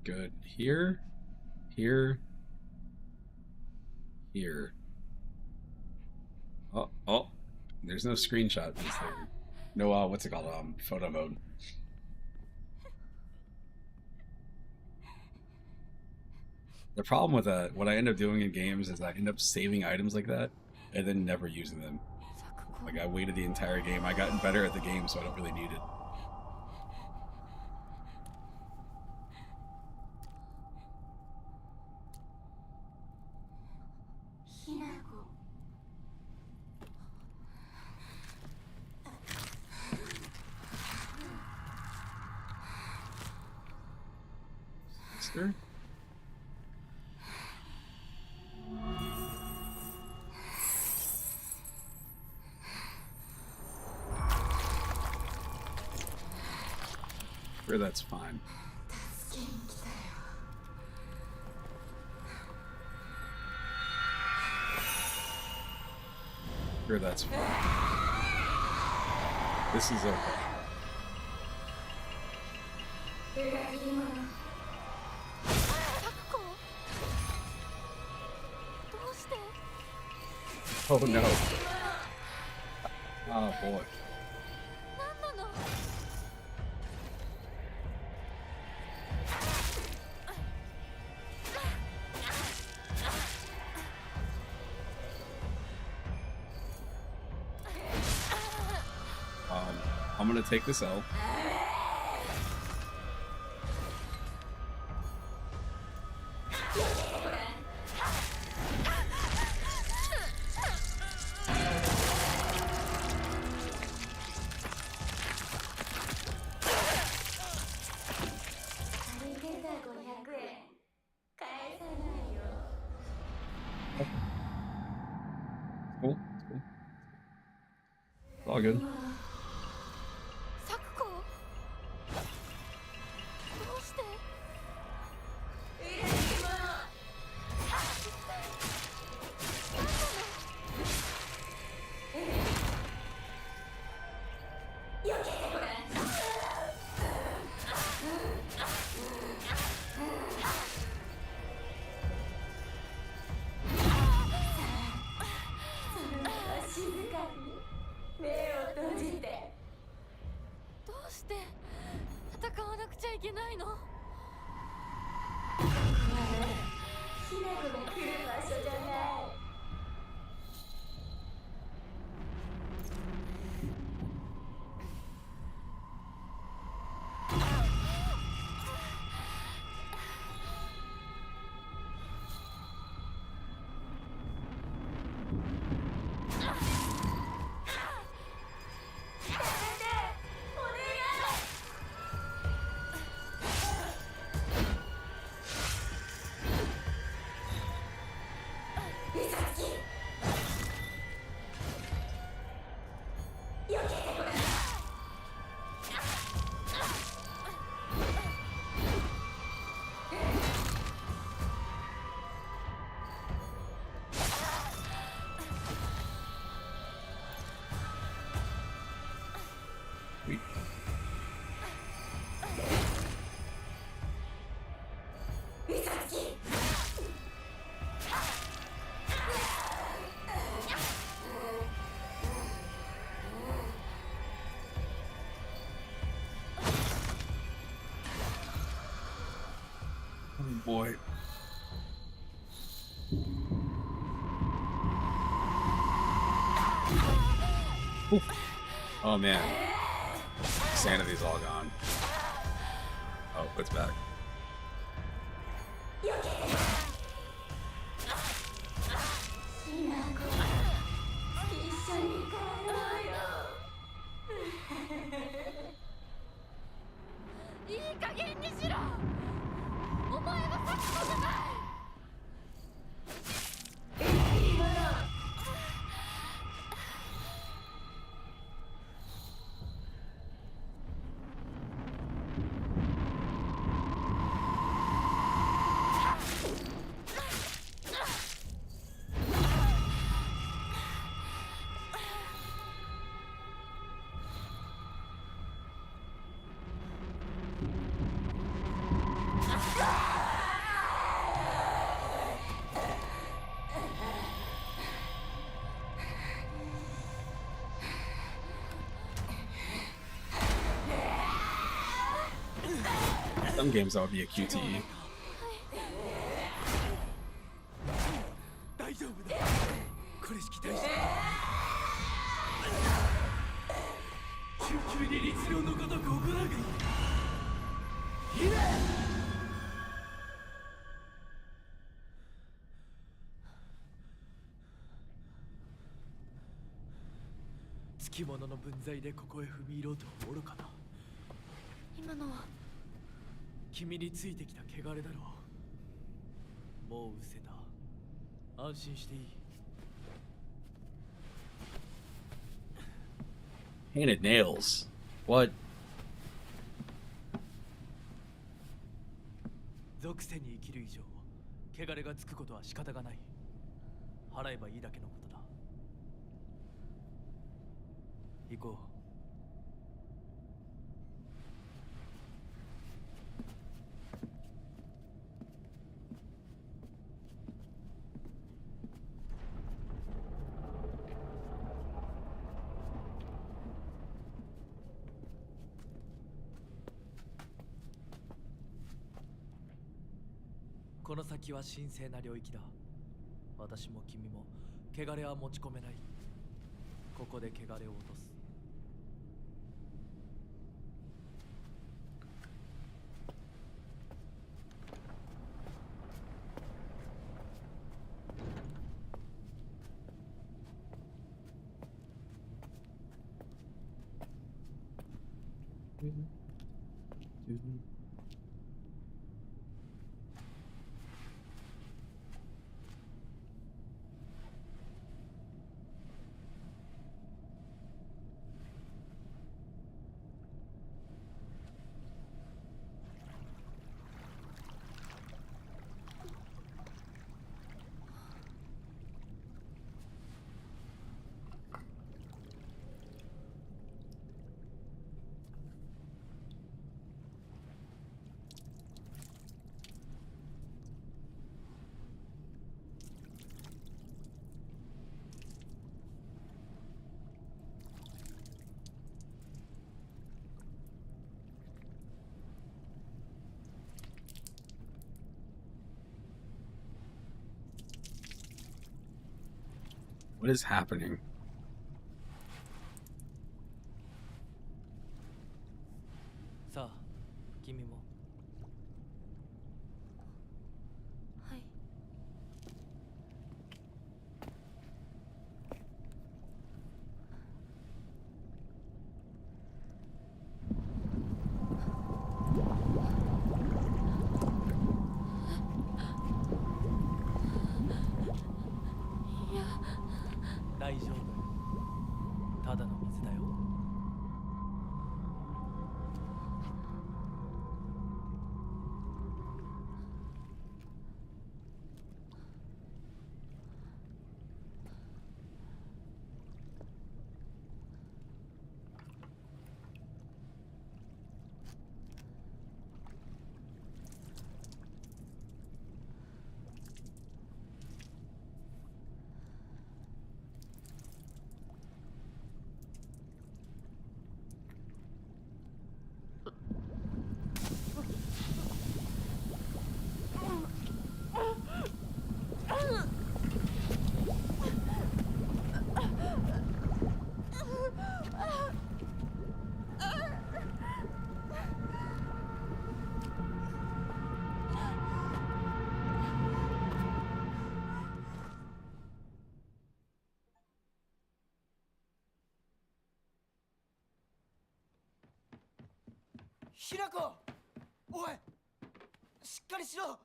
Good. Here. Oh. There's no screenshot. No, what's it called? Photo mode. The problem with that, what I end up doing in games is I end up saving items like that and then never using them. Like I waited the entire game. I gotten better at the game, so I don't really need it. Sister? Sure, that's fine. Sure, that's fine. This is okay. Oh no. Oh boy. I'm gonna take this L. Cool. It's all good. boy. Oof. Oh man. Sanity's all gone. Oh, it's back. Some games that would be a QTE. 大丈夫だ。これしき大事。救急に律令のごとく行うがいい。いいね。つきものの分際でここへ踏み入ろうとは愚かだ。今のは君についてきた汚れだろう。もう失せた。安心していい。 Painted nails. What? 属性に生きる以上、汚れがつくことは仕方がない。払えばいいだけのことだ。行こう。 この先は神聖な領域だ。私も君も汚れは持ち込めない。ここで汚れを落とす。What is happening? さあ、君も。はい。いや。 大丈夫。ただの水だよ。ひなこ、おい、しっかりしろ。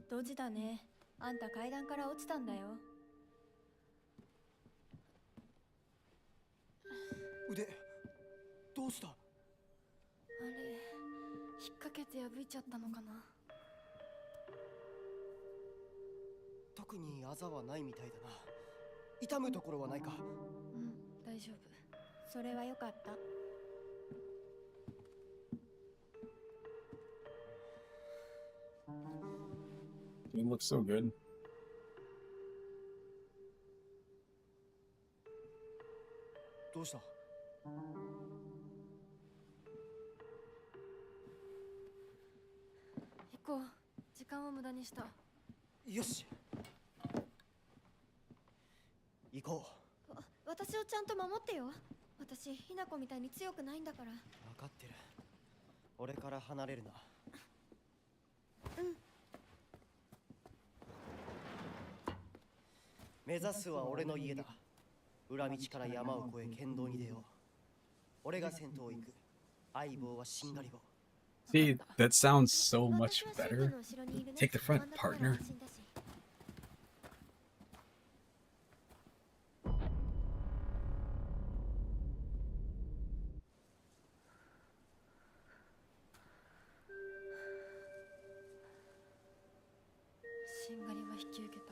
ドジだね。あんた階段から落ちたんだよ。腕、どうした？あれ、引っ掛けて破いちゃったのかな。特にあざはないみたいだな。痛むところはないか？うん、大丈夫。それはよかった。You look so good. どうした？行こう。時間を無駄にした。よし。行こう。私をちゃんと守ってよ。私、ひなこみたいに強くないんだから。分かってる。俺から離れるな。うん。目指すは俺の家だ。裏道から山を越え剣道に出よう。俺が先頭を行く。相棒はしんがり棒。 See, that sounds so much better. Take the front, partner. しんがりは引き受けた。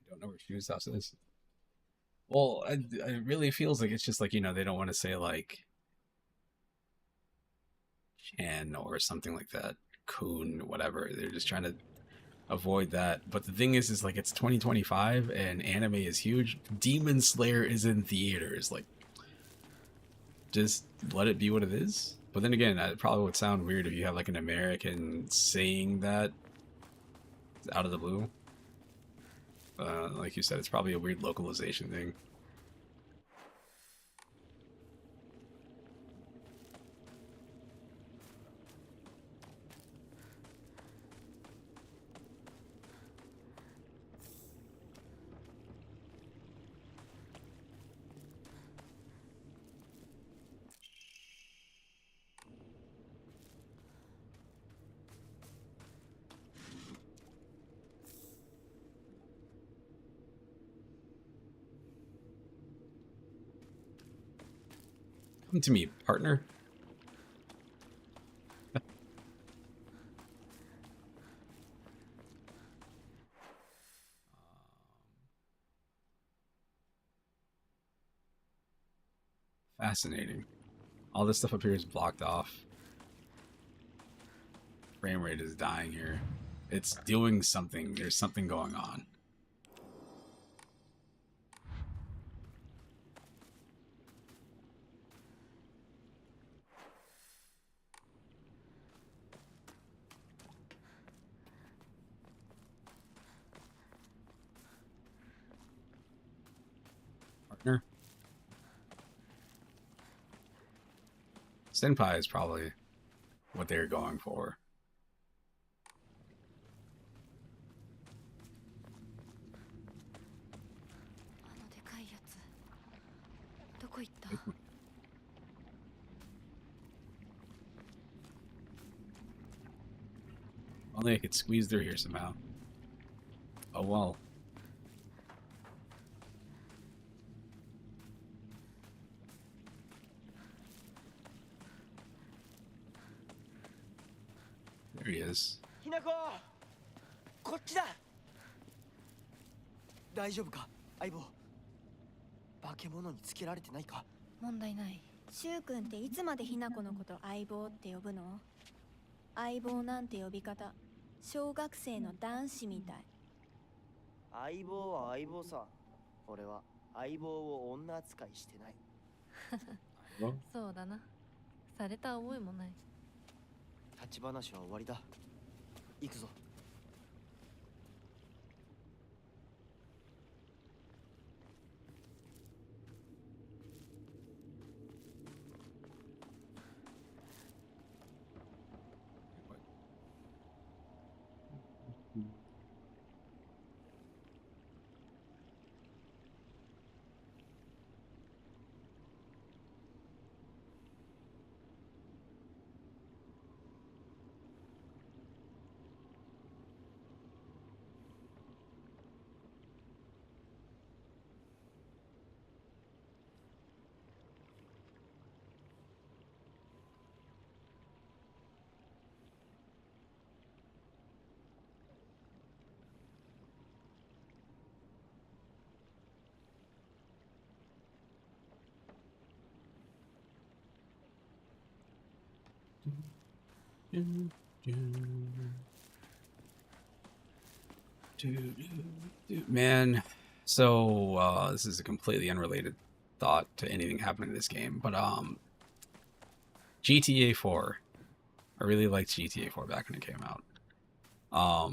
I don't know where Shoe's house is. Well, it really feels like it's just like, they don't want to say like Chan or something like that. Kun, whatever. They're just trying to avoid that. But the thing is like it's 2025 and anime is huge. Demon Slayer is in theaters. Like, just let it be what it is. But then again, it probably would sound weird if you have like an American saying that out of the blue. Like you said, it's probably a weird localization thing. Come to me, partner. Fascinating. All this stuff up here is blocked off. Frame rate is dying here. It's doing something. There's something going on. Partner. Senpai is probably what they're going for. でかいやつ。どこ行った？ Only I could squeeze through here somehow. Oh well. There he is. ひなこ、こっちだ。大丈夫か、相棒。化け物につけられてないか。問題ない。柊君っていつまでひな子のこと相棒って呼ぶの？相棒なんて呼び方、小学生の男子みたい。相棒は相棒さ。俺は相棒を女扱いしてない。そうだな。された覚えもない。立ち話は終わりだ。行くぞ。Man, so this is a completely unrelated thought to anything happening in this game, but GTA 4. I really liked GTA 4 back when it came out. I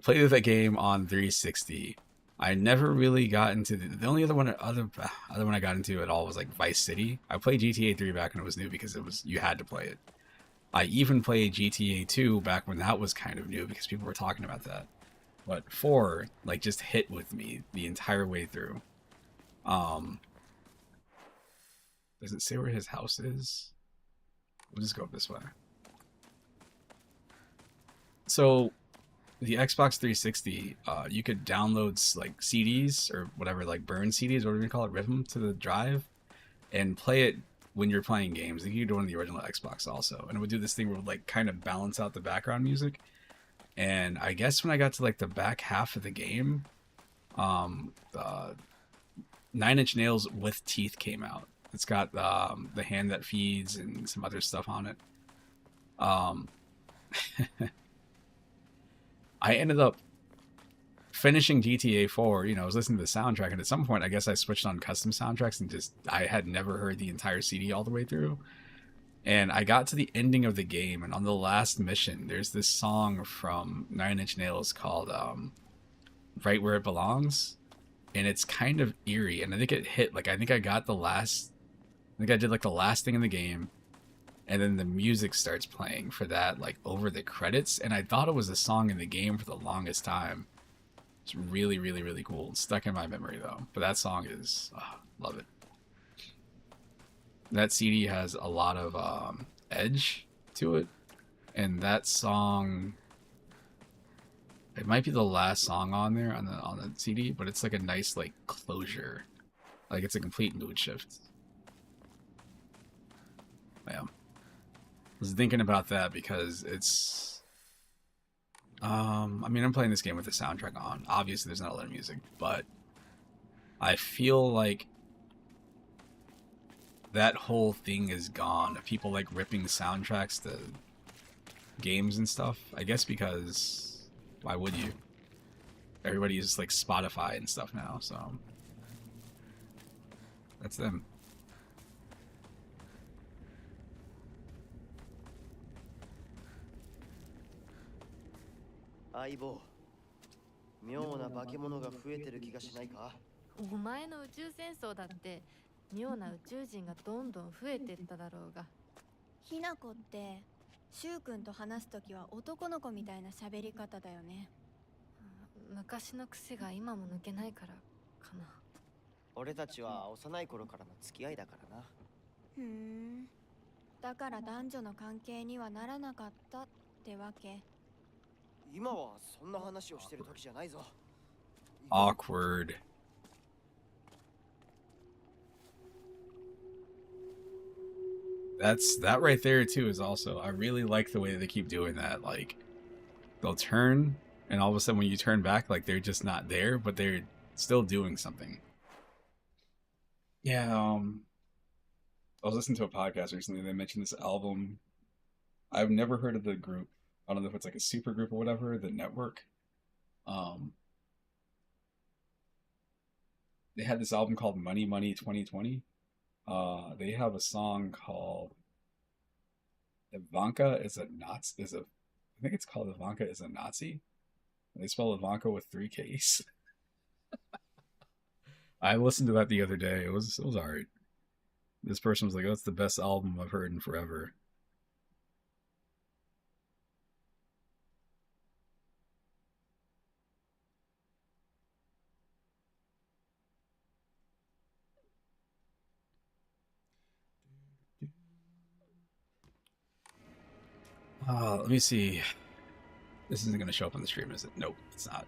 played that game on 360. I never really got into the only other one I got into at all was like Vice City. I played GTA 3 back when it was new because you had to play it. I even played GTA 2 back when that was kind of new because people were talking about that. But 4 like just hit with me the entire way through. Does it say where his house is? We'll just go up this way. So the Xbox 360, you could download like CDs or whatever, like burn CDs, whatever you call it, rip them to the drive, and play it when you're playing games. Like you could do it on the original Xbox also, and it would do this thing where it would like kind of balance out the background music. And I guess when I got to like the back half of the game, 9 Inch Nails with Teeth came out. It's got the hand that feeds and some other stuff on it. I ended up finishing GTA 4, I was listening to the soundtrack, and at some point, I guess I switched on custom soundtracks and I had never heard the entire CD all the way through. And I got to the ending of the game, and on the last mission, there's this song from 9 Inch Nails called Right Where It Belongs, and it's kind of eerie, and I think it hit, I think I did the last thing in the game, and then the music starts playing for that, over the credits, and I thought it was a song in the game for the longest time. It's really, really, really cool. It's stuck in my memory, though. But that song is... love it. That CD has a lot of edge to it, and that song... It might be the last song on there, on the CD, but it's a nice, closure. It's a complete mood shift. Yeah. I was thinking about that because it's I'm playing this game with the soundtrack on. Obviously there's not a lot of music, but I feel like that whole thing is gone. People ripping soundtracks to games and stuff. I guess because why would you? Everybody uses Spotify and stuff now, so that's them. Aibo, 妙な化け物が増えてる気がしないか？お前の宇宙戦争だって妙な宇宙人がどんどん増えてっただろうが。ひなこって柊君と話すときは男の子みたいな喋り方だよね。昔の癖が今も抜けないからかな。俺たちは幼い頃からの付き合いだからな。ふん。だから男女の関係にはならなかったってわけ。今はそんな話をしてる時じゃないぞ。Awkward. That right there too is also, I really like the way that they keep doing that. They'll turn, and all of a sudden when you turn back, they're just not there, but they're still doing something. Yeah, I was listening to a podcast recently and they mentioned this album. I've never heard of the group. I don't know if it's like a super group or whatever, the network. Um, they had this album called Money Money 2020. They have a song called Ivanka is a Nazi. I think it's called Ivanka is a Nazi. They spell Ivanka with 3 Ks. I listened to that the other day. It was alright. This person was like, "That's the best album I've heard in forever." Let me see. This isn't going to show up on the stream, is it? Nope, it's not.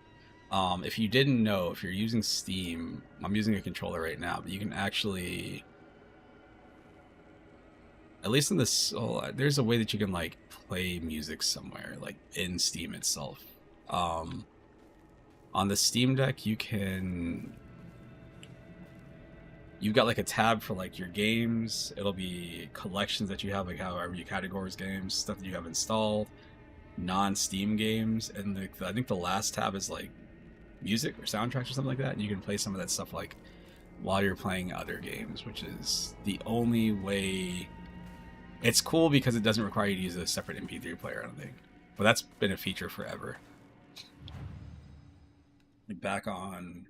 If you didn't know, if you're using Steam, I'm using a controller right now, but you can actually, at least in this, there's a way that you can like play music somewhere, like in Steam itself. On the Steam Deck, you've got like a tab for like your games. It'll be collections that you have, like however you categorize games, stuff that you have installed, non-Steam games, and I think the last tab is like music or soundtracks or something like that, and you can play some of that stuff like while you're playing other games, which is the only way. It's cool because it doesn't require you to use a separate MP3 player, I don't think, but that's been a feature forever. Like back on,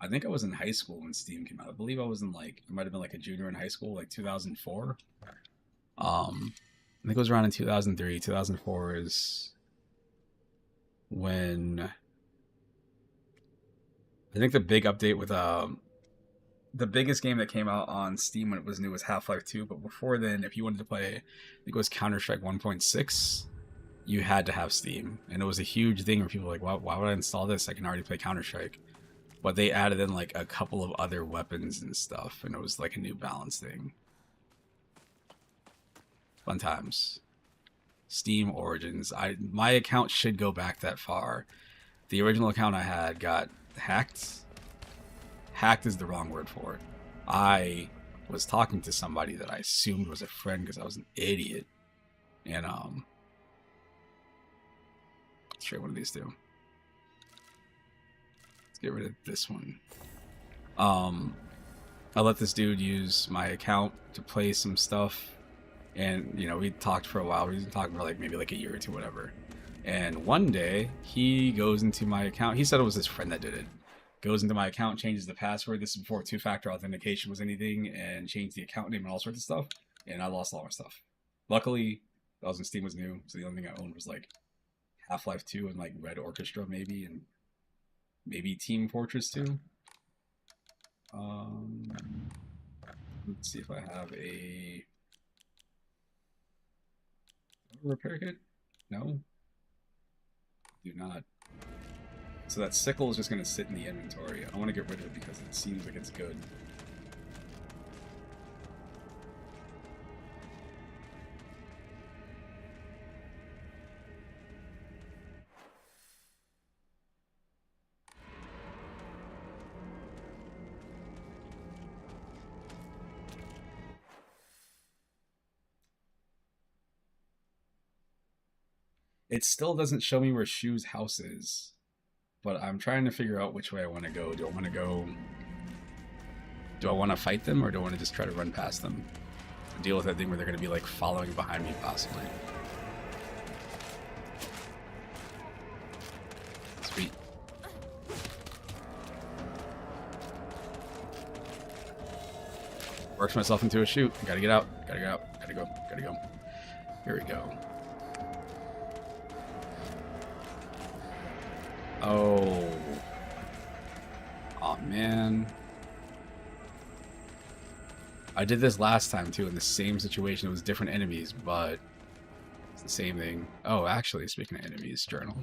I think I was in high school when Steam came out. I believe I was in like, I might have been like a junior in high school, like 2004. I think it was around in 2003. 2004 is when I think the big update with the biggest game that came out on Steam when it was new was Half-Life 2, but before then, if you wanted to play, I think it was Counter-Strike 1.6, you had to have Steam. And it was a huge thing where people were like, why would I install this? I can already play Counter-Strike. But they added in like a couple of other weapons and stuff, and it was like a new balance thing. Fun times. Steam Origins. My account should go back that far. The original account I had got hacked. Hacked is the wrong word for it. I was talking to somebody that I assumed was a friend because I was an idiot. And let's try one of these two. Let's get rid of this one. I let this dude use my account to play some stuff. And, you know, we talked for a while. We were talking for like maybe like a year or two, whatever. And one day, he goes into my account. He said it was his friend that did it. Goes into my account, changes the password. This is before two-factor authentication was anything. And changed the account name and all sorts of stuff. And I lost all my stuff. Luckily, that was when Steam was new. So the only thing I owned was like Half-Life 2 and like Red Orchestra maybe. And maybe Team Fortress 2. Let's see if I have a repair kit. No, do not. So that sickle is just going to sit in the inventory. I want to get rid of it because it seems like it's good. It still doesn't show me where Shu's house is, but I'm trying to figure out which way I want to go. Do I want to fight them, or do I want to just try to run past them? Deal with that thing where they're going to be like following behind me, possibly. Sweet. Works myself into a shoot. Gotta get out. Gotta get out. Gotta go. Gotta go. Here we go. Oh. Oh, man. I did this last time, too, in the same situation. It was different enemies, but it's the same thing. Oh, actually, speaking of enemies, journal.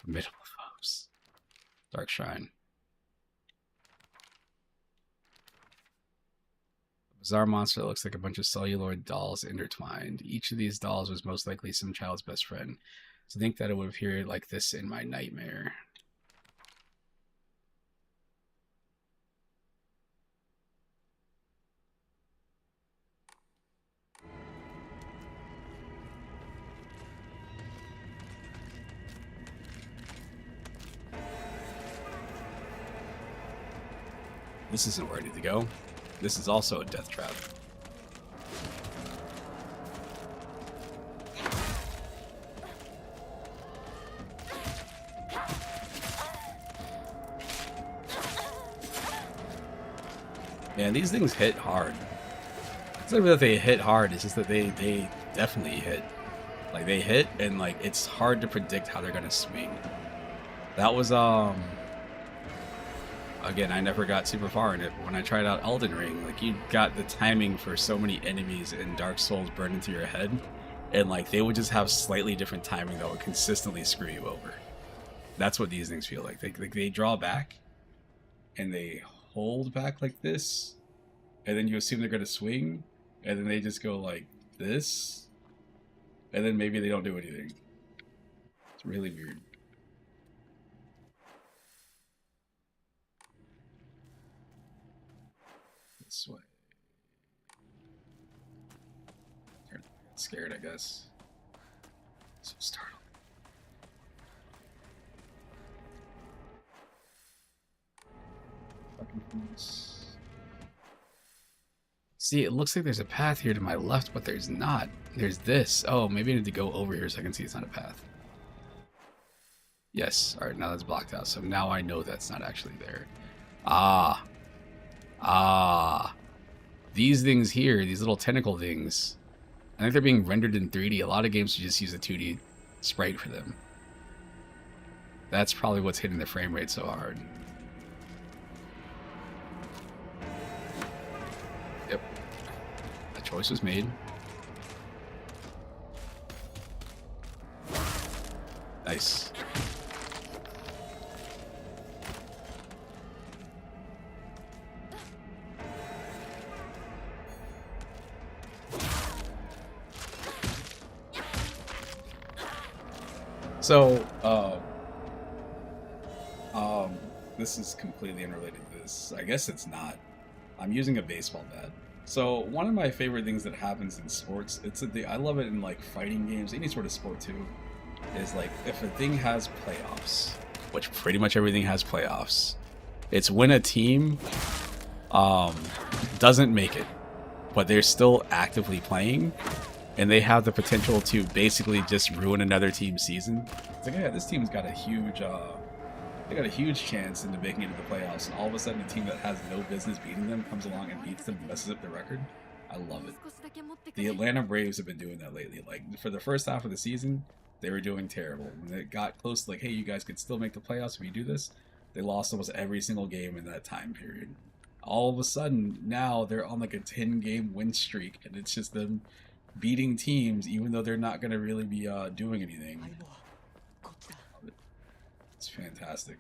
Formidable foes. Dark Shrine. Bizarre monster that looks like a bunch of celluloid dolls intertwined. Each of these dolls was most likely some child's best friend. To think that it would appear like this in my nightmare. This isn't where I need to go. This is also a death trap. Man, these things hit hard. It's not that they hit hard, it's just that they definitely hit. Like, they hit, and, like, it's hard to predict how they're gonna swing. That was, again, I never got super far in it, but when I tried out Elden Ring, like, you got the timing for so many enemies in Dark Souls burned into your head, and, like, they would just have slightly different timing that would consistently screw you over. That's what these things feel like. They draw back, and they hold back like this, and then you assume they're gonna swing, and then they just go like this, and then maybe they don't do anything. It's really weird. This way. I got scared, I guess. So startled. Fucking fools. See, it looks like there's a path here to my left, but there's not. There's this. Oh, maybe I need to go over here so I can see it's not a path. Yes. Alright, now that's blocked out. So now I know that's not actually there. Ah. Ah. These things here, these little tentacle things, I think they're being rendered in 3D. A lot of games just use a 2D sprite for them. That's probably what's hitting the frame rate so hard. Yep. The choice was made. Nice. So, this is completely unrelated to this. I guess it's not. I'm using a baseball bat. So, one of my favorite things that happens in sports, I love it in like fighting games, any sort of sport too, is like if a thing has playoffs, which pretty much everything has playoffs, it's when a team doesn't make it, but they're still actively playing, and they have the potential to basically just ruin another team's season. It's like, yeah, this team's got a huge, they got a huge chance into making it to the playoffs, and all of a sudden a team that has no business beating them comes along and beats them and messes up their record. I love it. The Atlanta Braves have been doing that lately. Like, for the first half of the season, they were doing terrible. When it got close to like, hey, you guys could still make the playoffs if you do this, they lost almost every single game in that time period. All of a sudden, now they're on like a 10-game win streak, and it's just them beating teams even though they're not going to really be doing anything. It's fantastic.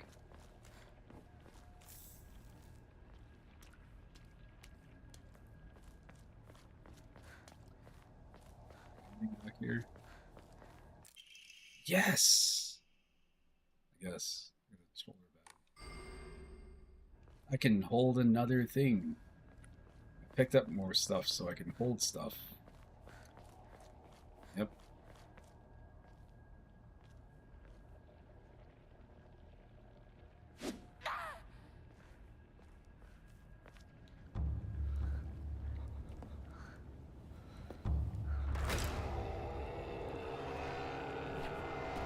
Back here. Yes. I guess. I can hold another thing. I picked up more stuff so I can hold stuff. Yep.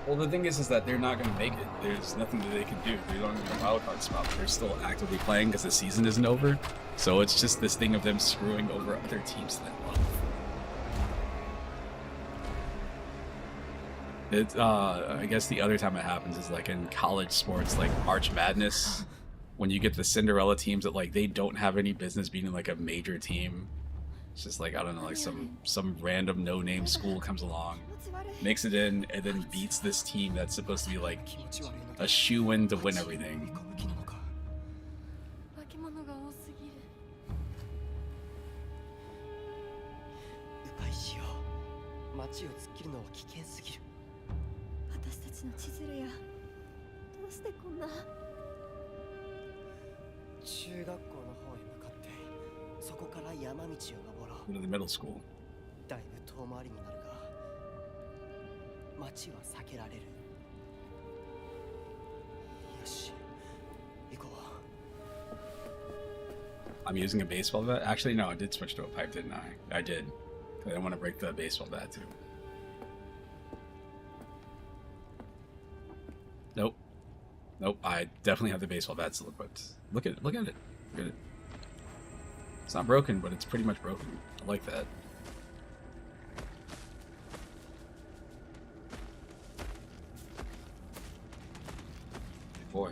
Well, the thing is that they're not going to make it. There's nothing that they can do. They don't have a wildcard spot. They're still actively playing because the season isn't over. So it's just this thing of them screwing over other teams that love. I guess the other time it happens is like in college sports, like March Madness, when you get the Cinderella teams that like they don't have any business beating like a major team. It's just like, I don't know, like some random no-name school comes along, makes it in, and then beats this team that's supposed to be like a shoe-in to win everything. の千鶴やどうしてこんな。中学校の方へ向かってそこから山道を登ろう。 Go to the middle school. だいぶ遠回りになるが町は避けられる。よし、行こう。I'm using a baseball bat. Actually, no, I did switch to a pipe, didn't I? I did. I didn't want to break the baseball bat too. Nope. Nope. I definitely have the baseball bat still equipped. Look at it. Look at it. Look at it. It's not broken, but it's pretty much broken. I like that. Good boy.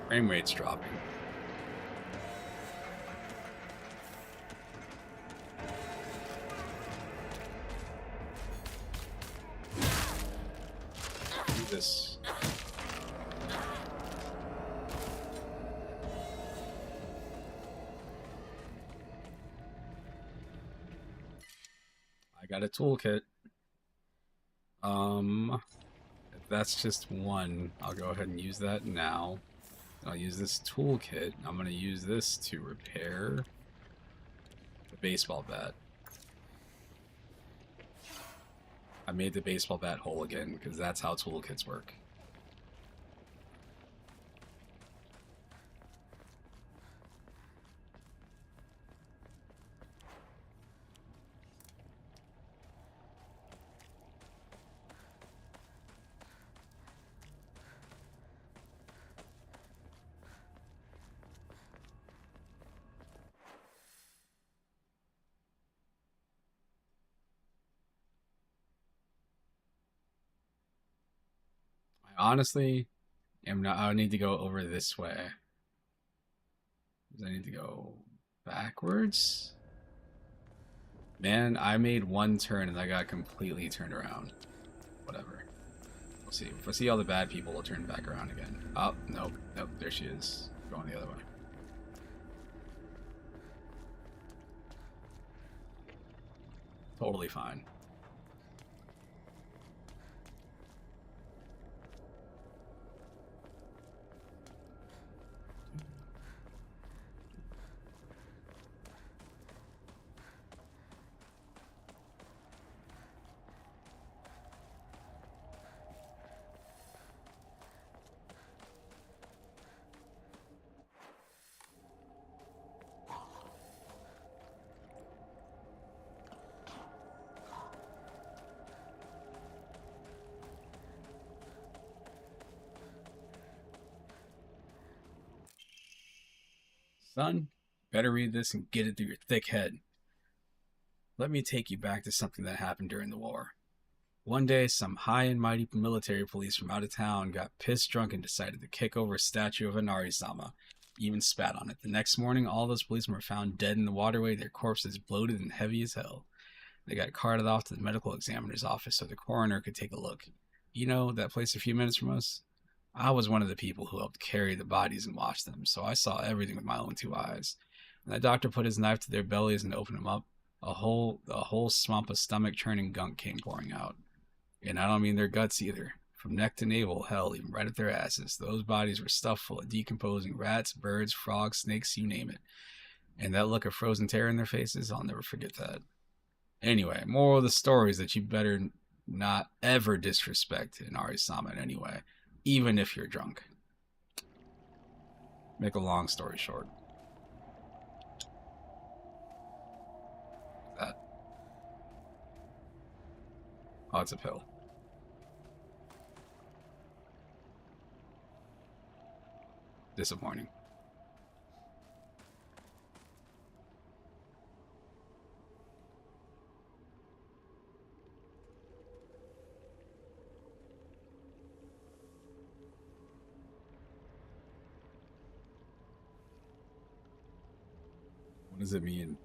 Frame rate's dropping. Do this. I got a toolkit. If that's just one, I'll go ahead and use that now. I'll use this toolkit. I'm going to use this to repair the baseball bat. I made the baseball bat whole again because that's how toolkits work. Honestly, I need to go over this way. I need to go backwards? Man, I made one turn and I got completely turned around. Whatever. We'll see. If I see all the bad people, we'll turn back around again. Oh, nope. Nope, there she is. Going the other way. Totally fine. Son, better read this and get it through your thick head. Let me take you back to something that happened during the war. One day, some high and mighty military police from out of town got pissed drunk and decided to kick over a statue of Inari-sama, even spat on it. The next morning, all those policemen were found dead in the waterway, their corpses bloated and heavy as hell. They got carted off to the medical examiner's office so the coroner could take a look. You know, that place a few minutes from us? I was one of the people who helped carry the bodies and wash them, so I saw everything with my own two eyes. When the doctor put his knife to their bellies and opened them up, a whole swamp of stomach-churning gunk came pouring out. And I don't mean their guts either. From neck to navel, hell, even right up their asses. Those bodies were stuffed full of decomposing rats, birds, frogs, snakes, you name it. And that look of frozen terror in their faces, I'll never forget that. Anyway, moral of the story is that you better not ever disrespect Inari-sama in any way, even if you're drunk. Make a long story short. That. Oh, it's a pill. Disappointing. What does it mean?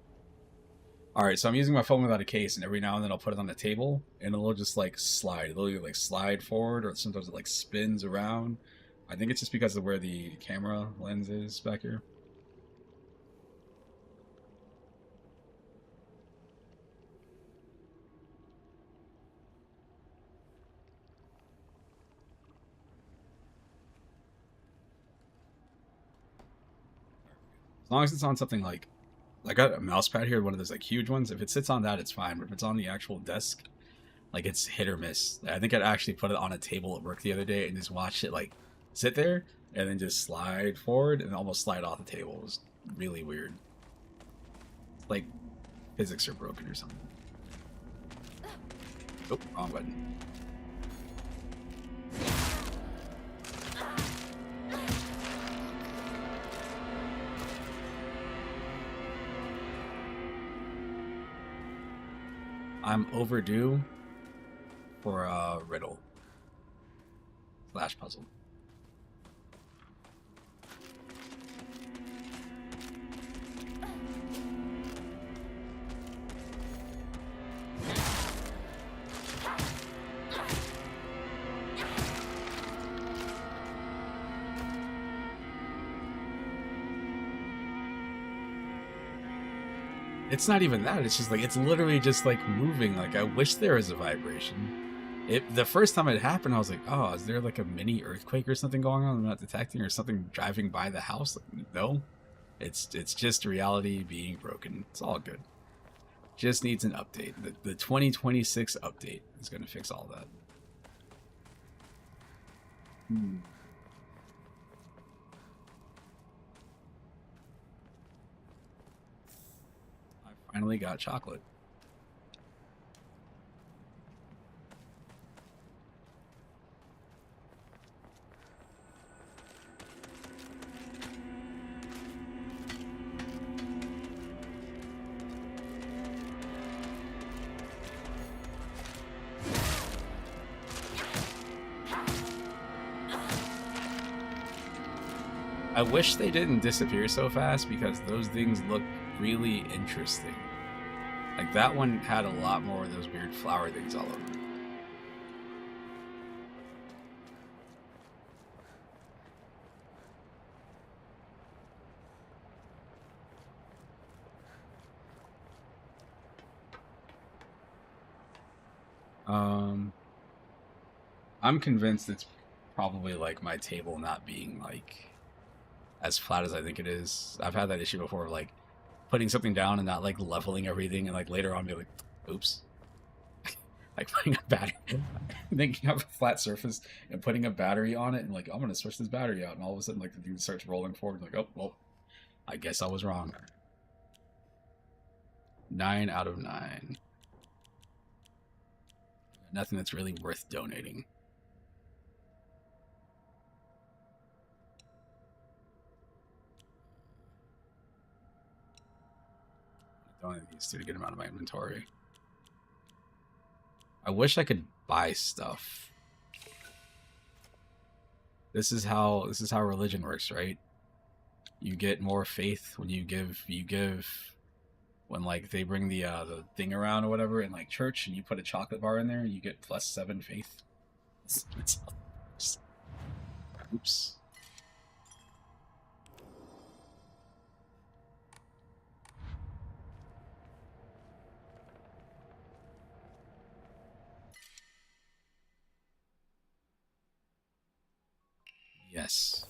Alright, so I'm using my phone without a case, and every now and then I'll put it on the table, and it'll just, like, slide. It'll either, like, slide forward, or sometimes it, like, spins around. I think it's just because of where the camera lens is back here. long as it's on something like I got a mouse pad here, one of those like huge ones. If it sits on that, it's fine. But if it's on the actual desk, like it's hit or miss. I think I'd actually put it on a table at work the other day and just watch it like sit there and then just slide forward and almost slide off the table. It was really weird. Like physics are broken or something. Oh, wrong button. I'm overdue for a riddle / puzzle. It's not even that. It's just like it's literally just like moving. Like I wish there was a vibration. The first time it happened, I was like, "Oh, is there like a mini earthquake or something going on I'm not detecting, or something driving by the house?" Like, no, it's just reality being broken. It's all good. Just needs an update. The 2026 update is going to fix all that. I finally got chocolate. I wish they didn't disappear so fast because those things look really interesting. Like that one had a lot more of those weird flower things all over it. I'm convinced it's probably like my table not being like as flat as I think it is. I've had that issue before of like putting something down and not like leveling everything, and like later on be like, oops. Like putting a battery, thinking of a flat surface and putting a battery on it, and like I'm gonna switch this battery out, and all of a sudden like the thing starts rolling forward. Like, oh well, I guess I was wrong. 9 out of 9. Nothing that's really worth donating. Donate these to get them out of my inventory. I wish I could buy stuff. This is how religion works, right? You get more faith when you give when like they bring the thing around or whatever in like church, and you put a chocolate bar in there, you get +7 faith. Oops. Yes.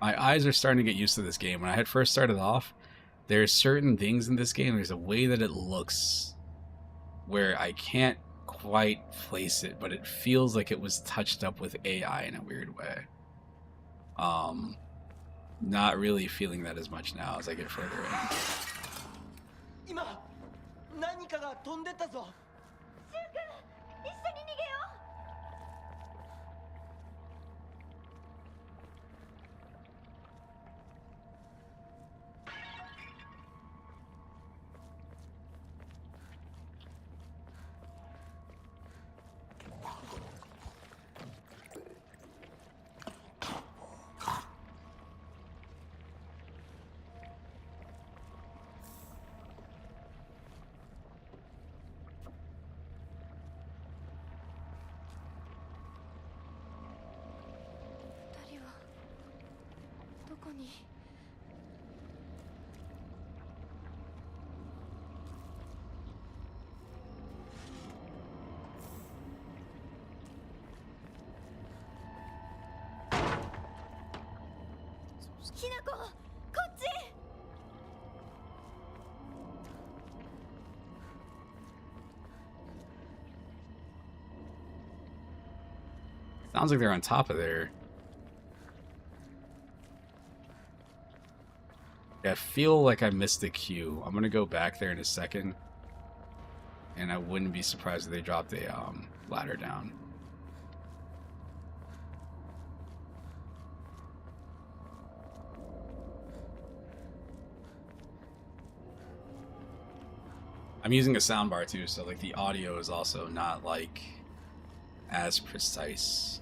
My eyes are starting to get used to this game. When I had first started off, there's certain things in this game, there's a way that it looks where I can't quite place it, but it feels like it was touched up with AI in a weird way. Not really feeling that as much now as I get further in. 今何かが飛んでったぞ。に ひなこ、こっち。 Sounds like they're on top of there. Yeah, I feel like I missed a cue. I'm gonna go back there in a second, and I wouldn't be surprised if they dropped a ladder down. I'm using a soundbar too, so like the audio is also not like as precise.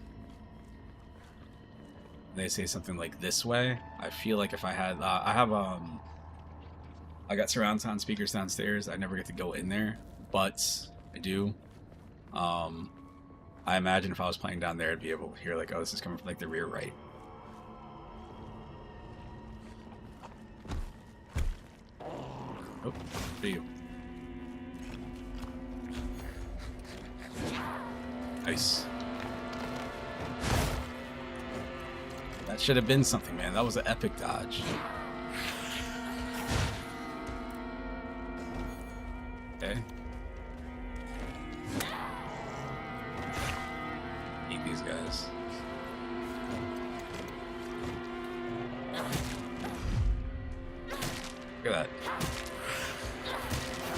They say something like this way. I feel like if I had, I got surround sound speakers downstairs. I never get to go in there, but I do. I imagine if I was playing down there, I'd be able to hear like, oh, this is coming from like the rear right. Oh, for you. Nice. That should have been something, man. That was an epic dodge. Okay. Eat these guys. Look at that.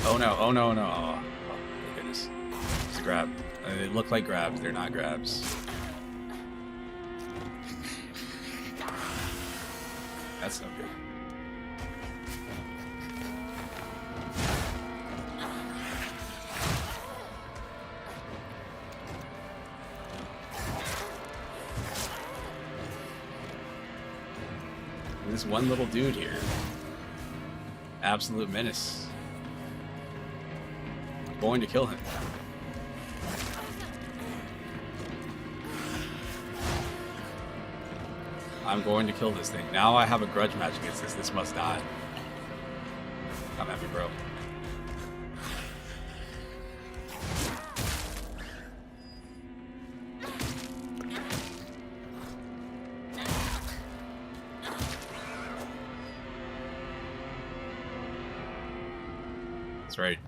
Oh no, oh no, no. Oh, my goodness. It's a grab. They look like grabs, they're not grabs. That's no good. This one little dude here. Absolute menace. I'm going to kill him. I'm going to kill this thing. Now I have a grudge match against this. This must die. Come at me, bro. That's right.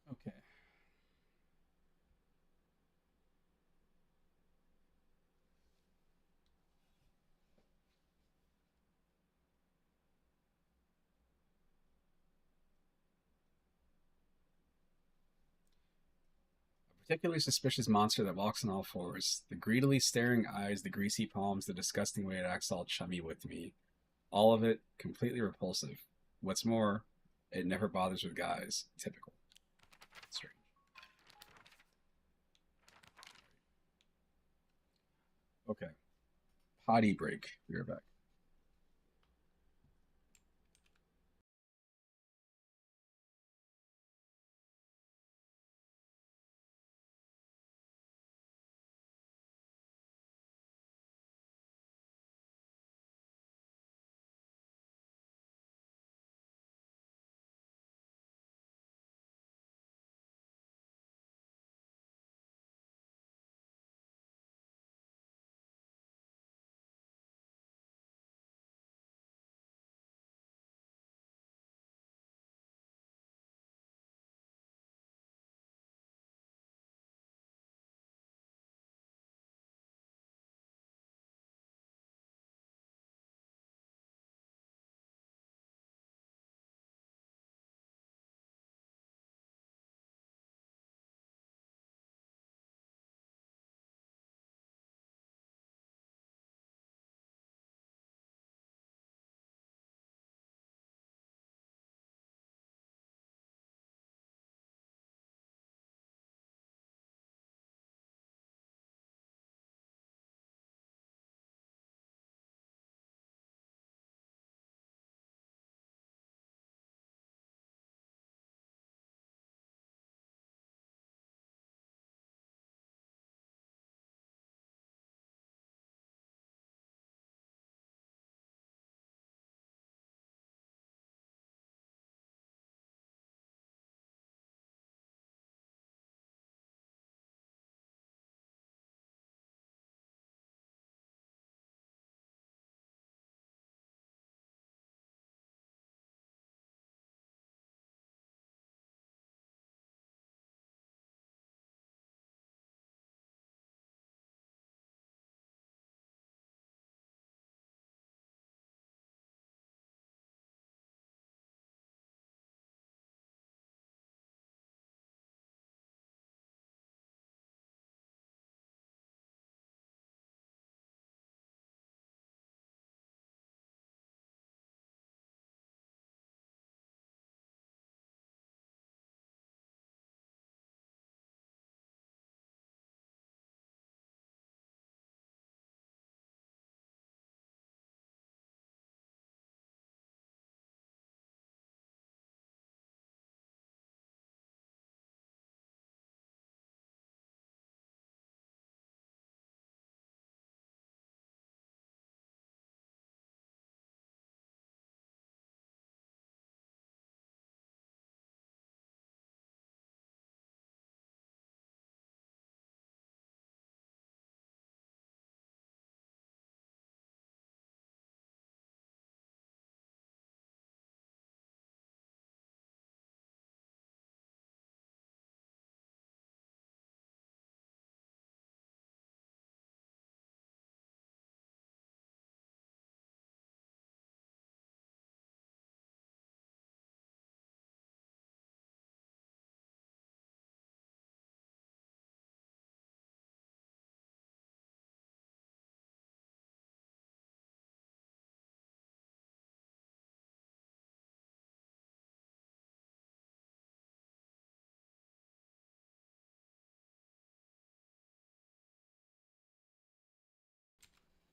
Okay. Particularly suspicious monster that walks on all fours. The greedily staring eyes, the greasy palms, the disgusting way it acts all chummy with me. All of it completely repulsive. What's more, it never bothers with guys. Typical. Strange. Okay. Potty break. We are back.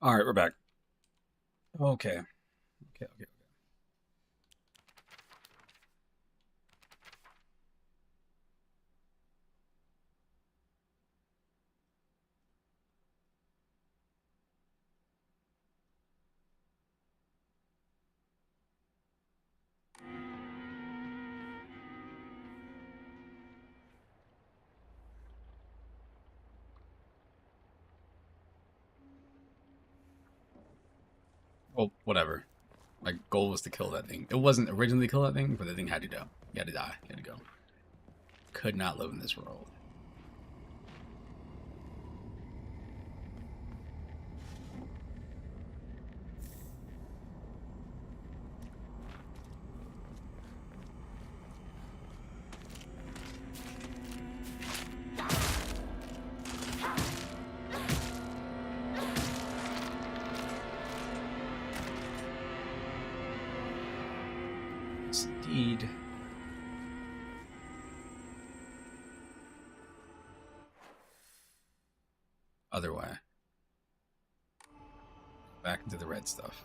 All right, we're back. Okay. Okay. Well, whatever. My goal was to kill that thing. It wasn't originally to kill that thing, but the thing had to go. You had to die. You had to go. Could not live in this world. Indeed. Other way. Back into the red stuff.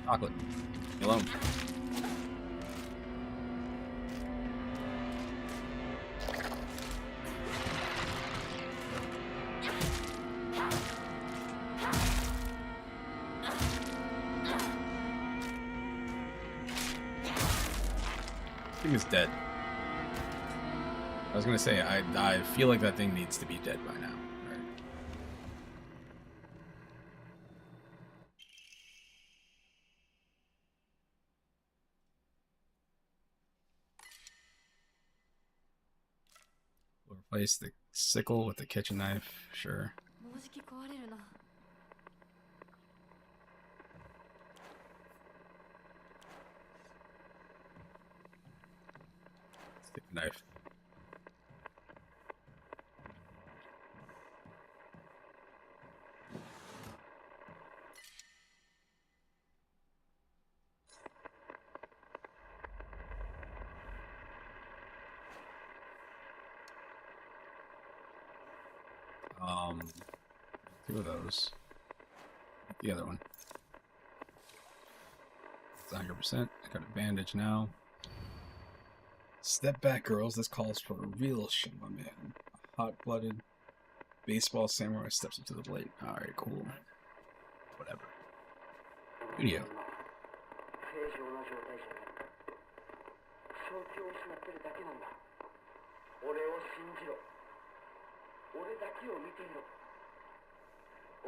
Chocolate. Leave me alone. Thing is dead. I was gonna say I feel like that thing needs to be dead by now. Right? We'll replace the sickle with the kitchen knife. Sure. もうじき壊れるな。Stick the knife. Two of those. The other one. It's 100%. I got a bandage now. Step back, girls. This calls for a real Shimba man. A hot-blooded baseball samurai steps up to the plate. Alright, cool. Whatever. Video.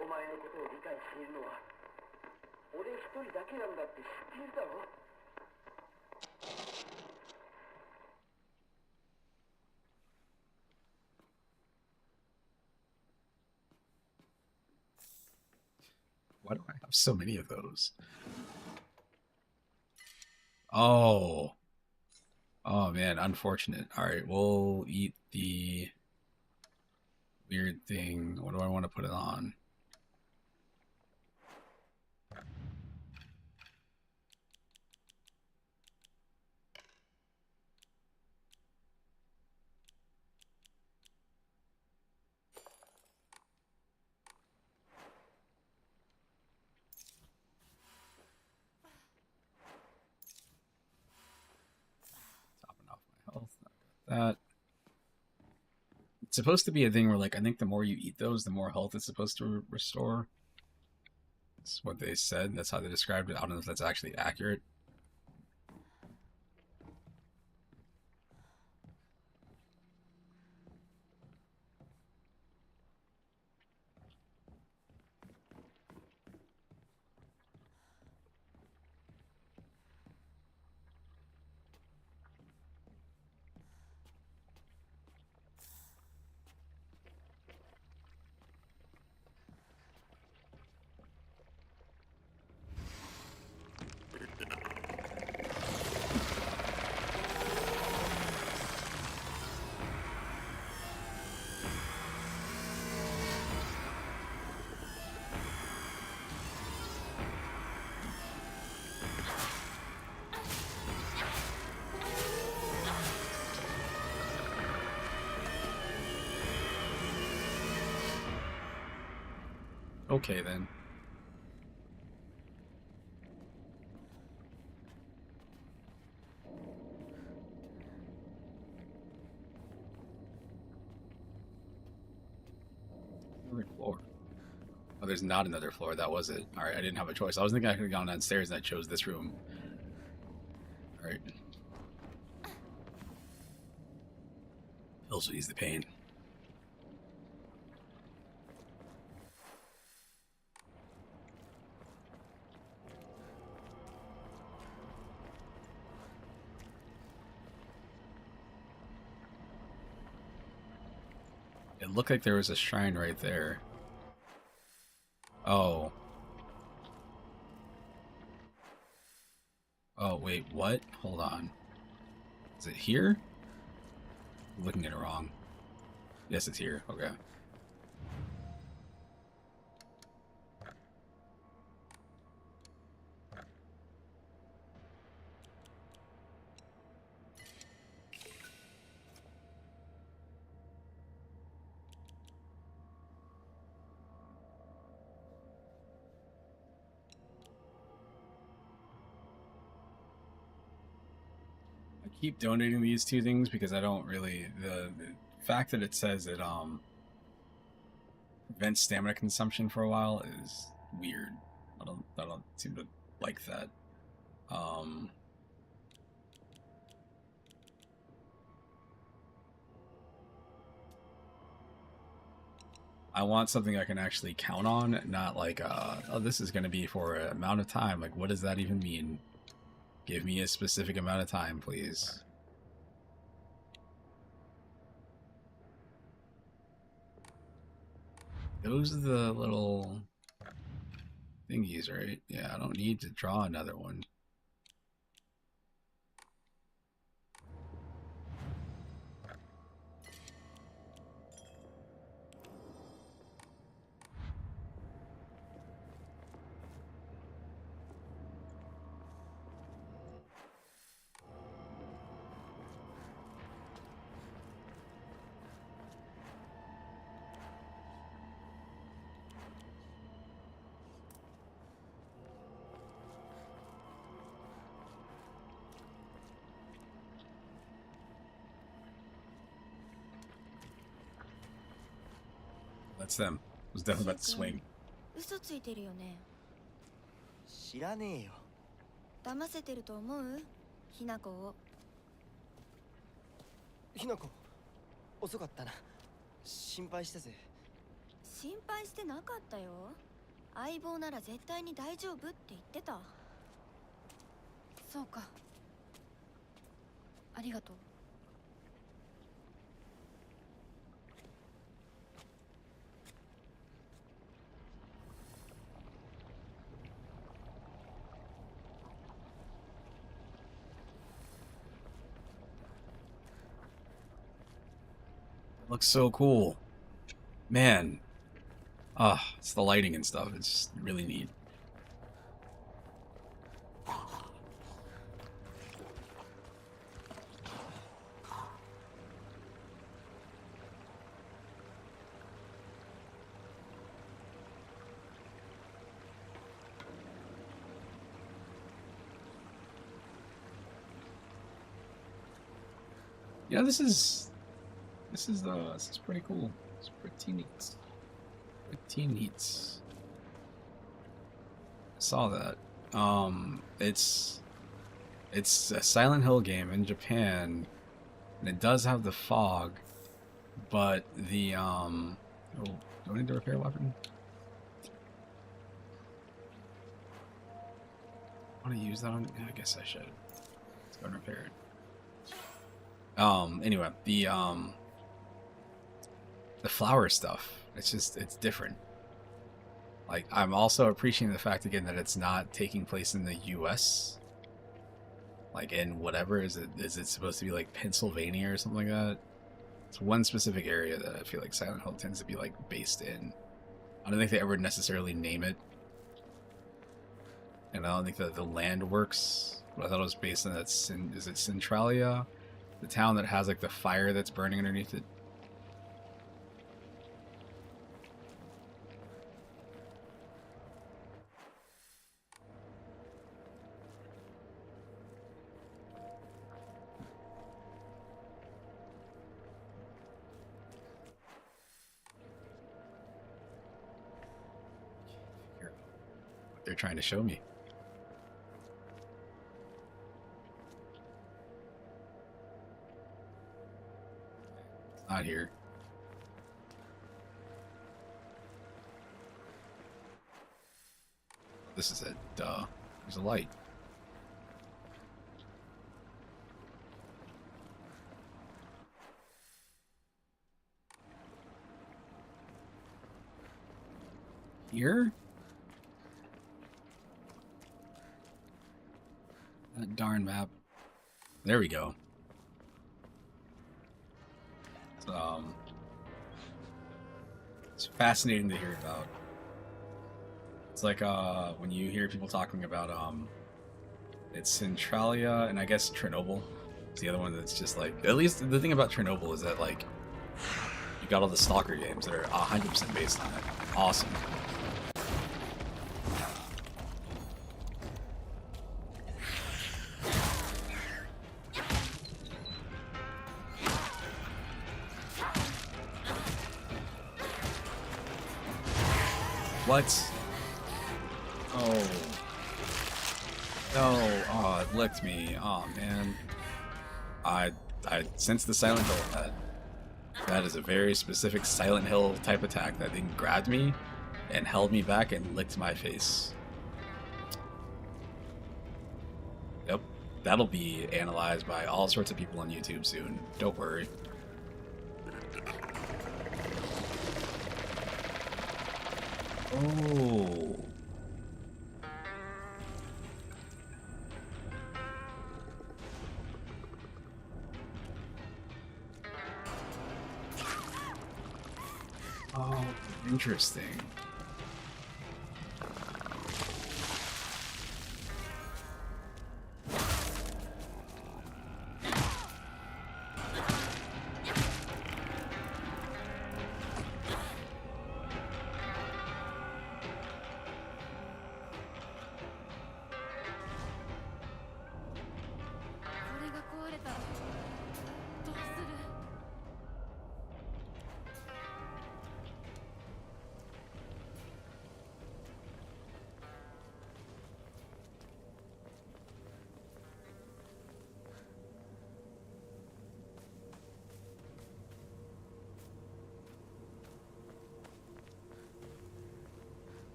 お前のことを理解しているのは俺一人だけなんだって知っているだろ。 Why do I have so many of those? Oh. Oh man, unfortunate. Alright, we'll eat the weird thing. What do I want to put it on? Topping off my health. Not got that. It's supposed to be a thing where, like, I think the more you eat those, the more health it's supposed to restore. That's what they said. That's how they described it. I don't know if that's actually accurate. Okay then. Another floor. Oh, there's not another floor. That was it. Alright, I didn't have a choice. I was thinking I could have gone downstairs and I chose this room. Alright. Pills will ease the pain. It looked like there was a shrine right there. Oh. Oh, wait, what? Hold on. Is it here? I'm looking at it wrong. Yes, it's here. Okay. Keep donating these two things because I don't really the fact that it says it prevents stamina consumption for a while is weird. I don't seem to like that. I want something I can actually count on, not like oh, this is going to be for an amount of time. Like, what does that even mean? Give me a specific amount of time, please. Those are the little thingies, right? Yeah, I don't need to draw another one. That's them. I was definitely about to swing. 嘘ついてるよね。知らねえよ。騙せてると思う？ひなこを。ひなこ、遅かったな。心配したぜ。心配してなかったよ。相棒なら絶対に大丈夫って言ってた。そうか。ありがとう。Looks so cool. Man. Ah, it's the lighting and stuff. It's just really neat. Yeah, this is pretty cool. It's pretty neat. Pretty neat. Saw that. It's a Silent Hill game in Japan, and it does have the fog, but the oh, do I need to repair a weapon? I want to use that on. Yeah, I guess I should. Let's go and repair it. Anyway, the flower stuff, it's different. Like, I'm also appreciating the fact again that it's not taking place in the US. Like, in whatever, is it supposed to be like Pennsylvania or something like that? It's one specific area that I feel like Silent Hill tends to be like based in. I don't think they ever necessarily name it. And I don't think that the land works. But I thought it was based on that is it Centralia? The town that has like the fire that's burning underneath it. trying to show me. It's not here. This is it. Duh. There's a light. Here? That darn map. There we go. It's fascinating to hear about. It's like when you hear people talking about it's Centralia and I guess Chernobyl. It's the other one that's just like, at least the thing about Chernobyl is that like you got all the Stalker games that are 100% based on it. Awesome. What? Oh. No. Oh, it licked me. Oh, man. I sensed the Silent Hill in that. That is a very specific Silent Hill type attack. That thing grabbed me and held me back and licked my face. Yep. That'll be analyzed by all sorts of people on YouTube soon. Don't worry. Oh. Oh, interesting.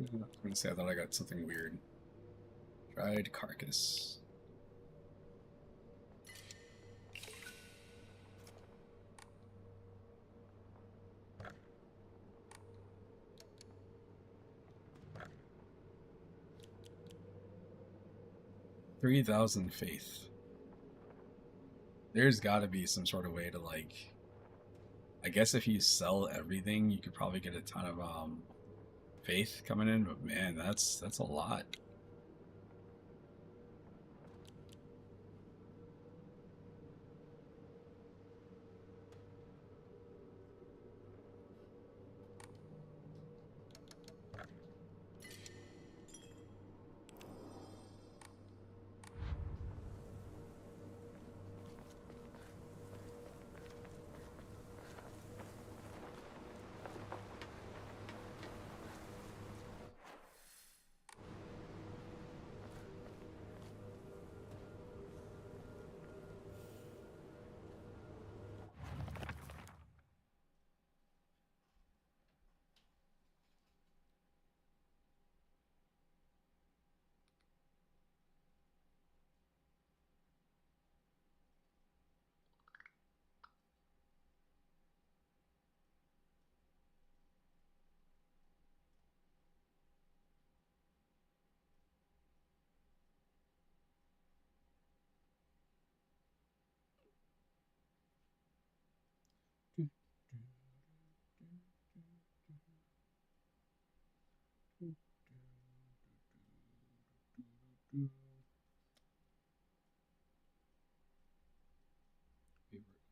I was gonna say I thought I got something weird. Dried carcass. $3,000 faith. There's got to be some sort of way to like. I guess if you sell everything, you could probably get a ton of faith coming in, but man, that's a lot.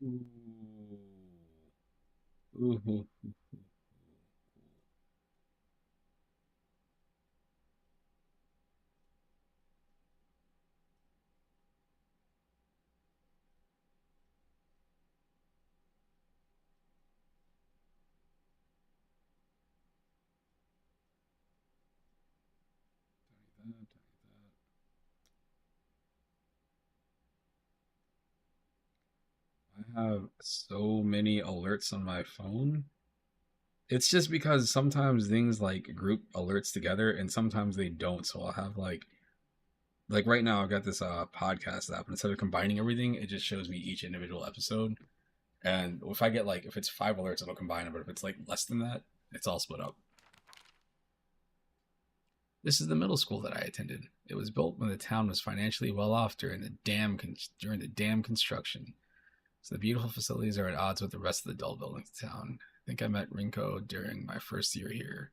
Ooh. Ooh. have so many alerts on my phone? It's just because sometimes things like group alerts together and sometimes they don't. So I'll have like right now I've got this podcast app and instead of combining everything, it just shows me each individual episode. And if I get like if it's 5 alerts, it'll combine it, but if it's like less than that, it's all split up. This is the middle school that I attended. It was built when the town was financially well off during the dam construction. So the beautiful facilities are at odds with the rest of the dull buildings in town. I think I met Rinko during my first year here.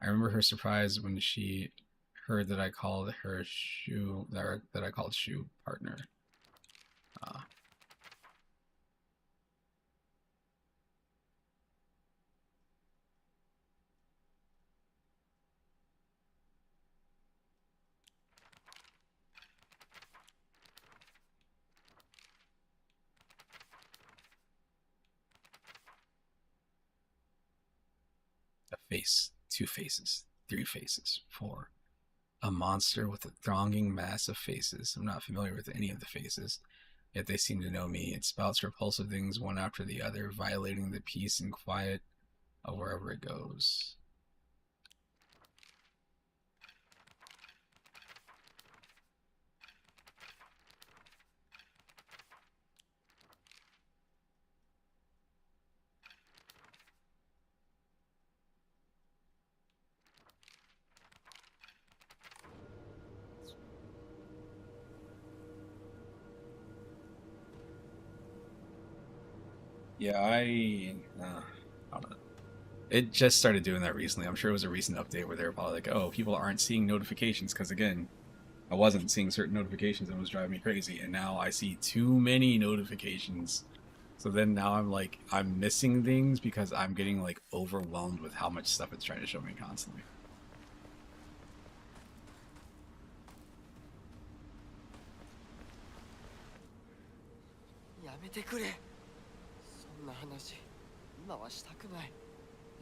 I remember her surprise when she heard that I called her that I called shoe partner. A face, 2 faces, 3 faces, 4. A monster with a thronging mass of faces. I'm not familiar with any of the faces, yet they seem to know me. It spouts repulsive things one after the other, violating the peace and quiet of wherever it goes. Yeah, I don't know. It just started doing that recently. I'm sure it was a recent update where they were probably like, oh, people aren't seeing notifications because, again, I wasn't seeing certain notifications and it was driving me crazy. And now I see too many notifications. So then now I'm like, I'm missing things because I'm getting like overwhelmed with how much stuff it's trying to show me constantly. やめてくれ。そんな話今はしたくない。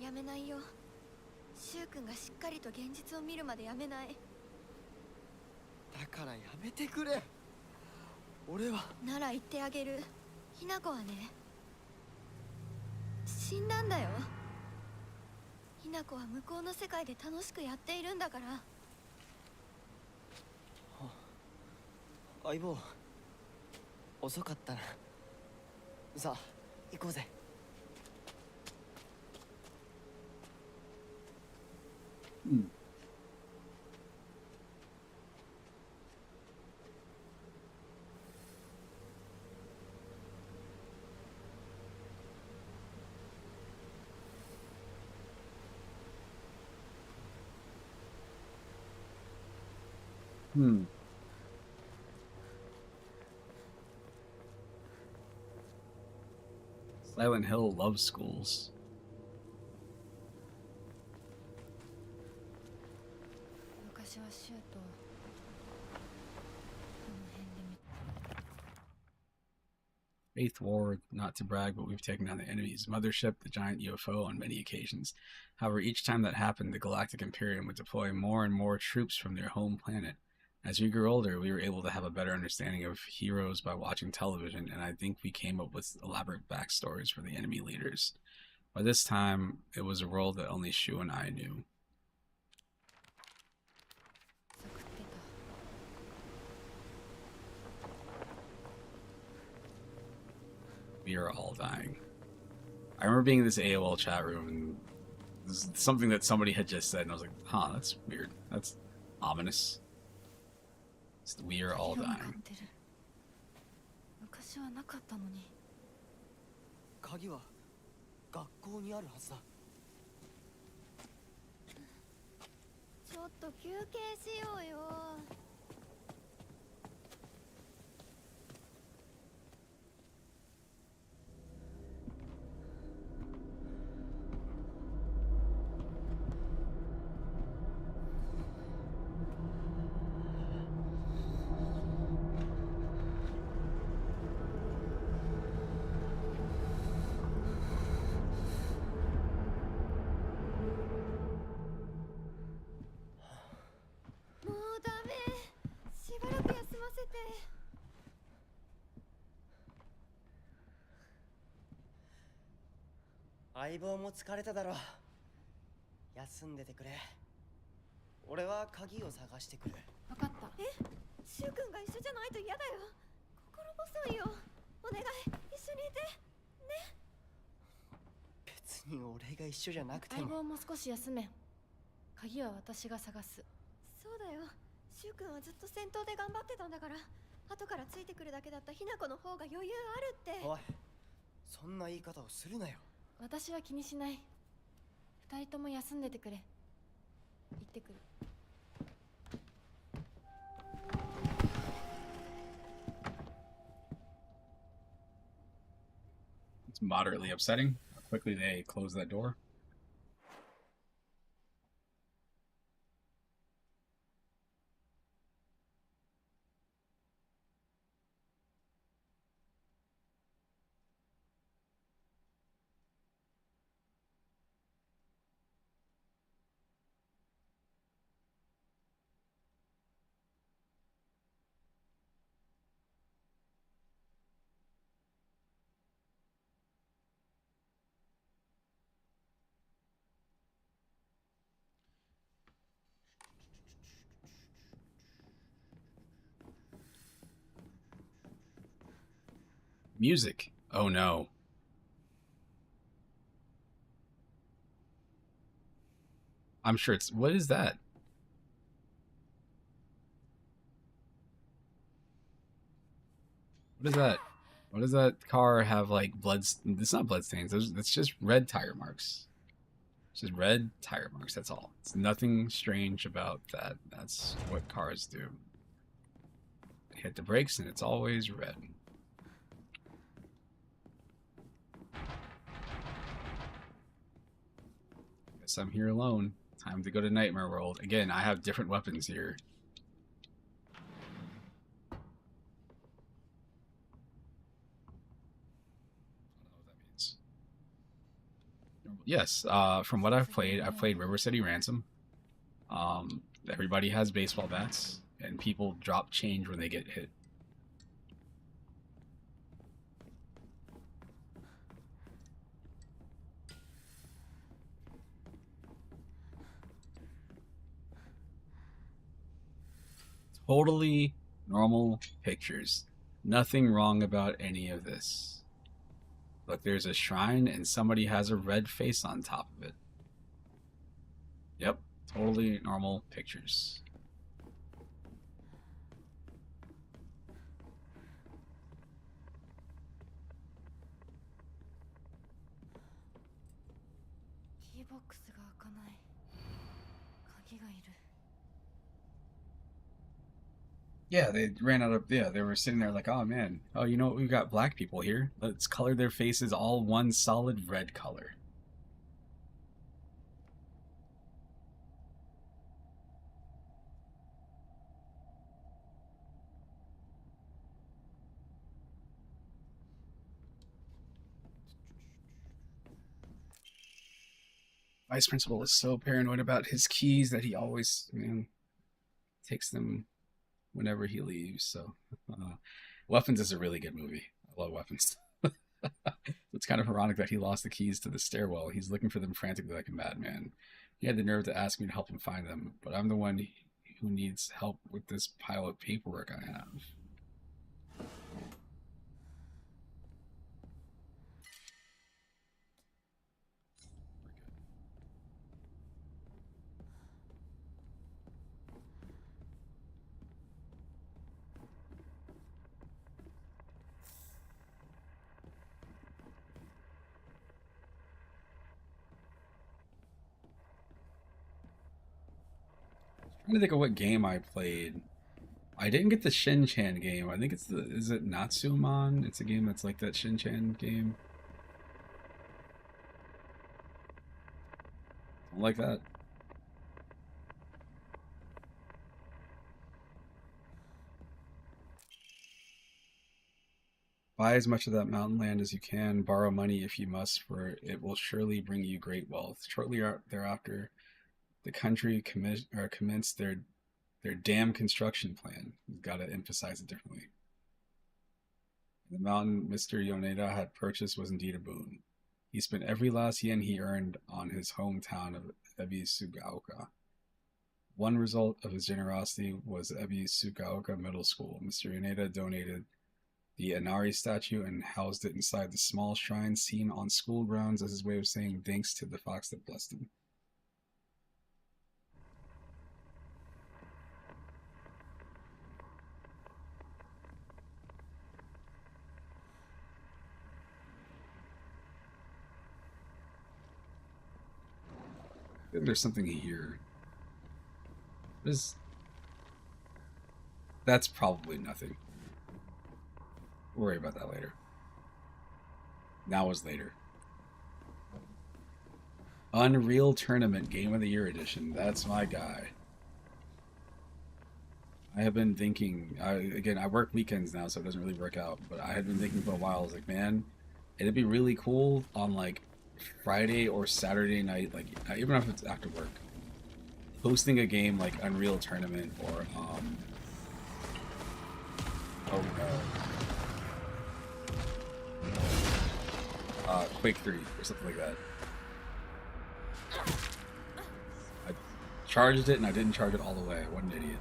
やめないよ。シュウ君がしっかりと現実を見るまでやめない。だからやめてくれ。俺はなら言ってあげる。ひな子はね、死んだんだよ。ひな子は向こうの世界で楽しくやっているんだから。相棒、遅かったな。さあ行こうぜ。Silent Hill loves schools. 昔はシュートこの辺で見 Faith War, not to brag, but we've taken down the enemy's mothership, the giant UFO, on many occasions. However, each time that happened, the Galactic Imperium would deploy more and more troops from their home planet. As we grew older, we were able to have a better understanding of heroes by watching television, and I think we came up with elaborate backstories for the enemy leaders. By this time, it was a world that only Shu and I knew. 作ってた We are all dying. I remember being in this AOL chat room, and this is something that somebody had just said, and I was like, huh, that's weird. That's ominous. We are all 色が dying. 買ってる昔はなかったのに鍵は学校にあるはずだ。ちょっと休憩しようよ。もうダメ。相棒も疲れただろう。休んでてくれ。俺は鍵を探してくる。分かった。シュウ君が一緒じゃないと嫌だよ。心細いよ。お願い、一緒にいてね。別に俺が一緒じゃなくて相も。棒も少し休め。鍵は私が探す。そうだよ。シュウ君はずっと戦闘で頑張ってたんだから、後からついてくるだけだったひな子の方が余裕あるって。おい、そんな言い方をするなよ。私は気にしない。二人とも休んでてくれ。行ってくる。It's moderately upsetting how quickly they close that door. Music. Oh no. I'm sure it's... What is that? What is that? What does that car have, like, blood... It's not blood stains. It's just red tire marks. It's just red tire marks, that's all. It's nothing strange about that. That's what cars do. They hit the brakes and it's always red. Guess I'm here alone. Time to go to Nightmare World. Again, I have different weapons here. I don't know what that means. Yes, from what I've played River City Ransom. Everybody has baseball bats, and people drop change when they get hit. Totally normal pictures. Nothing wrong about any of this. Look, there's a shrine and somebody has a red face on top of it. Yep, totally normal pictures. Keybox が開かない。鍵がいる。Yeah, they ran out of... Yeah, they were sitting there like, oh man, oh, you know what? We've got black people here. Let's color their faces all one solid red color. Vice Principal is so paranoid about his keys that he always, man, takes them whenever he leaves. So, Weapons is a really good movie. I love Weapons. It's kind of ironic that he lost the keys to the stairwell. He's looking for them frantically like a madman. He had the nerve to ask me to help him find them, but I'm the one who needs help with this pile of paperwork I have. I'm trying to think of what game I played. I didn't get the Shin-Chan game. I think it's the... Is it Natsumon? It's a game that's like that Shin-Chan game. Don't like that. Buy as much of that mountain land as you can. Borrow money if you must, for it will surely bring you great wealth. Shortly thereafter, the country commenced their dam construction plan. You've got to emphasize it differently. The mountain Mr. Yoneda had purchased was indeed a boon. He spent every last yen he earned on his hometown of Ebisugaoka. One result of his generosity was Ebisugaoka Middle School. Mr. Yaneda donated the Inari statue and housed it inside the small shrine seen on school grounds as his way of saying thanks to the fox that blessed him. I think there's something here. That's probably nothing. We'll worry about that later. Now is later. Unreal Tournament Game of the Year Edition. That's my guy. I have been thinking, I work weekends now, so it doesn't really work out, but I had been thinking for a while, I was like, man, it'd be really cool on like Friday or Saturday night, like even if it's after work, hosting a game like Unreal Tournament or Quake 3 or something like that. I charged it and I didn't charge it all the way. What an idiot.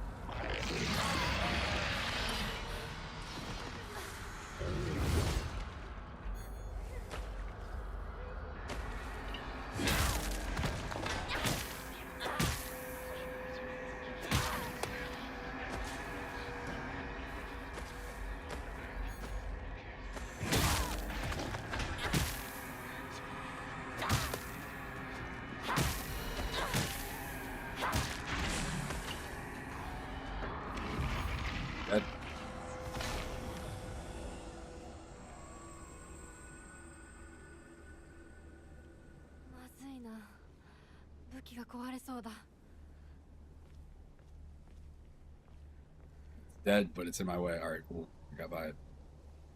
Dead, but it's in my way. Alright, cool. I got by it.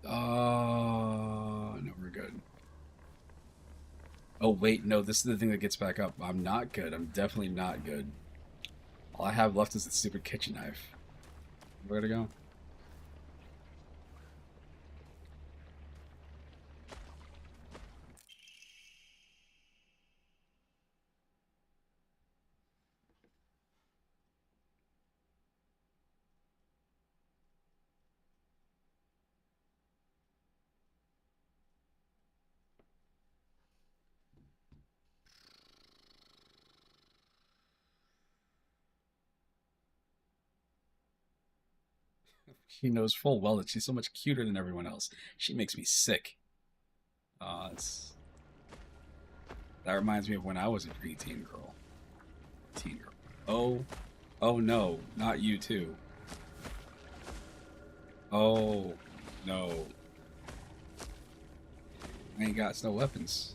No, we're good. Oh, wait, no, this is the thing that gets back up. I'm not good. I'm definitely not good. All I have left is the stupid kitchen knife. Where to go? She knows full well that she's so much cuter than everyone else. She makes me sick. That reminds me of when I was a preteen girl. Teen girl. Oh no, not you too. Oh no. I ain't got no weapons.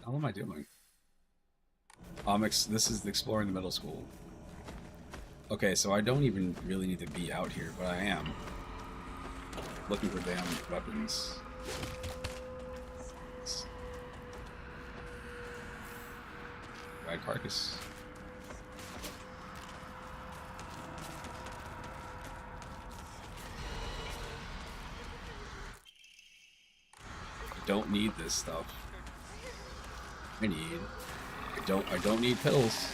How am I doing? This is exploring the middle school. Okay, so I don't even really need to be out here, but I am looking for damn weapons. Ride carcass. I don't need this stuff. I don't need pills.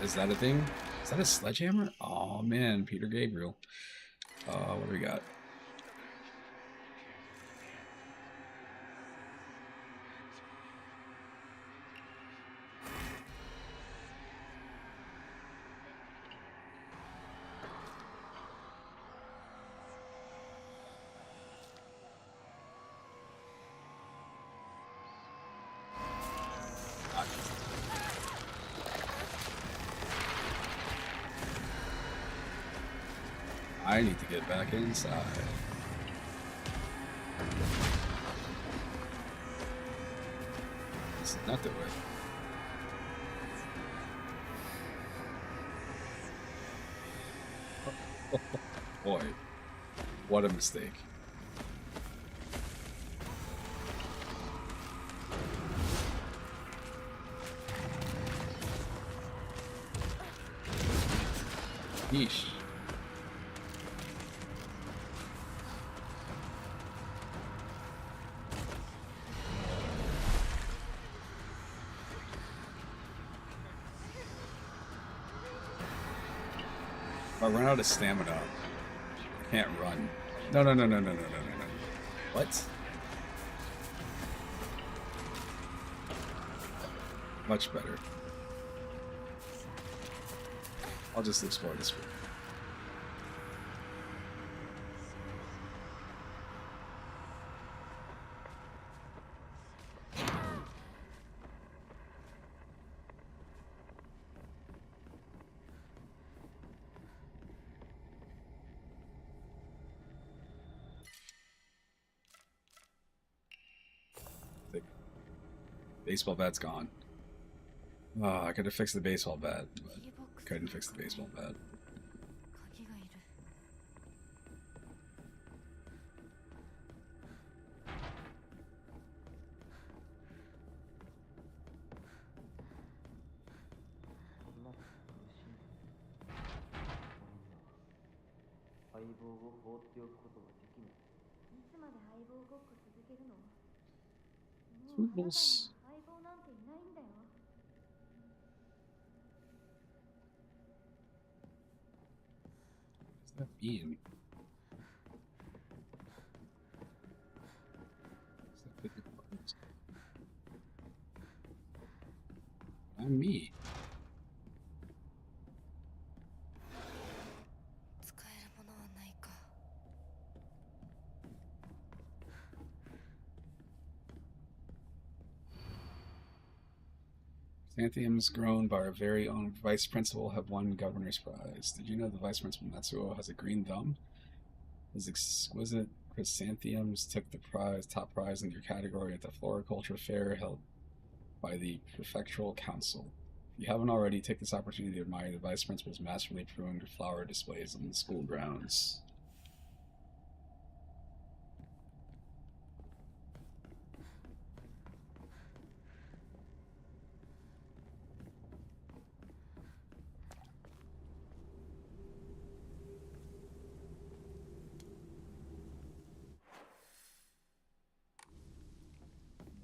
Is that a thing? Is that a sledgehammer? Oh man, Peter Gabriel. What do we got? I need to get back inside. This is not the way. Boy, what a mistake. Yeesh. If I run out of stamina, I can't run. No, no, no, no, no, no, no, no, no. What? Much better. I'll just explore this room. The baseball bat's gone. Oh, I could have fixed the baseball bat, but couldn't fix the baseball bat. 鍵がいる。相棒を放っておくことはできない。いつまで相棒ごっこ続けるの？もうあなたに Toodles. 相棒なんていないんだよ。 What's that mean? What's that big buttons? I'm me. 使えるものはないか。 Xanthiums grown by our very own vice principal have won governor's prize. Did you know the vice principal Matsuo has a green thumb? His exquisite chrysanthemums took the top prize in their category at the floriculture fair held by the prefectural council. If you haven't already, take this opportunity to admire the vice principal's masterfully pruned flower displays on the school grounds.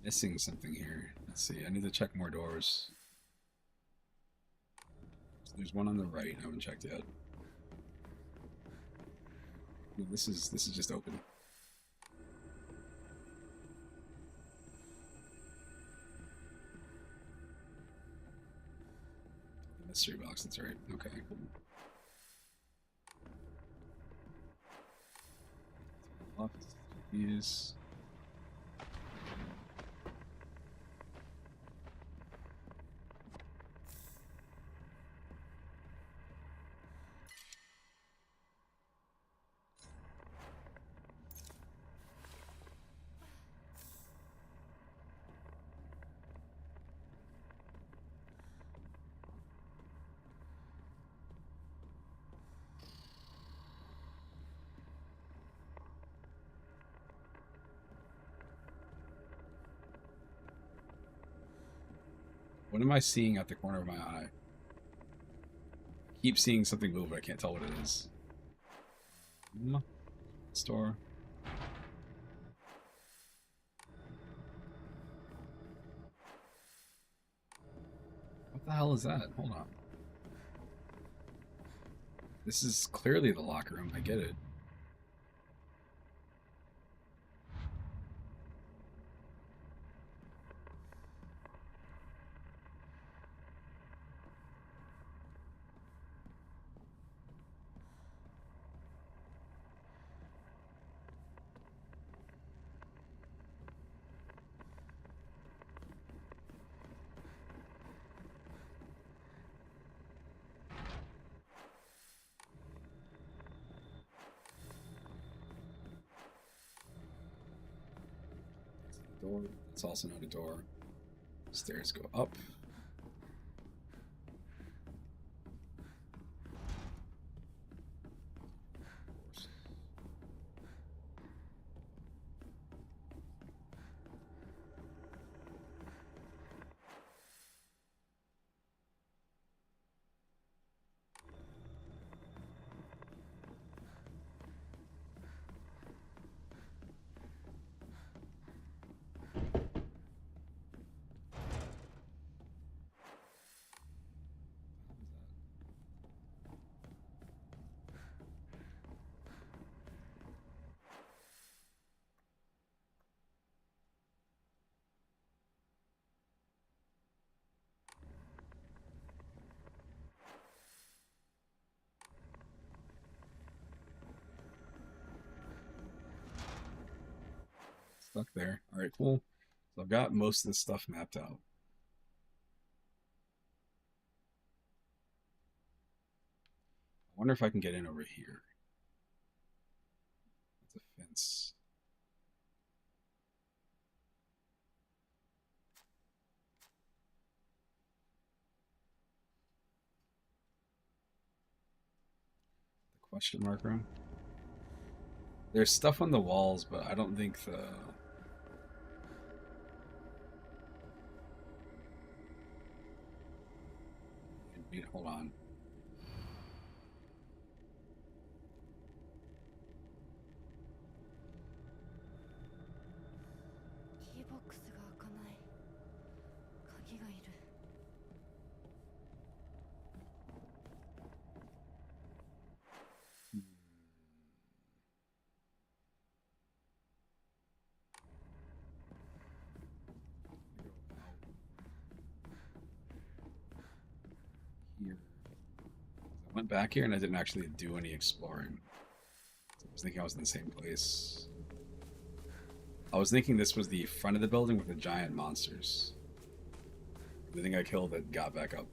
Missing something here. Let's see. I need to check more doors. So there's one on the right. I haven't checked yet. No, this is just open. The mystery box. That's right. Okay. Locked. These. What am I seeing at the corner of my eye? I keep seeing something move, but I can't tell what it is. Store. What the hell is that? Hold on. This is clearly the locker room. I get it. Door. It's also not a door. Stairs go up. Stuck there. All right, cool. So I've got most of this stuff mapped out. I wonder if I can get in over here. That's a fence. The question mark room. There's stuff on the walls, but I don't think the... Wait, hold on. Keybox が開かない。鍵がいる。Here. I went back here and I didn't actually do any exploring. I was thinking I was in the same place. I was thinking this was the front of the building with the giant monsters. The thing I killed that got back up.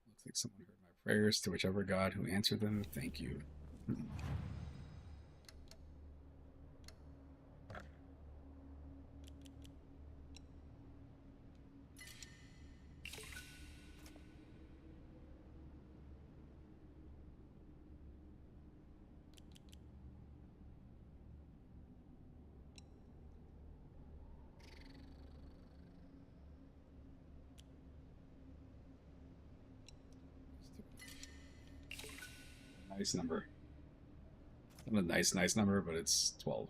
Looks like someone heard my prayers. To whichever God who answered them, thank you. Nice number. Not a nice number, but it's 12.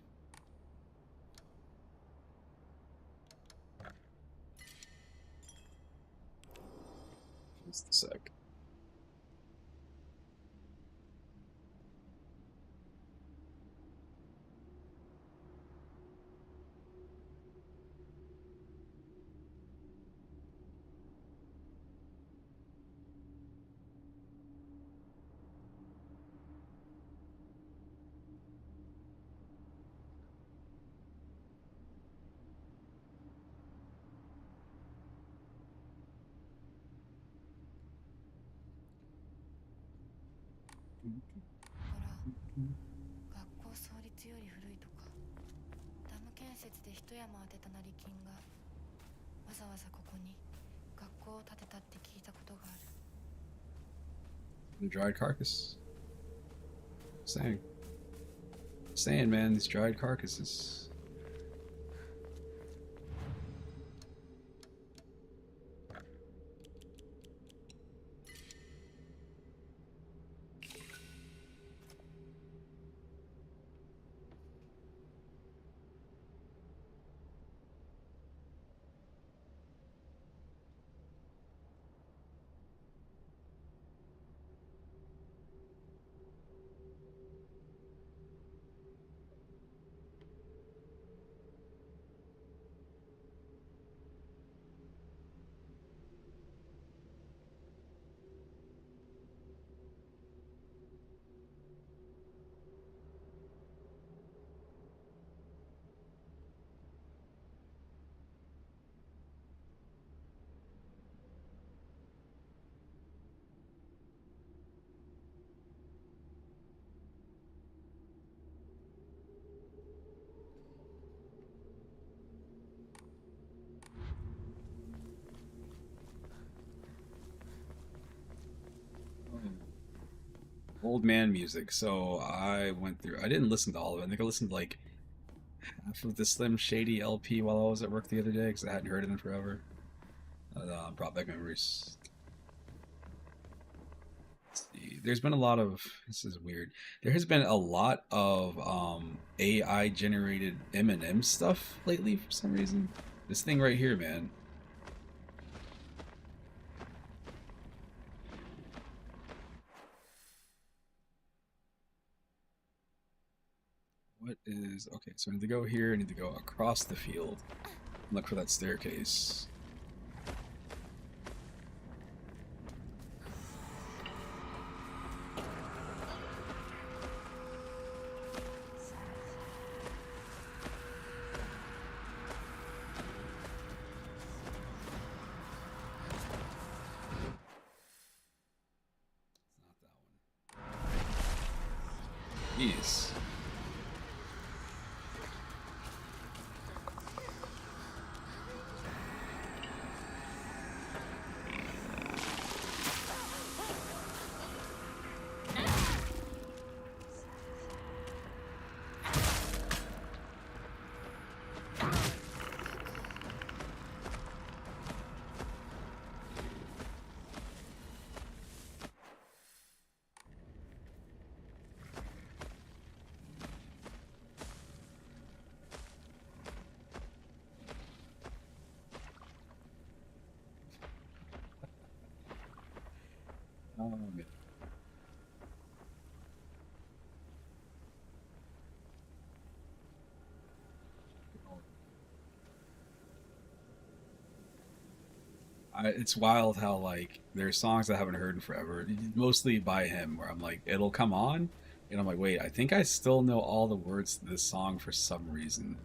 Just a sec. The dried carcass. Saying, man, these dried carcasses. Old man music. So I went through. I didn't listen to all of it. I think I listened to like half of the Slim Shady LP while I was at work the other day because I hadn't heard it in forever. Brought back memories. Let's see. There's been a lot of. This is weird. There has been a lot of AI generated Eminem stuff lately for some reason. This thing right here, man. What is... Okay, so I need to go here. I need to go across the field. Look for that staircase. Jeez. Oh, man. It's wild how like there's songs I haven't heard in forever, mostly by him, where I'm like, it'll come on, and I'm like, wait, I think I still know all the words to this song for some reason.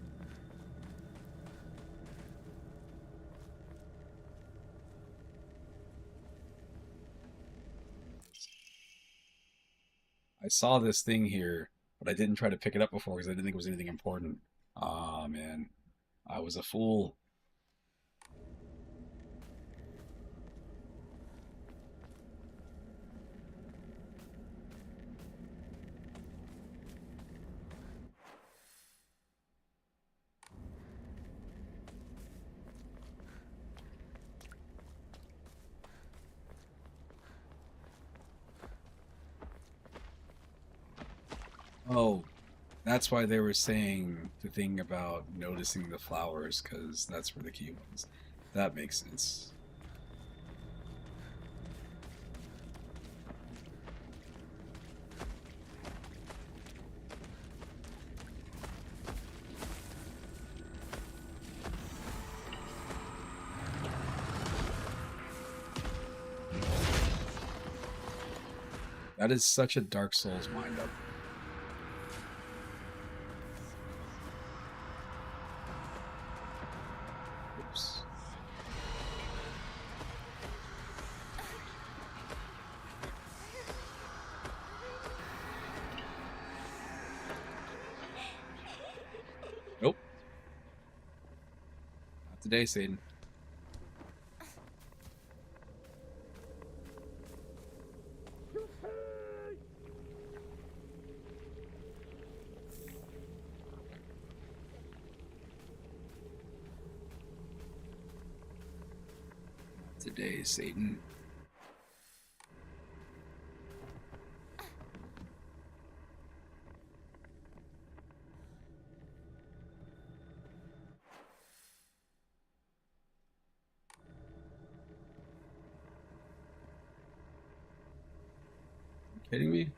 I saw this thing here, but I didn't try to pick it up before because I didn't think it was anything important. Ah, man, I was a fool. Oh, that's why they were saying the thing about noticing the flowers, because that's where the key was. That makes sense. That is such a Dark Souls wind up. Oops. Nope. Not today, Satan. Today, Satan. You kidding me?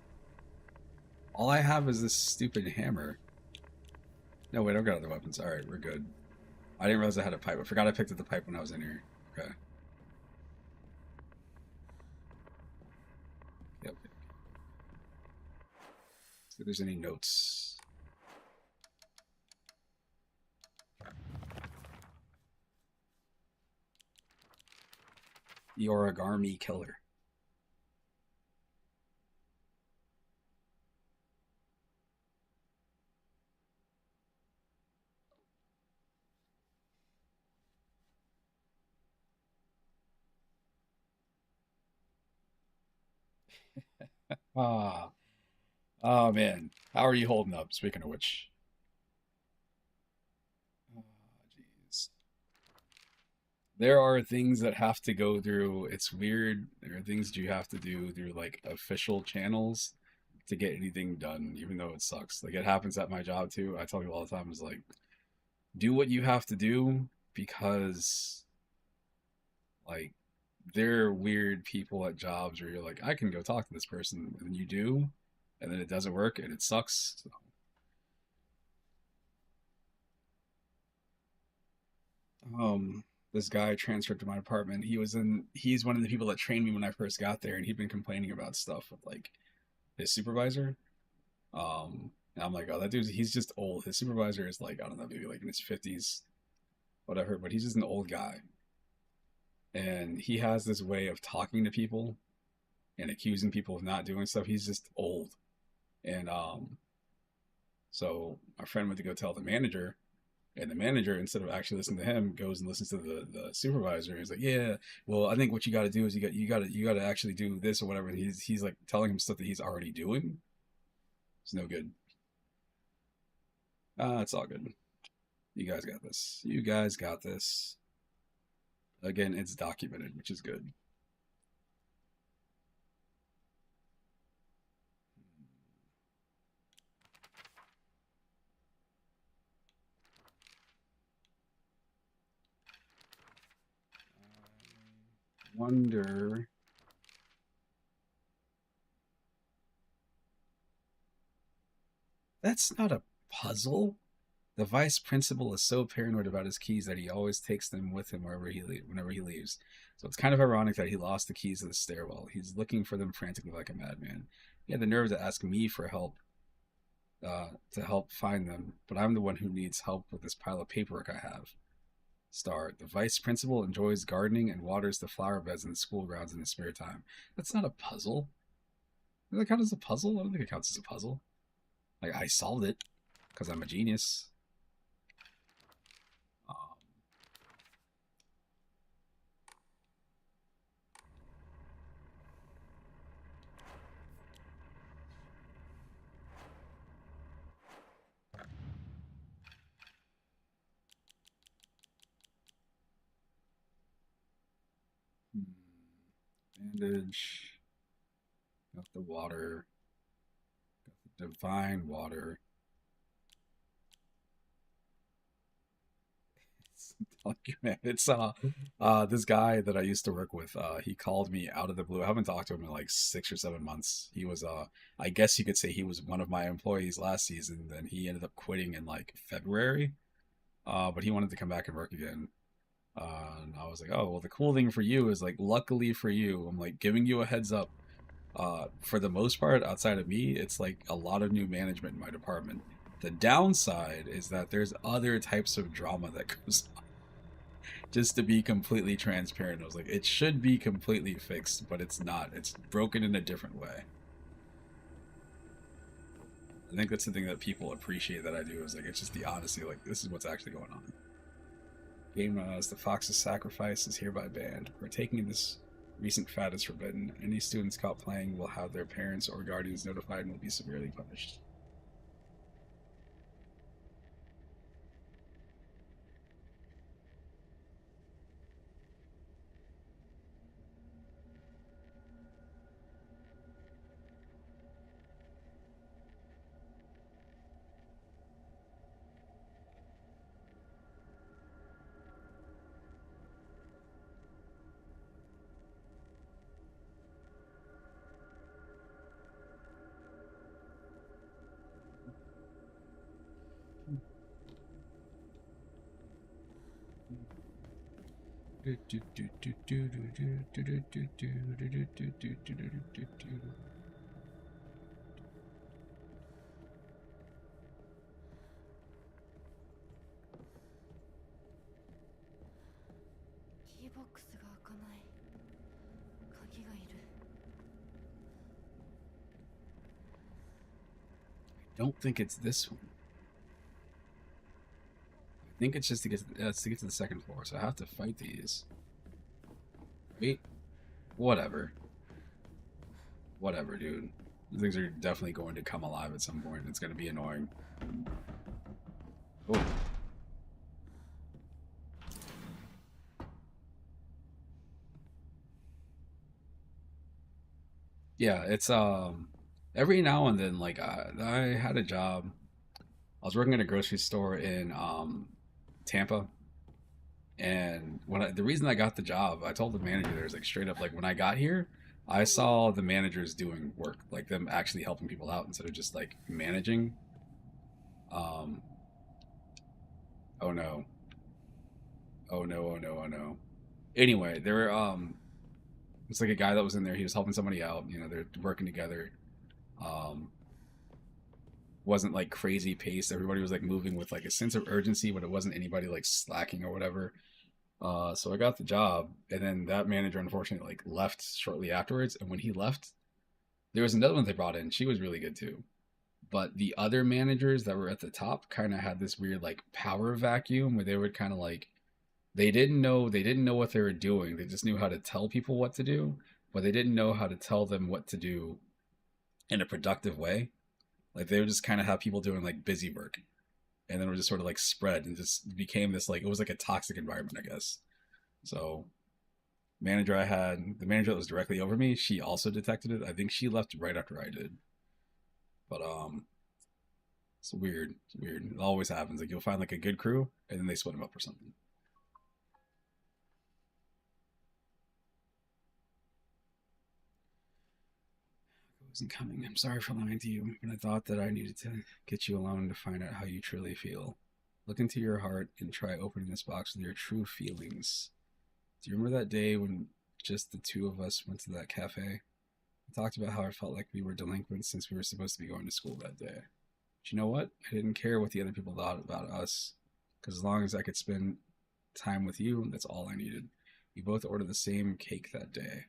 All I have is this stupid hammer. No, wait, I've got other weapons. Alright, we're good. I didn't realize I had a pipe. I forgot I picked up the pipe when I was in here. Okay. Yep. See if there's any notes. The origami killer. Ah, oh man, how are you holding up? Speaking of which, oh, jeez, there are things that have to go through. It's weird. There are things you have to do through like official channels to get anything done, even though it sucks. Like it happens at my job too. I tell people all the time, is like, do what you have to do because like they're weird people at jobs where you're like, I can go talk to this person, and then you do, and then it doesn't work and it sucks. So This guy transferred to my apartment. He's one of the people that trained me when I first got there, and he'd been complaining about stuff with like his supervisor. And I'm like, oh, that dude, he's just old. His supervisor is like, I don't know, maybe like in his 50s, whatever, but he's just an old guy. And he has this way of talking to people and accusing people of not doing stuff. He's just old. And so my friend went to go tell the manager, and the manager, instead of actually listening to him, goes and listens to the supervisor. And he's like, yeah, well, I think what you got to do is you got to actually do this or whatever. And he's like telling him stuff that he's already doing. It's no good. It's all good. You guys got this. You guys got this. Again, it's documented, which is good. I wonder. That's not a puzzle. The vice principal is so paranoid about his keys that he always takes them with him whenever he leaves. So it's kind of ironic that he lost the keys to the stairwell. He's looking for them frantically like a madman. He had the nerve to ask me for help, to help find them, but I'm the one who needs help with this pile of paperwork I have. Star, the vice principal enjoys gardening and waters the flower beds in the school grounds in his spare time. That's not a puzzle. Does that count as a puzzle? I don't think it counts as a puzzle. Like, I solved it because I'm a genius. Bandage. Got the water. Got the divine water. It's this guy that I used to work with, he called me out of the blue. I haven't talked to him in like 6 or 7 months. He was I guess you could say he was one of my employees last season, then he ended up quitting in like February. But he wanted to come back and work again. And I was like, oh, well, the cool thing for you is like, luckily for you, I'm like giving you a heads up. For the most part, outside of me, it's like a lot of new management in my department. The downside is that there's other types of drama that goes on. Just to be completely transparent, I was like, it should be completely fixed, but it's not. It's broken in a different way. I think that's the thing that people appreciate that I do, is like, it's just the honesty, like, this is what's actually going on. Game as the Fox's Sacrifice is hereby banned. Partaking in this recent fad is forbidden. Any students caught playing will have their parents or guardians notified and will be severely punished. I don't think it's this one. I think it's just to get to the second floor, so I have to fight these. Wait, whatever. Whatever, dude. These things are definitely going to come alive at some point. It's going to be annoying. Oh. Yeah, it's every now and then, like I had a job. I was working at a grocery store in Tampa, and the reason I got the job, I told the manager there, was like, straight up, like, when I got here, I saw the managers doing work, like them actually helping people out instead of just like managing. Oh no. Oh no, oh no, oh no. Anyway, there were it's like a guy that was in there. He was helping somebody out. You know, they're working together. Um, wasn't like crazy paced. Everybody was like moving with like a sense of urgency, but it wasn't anybody like slacking or whatever. So I got the job, and then that manager unfortunately like left shortly afterwards. And when he left, there was another one they brought in. She was really good too. But the other managers that were at the top kind of had this weird like power vacuum where they would kind of like they didn't know what they were doing. They just knew how to tell people what to do, but they didn't know how to tell them what to do in a productive way. Like they would just kind of have people doing like busy work, and then it would just sort of like spread and just became this like it was like a toxic environment, I guess. So the manager that was directly over me, she also detected it. I think she left right after I did. But it's weird. It's weird. It always happens. Like you'll find like a good crew, and then they split them up or something. Wasn't coming. I'm sorry for lying to you, but I thought that I needed to get you alone to find out how you truly feel. Look into your heart and try opening this box with your true feelings. Do you remember that day when just the two of us went to that cafe? I talked about how I felt like we were delinquents since we were supposed to be going to school that day. But you know what? I didn't care what the other people thought about us, because as long as I could spend time with you, that's all I needed. We both ordered the same cake that day.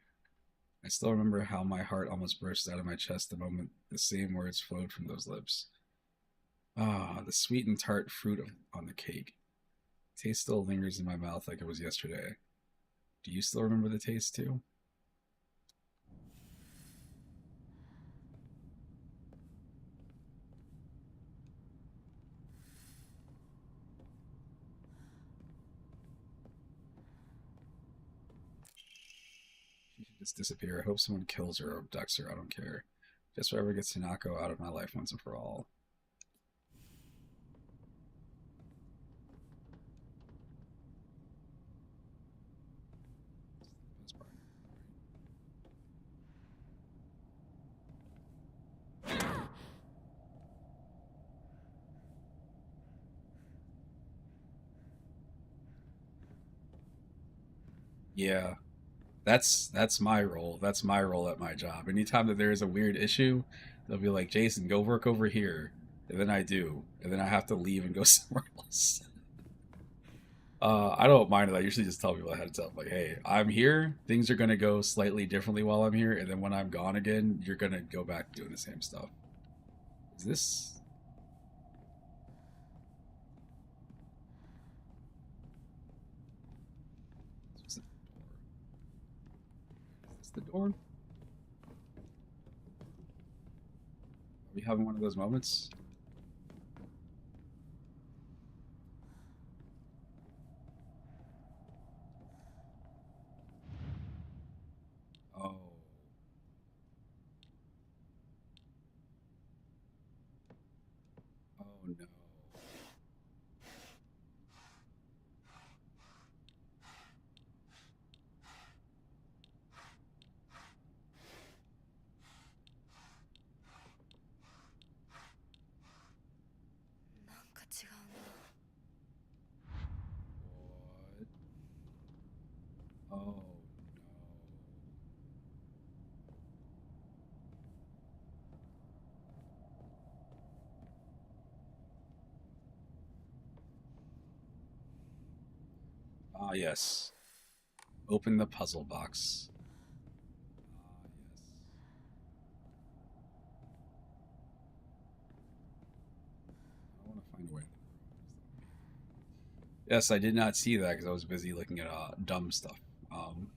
I still remember how my heart almost burst out of my chest the moment the same words flowed from those lips. Ah, the sweet and tart fruit on the cake. The taste still lingers in my mouth like it was yesterday. Do you still remember the taste too? She should just disappear. I hope someone kills her or abducts her. I don't care. Just whoever gets Hinako out of my life once and for all. That's part. Yeah, that's my role. That's my role at my job. Anytime that there is a weird issue, they'll be like, "Jason, go work over here," and then I do, and then I have to leave and go somewhere else. I don't mind it. I usually just tell people ahead of time, like, "Hey, I'm here. Things are gonna go slightly differently while I'm here, and then when I'm gone again, you're gonna go back doing the same stuff." Is this? Is this the door? Are we having one of those moments? Oh, oh no. What? Oh no. Ah, yes. Open the puzzle box. Ah, yes. I want to find a way. Yes, I did not see that because I was busy looking at dumb stuff. Um,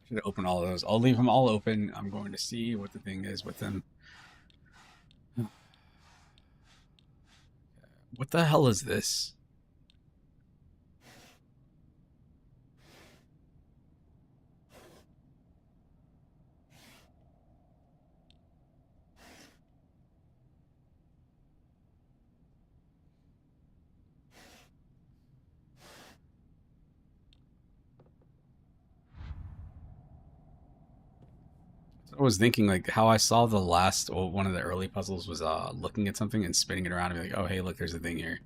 Should open all of those. I'll leave them all open. I'm going to see what the thing is with them. What the hell is this? I was thinking like how I saw the last one of the early puzzles was looking at something and spinning it around and be like, oh hey, look, there's a thing here.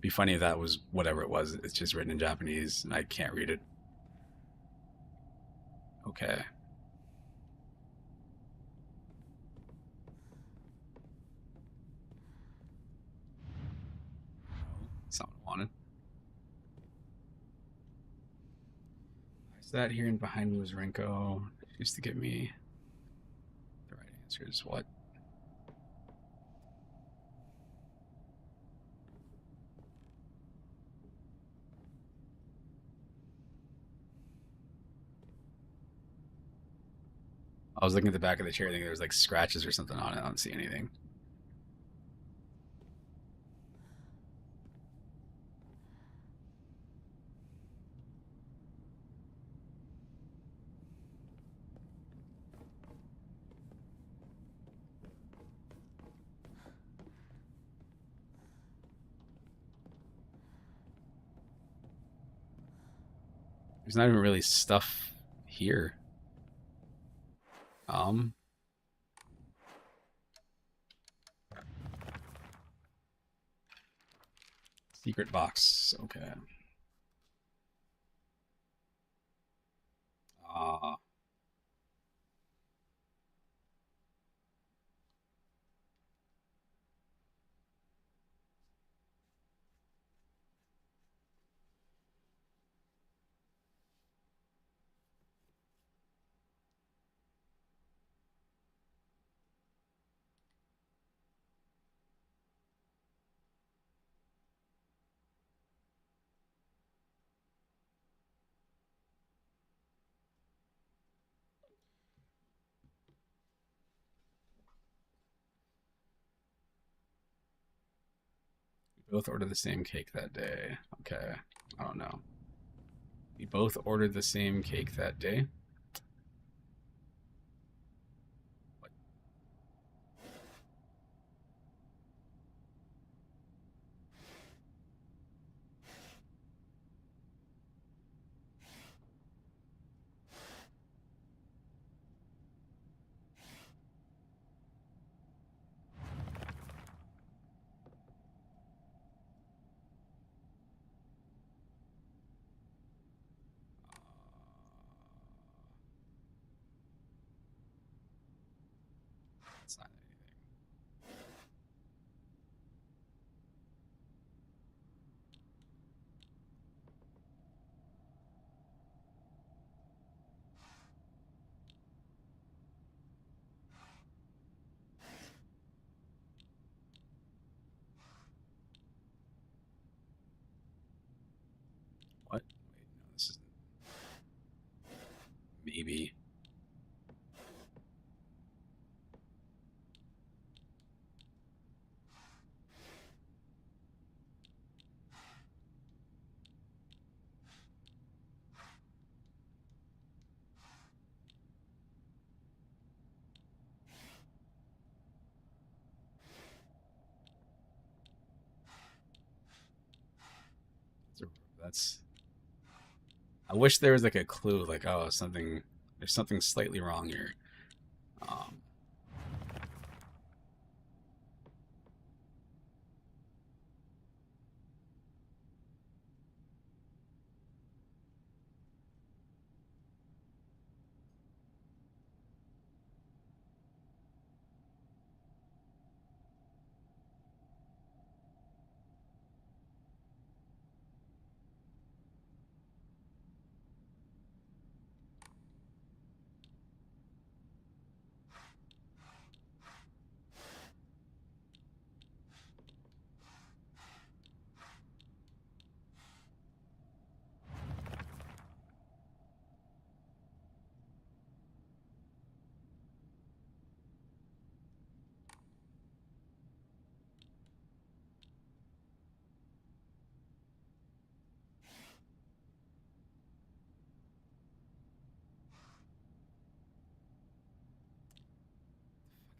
Be funny if that was whatever it was. It's just written in Japanese and I can't read it. Okay. Someone wanted. I sat here and behind me was Renko. She used to give me the right answers. What? I was looking at the back of the chair thinking there was like scratches or something on it. I don't see anything. There's not even really stuff here. Secret box. Okay. We both ordered the same cake that day. Okay. I don't know. We both ordered the same cake that day. What? That's not anything. What? Wait, no, this is maybe. That's. I wish there was like a clue, like oh something. There's something slightly wrong here. Um,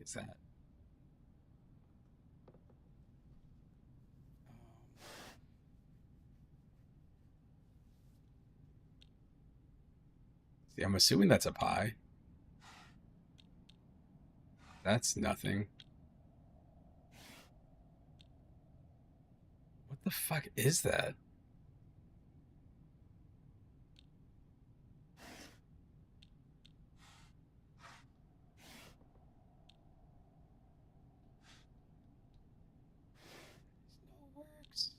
is that? See, I'm assuming that's a pie. That's nothing. What the fuck is that? No works.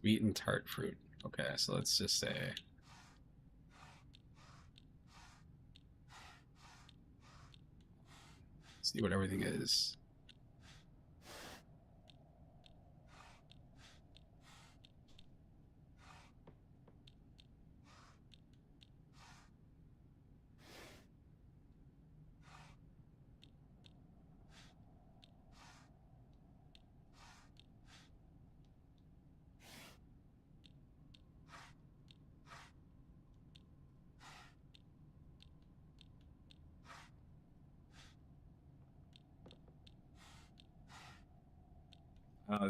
Sweet and tart fruit. Okay, so let's just say see what everything is.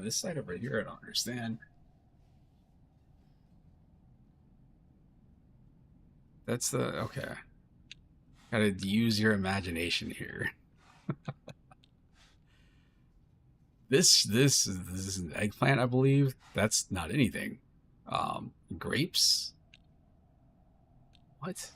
This side over here, I don't understand. That's the okay. Gotta use your imagination here. This is an eggplant, I believe. That's not anything. Grapes. What?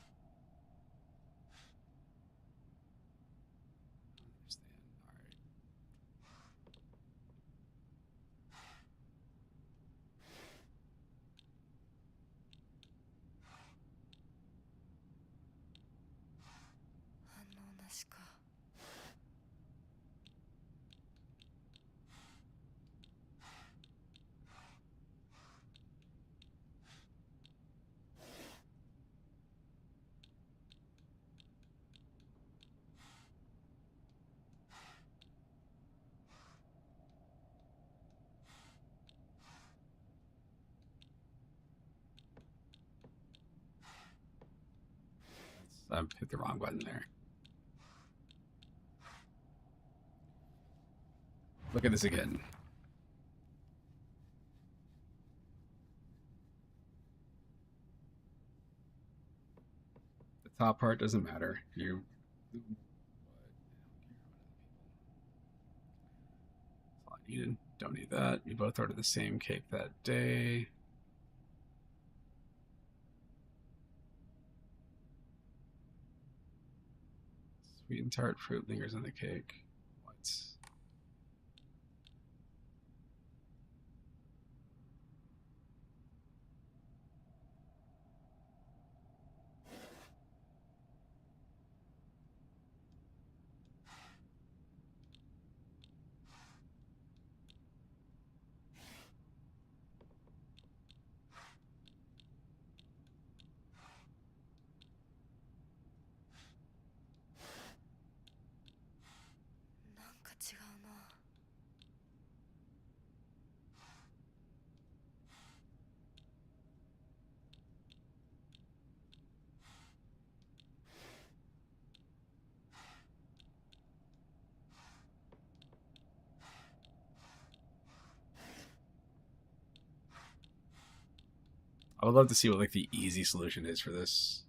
I hit the wrong button there. Look at this again. The top part doesn't matter. You all I needed. Don't need that. You both ordered the same cake that day. Sweet and tart fruit lingers on the cake. What? I would love to see what like the easy solution is for this.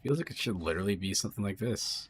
Feels like it should literally be something like this.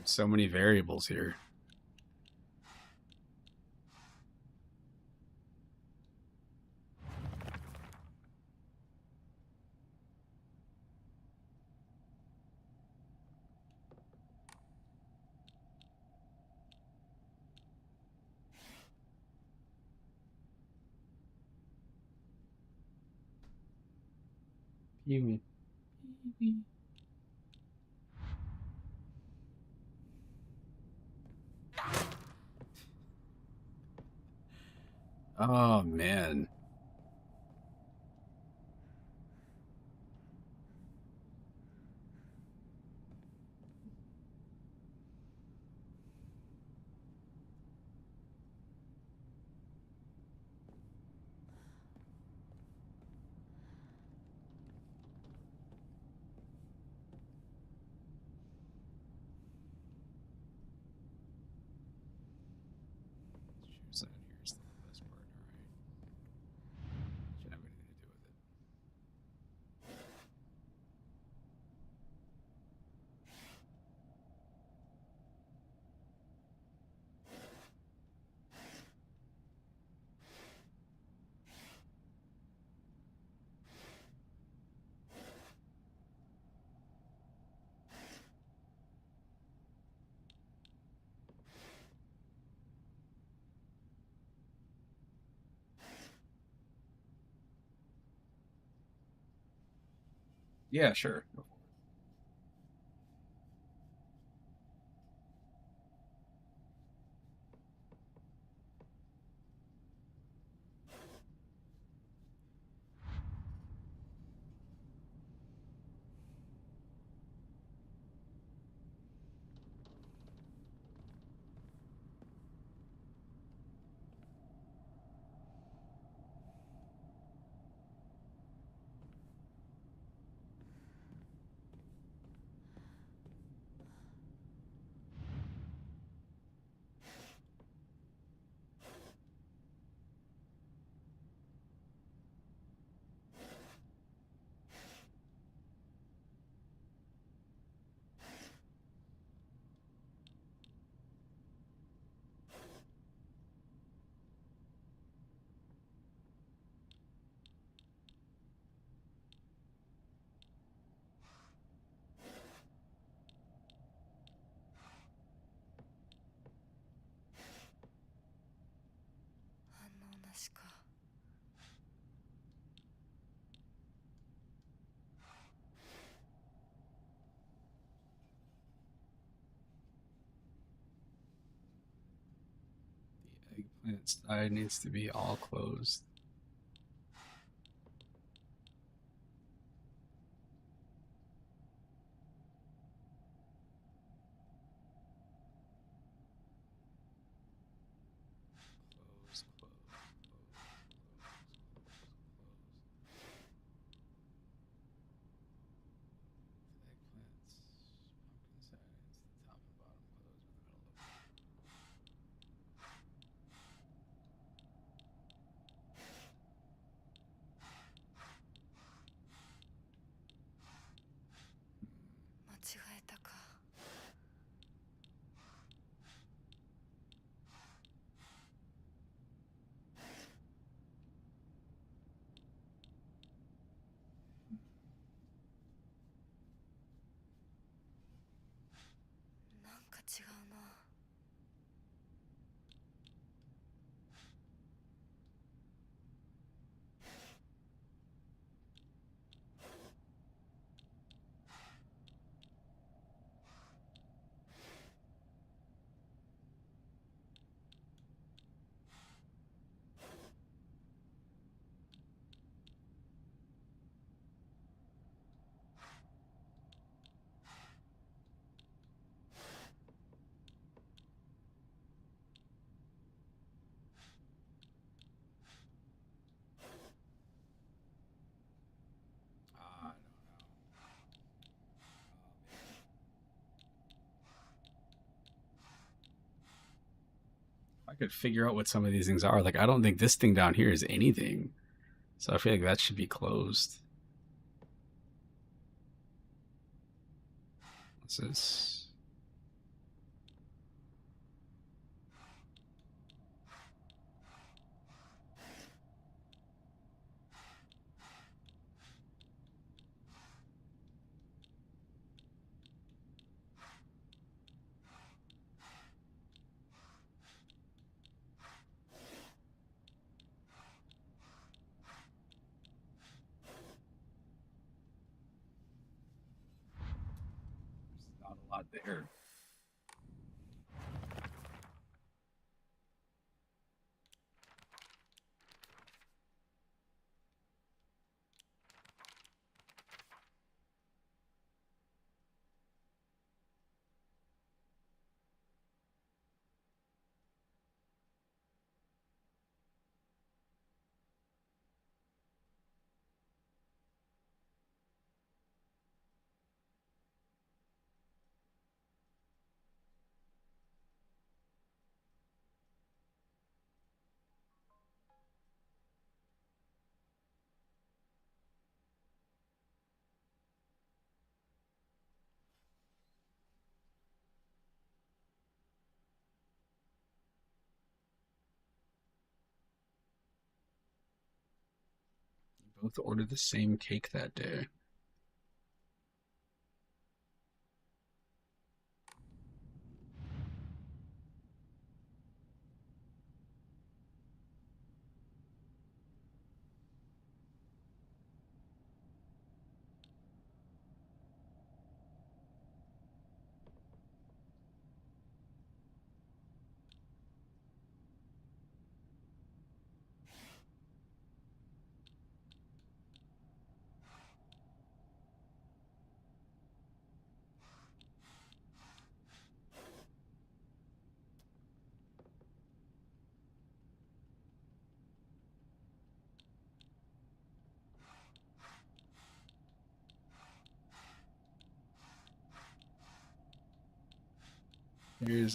So many variables here. Yumi. Oh man. So here's the best part, alright. Should have anything to do with it. Yeah, sure. The eggplant side needs to be all closed. Close, close, close, eggplants, pumpkin sides, the top and bottom closed with the middle open. could figure out what some of these things are. Like, I don't think this thing down here is anything. So I feel like that should be closed. What's this? Not a lot there. You both ordered the same cake that day.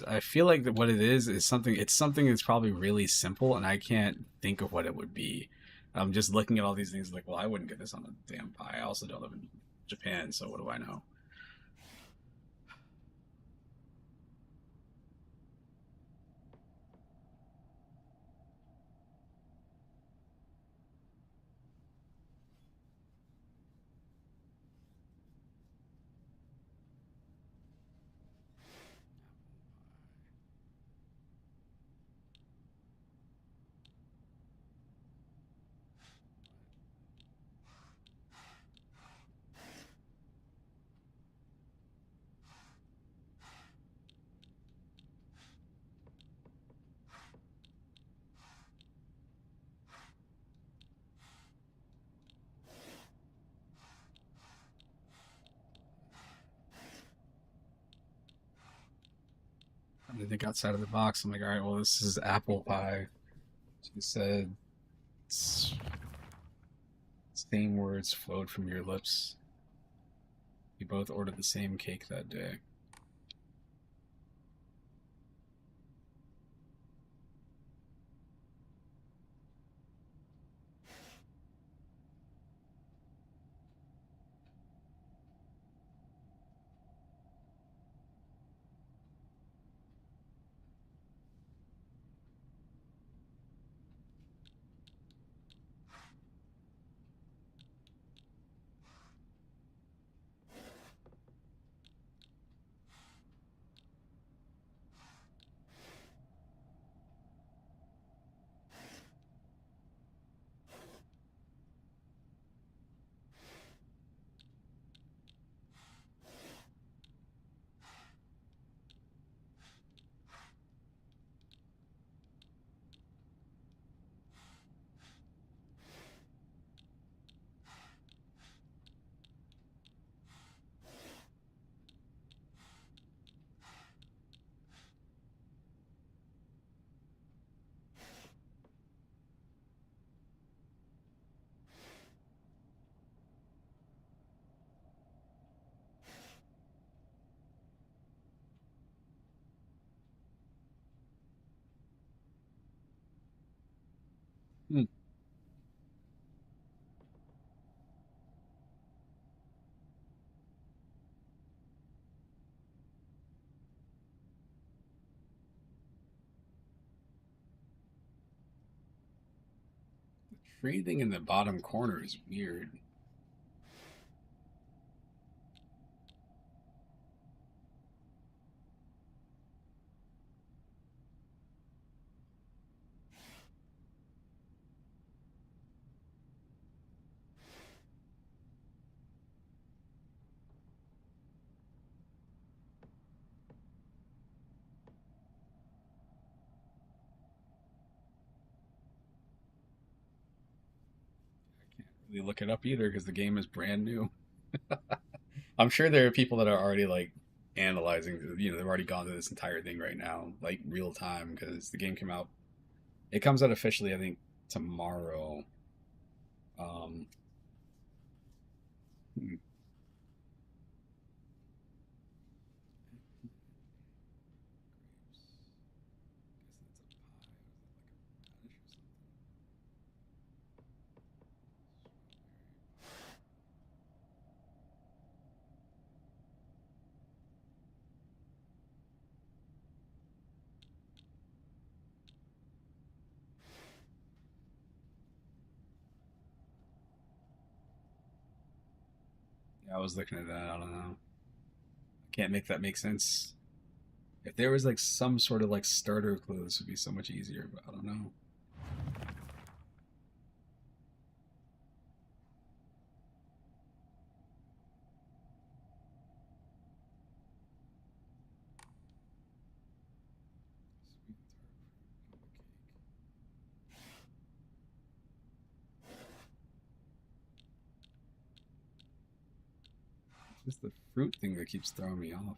I feel like that what it is something. It's something that's probably really simple, and I can't think of what it would be. I'm just looking at all these things like, well, I wouldn't get this on a damn pie. I also don't live in Japan, so what do I know? I think outside of the box, I'm like, all right, well, this is apple pie. She said, same words flowed from your lips. You both ordered the same cake that day. breathing in the bottom corner is weird. Really look it up either because the game is brand new. I'm sure there are people that are already like analyzing. You know, they've already gone through this entire thing right now, like real time, because the game came out. It comes out officially, I think, tomorrow. Um, hmm, yeah, I was looking at that. I don't know. Can't make that make sense. If there was like some sort of like starter clue, this would be so much easier. But I don't know. It's just the fruit thing that keeps throwing me off.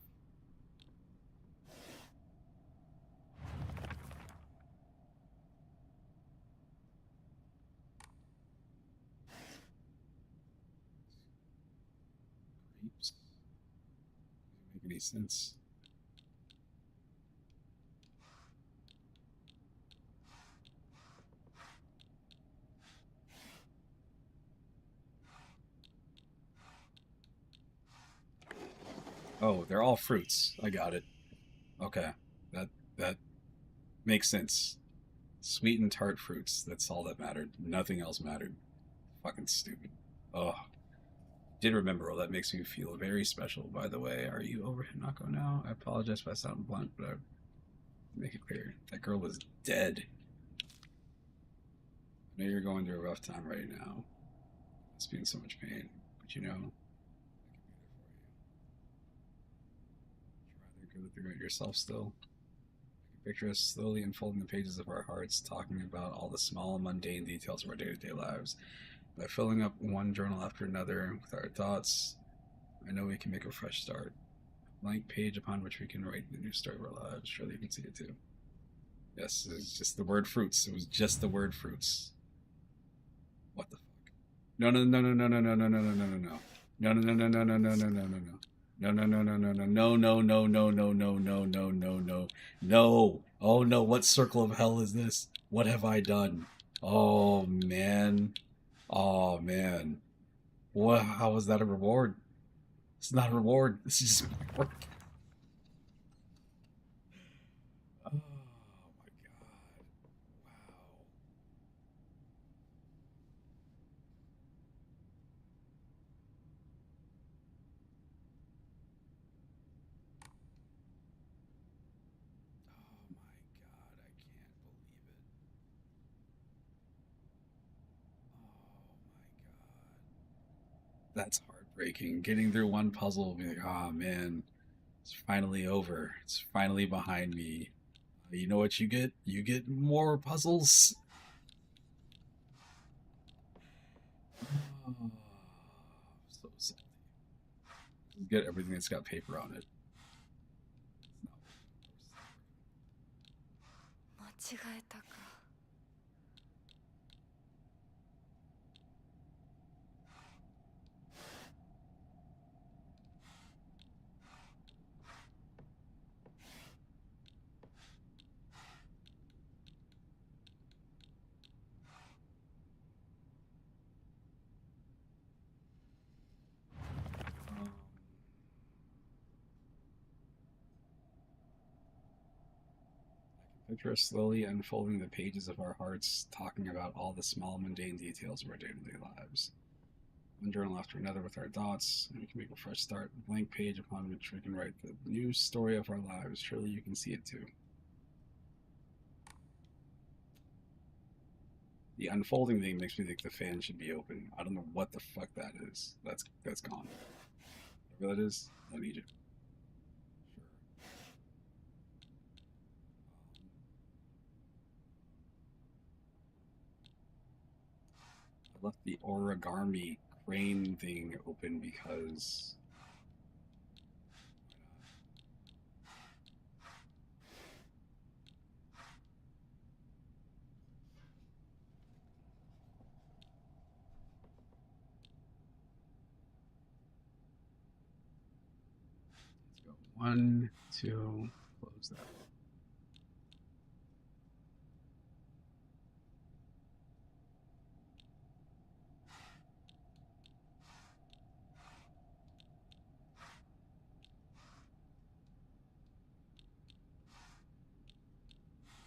Grapes. Doesn't make any sense. Oh, they're all fruits. I got it. Okay, that makes sense. Sweet and tart fruits. That's all that mattered. Nothing else mattered. Fucking stupid. Oh, did remember. Oh, that makes me feel very special. By the way, are you over Hinako now? I apologize if I sound blunt, but I make it clear that girl was dead. I know you're going through a rough time right now. It's being so much pain, but you know, I can be there for you. Would you rather go through it yourself still? I can picture us slowly unfolding the pages of our hearts, talking about all the small, mundane details of our day-to-day lives. By filling up one journal after another with our thoughts, I know we can make a fresh start. A blank page upon which we can write the new story of our lives. Surely you can see it too. Yes, it's just the word fruits. It was just the word fruits. What the fuck? No, no, no, no, no, no, no, no, no, no, no, no, no. No, no, no, no, no, no, no, no, no, no. No, no, no, no, no, no, no, no, no, no, no, no, no, no, no, no, no. Oh no, what circle of hell is this? What have I done? Oh man. Oh man. What? How was that a reward? It's not a reward. This is just my work. Oh my god. Wow. Oh my god, I can't believe it. Oh my god. That's heartbreaking. Getting through one puzzle, be like, oh man, it's finally over. It's finally behind me. You know what you get? You get more puzzles. Oh, so salty. You get everything that's got paper on it. It's not, of course. 間違えたか。Picture us slowly unfolding the pages of our hearts, talking about all the small, mundane details of our day-to-day lives. One journal after another with our thoughts, and we can make a fresh start, a blank page upon which we can write the new story of our lives. Surely you can see it too. The unfolding thing makes me think the fan should be open. I don't know what the fuck that is. That's gone. Whatever that is, I need it. I left the origami crane thing open because let's go 1, 2, close that.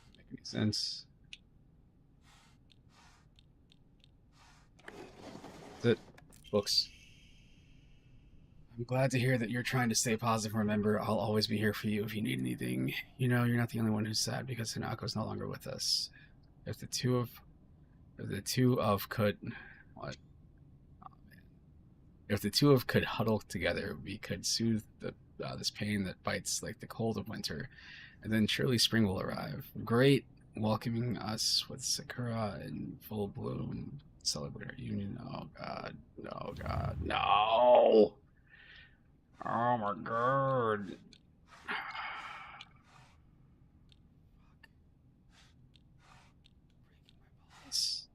Doesn't make any sense. That's it. Books. I'm glad to hear that you're trying to stay positive. Remember, I'll always be here for you if you need anything. You know, you're not the only one who's sad because Hanako's no longer with us. If the two of could, what? Oh, man. If the two of could huddle together, we could soothe this pain that bites like the cold of winter, and then surely spring will arrive. Great, welcoming us with sakura in full bloom. Celebrate our union. Oh God, no, God, no. Oh my God. It's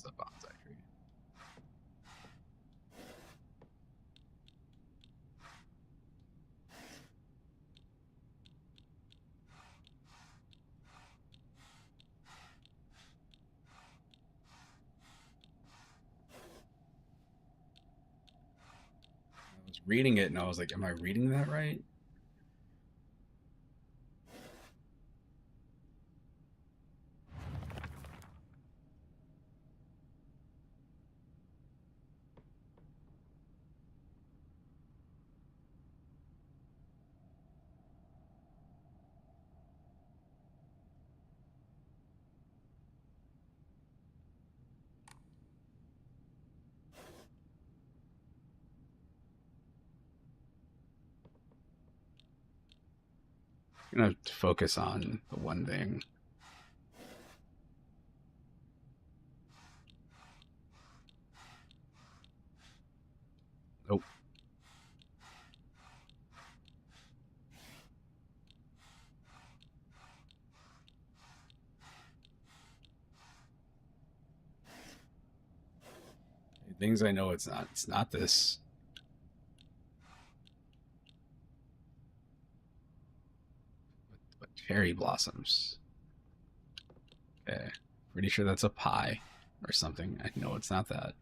a bonsai tree. I was reading it and I was like, am I reading that right? I'm gonna focus on the one thing. Nope. Things I know it's not. It's not this. But cherry blossoms. Okay. Pretty sure that's a pie or something. I know it's not that.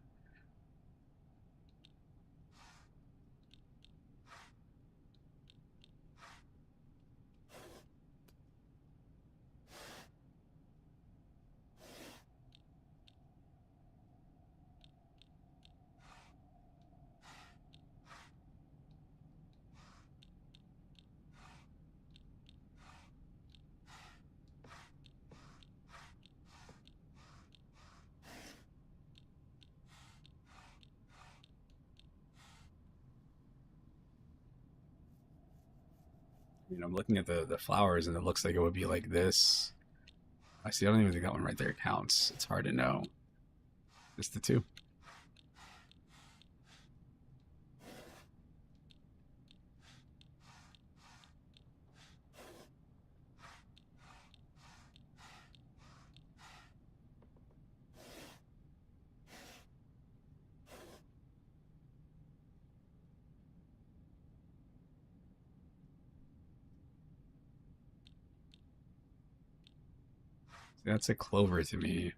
You know, I'm looking at the flowers and it looks like it would be like this. I see, I don't even think that one right there counts. It's hard to know. Just the two. That's a clover to me.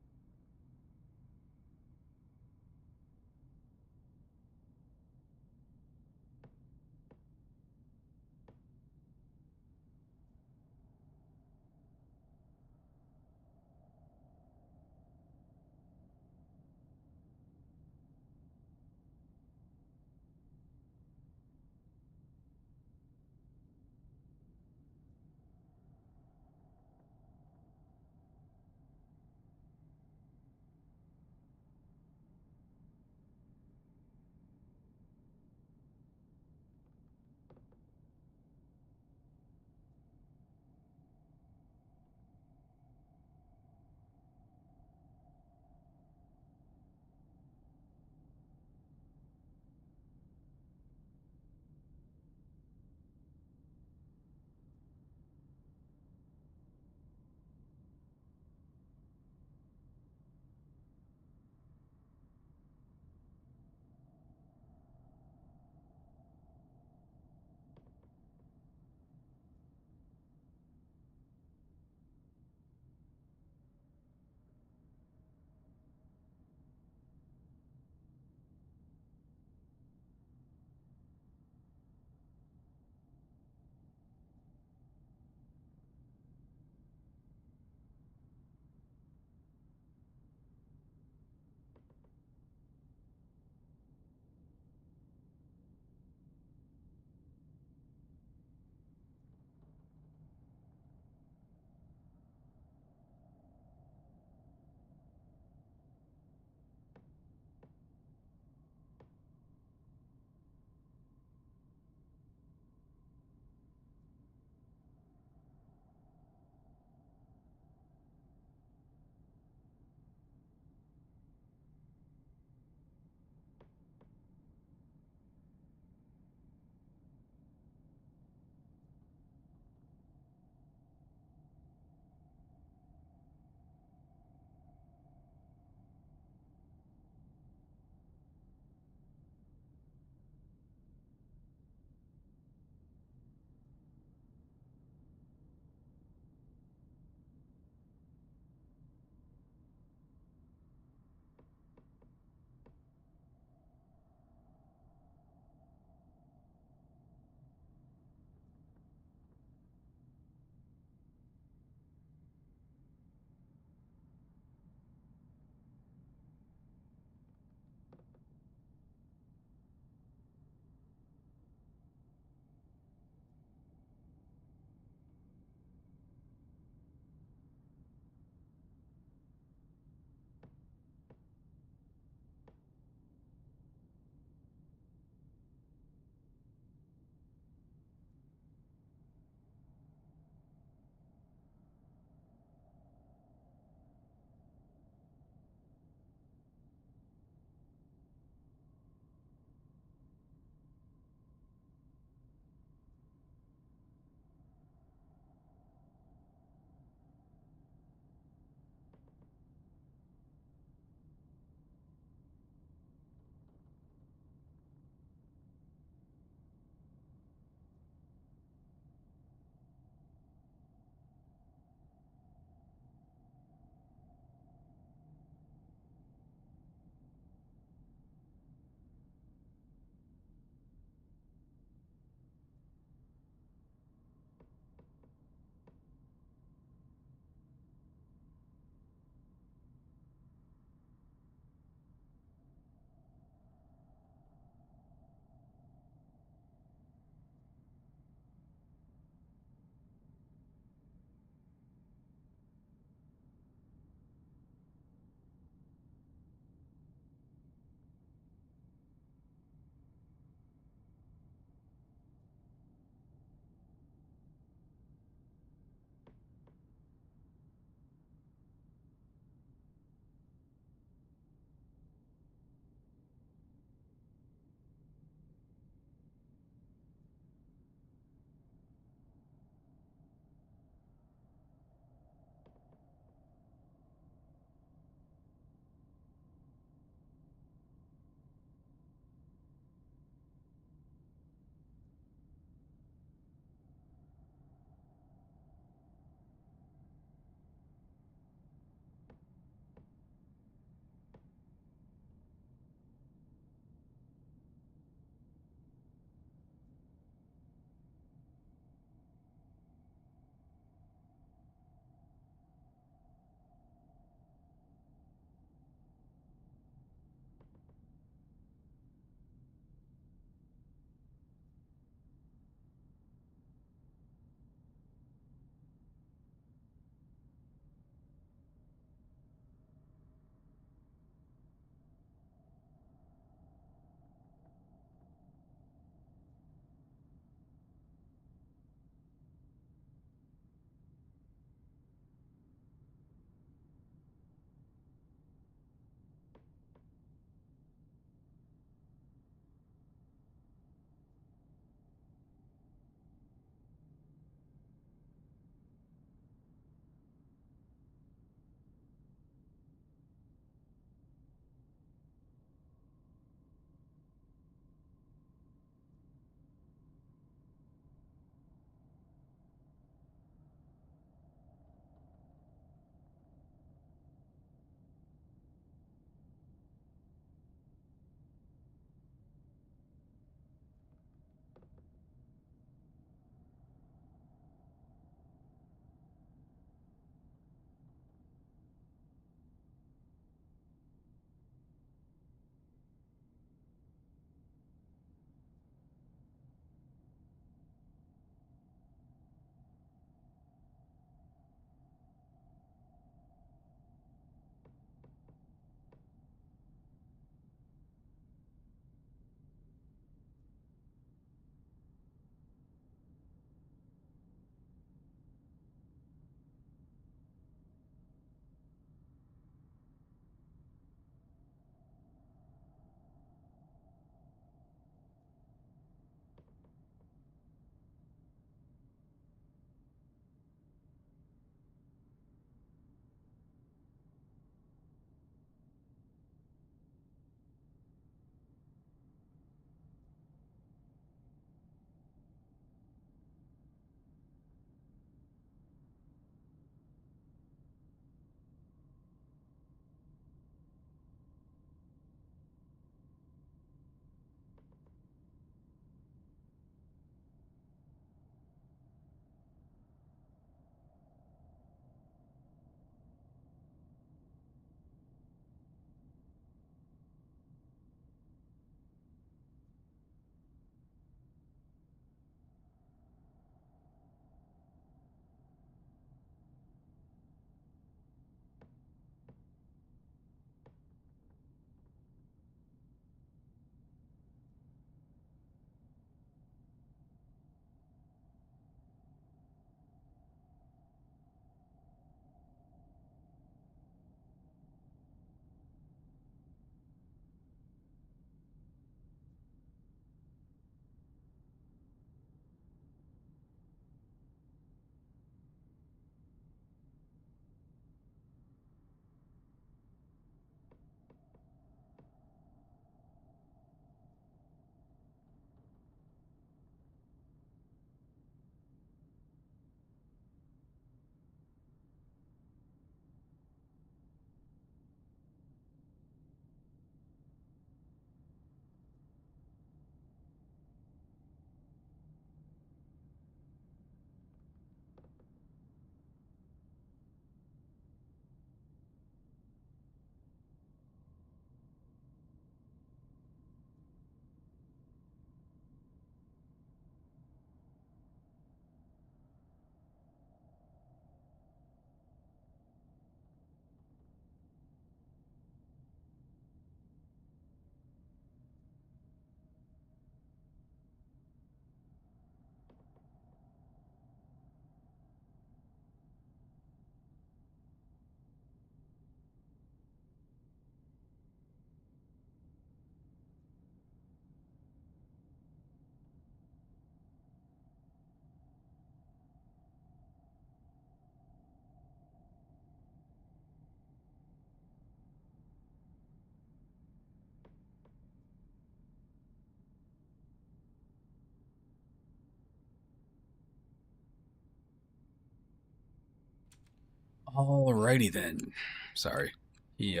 Alrighty then. Sorry. He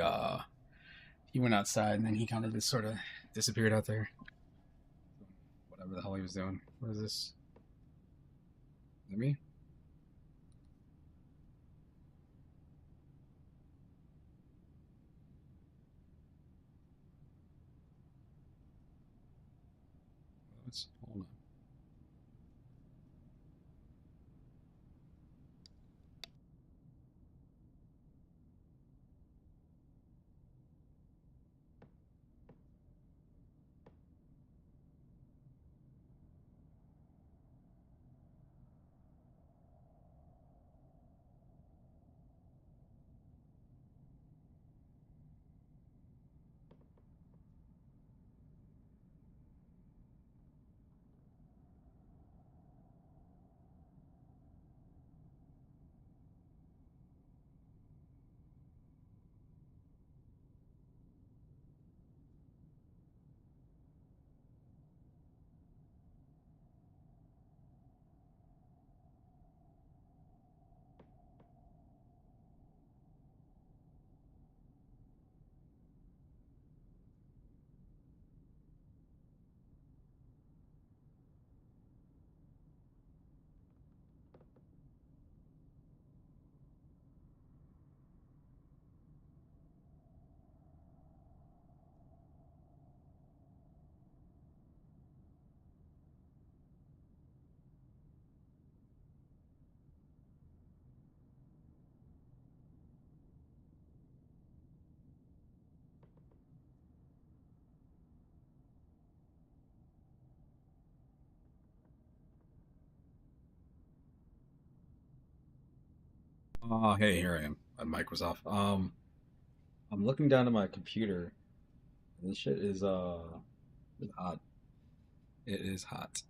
went outside and then he kind of just sort of disappeared out there. Whatever the hell he was doing. What is this? Is that me? Hold on. Oh, hey, here I am. My mic was off. I'm looking down at my computer. And this shit is it's hot. It is hot.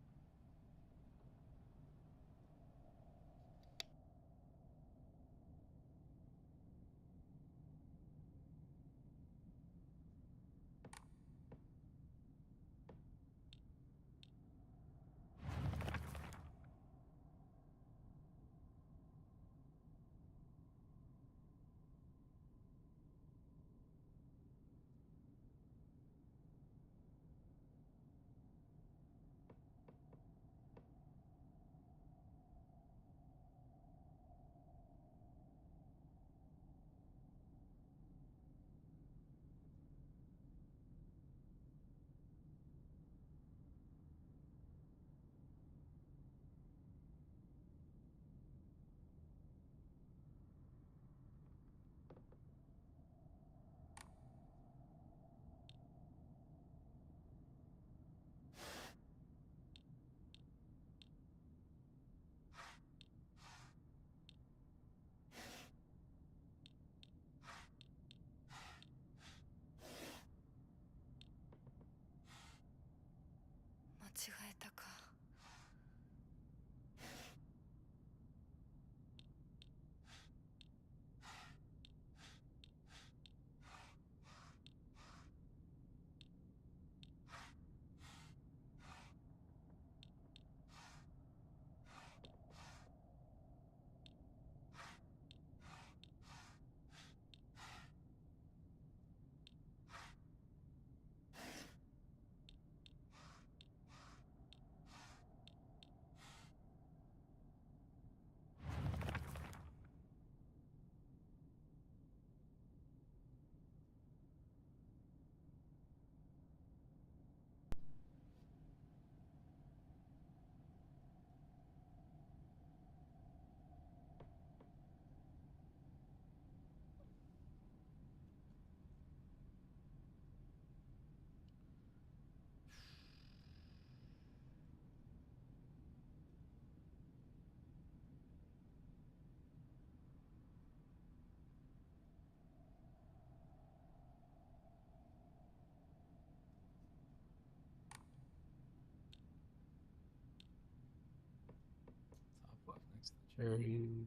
Top left next to the cherry.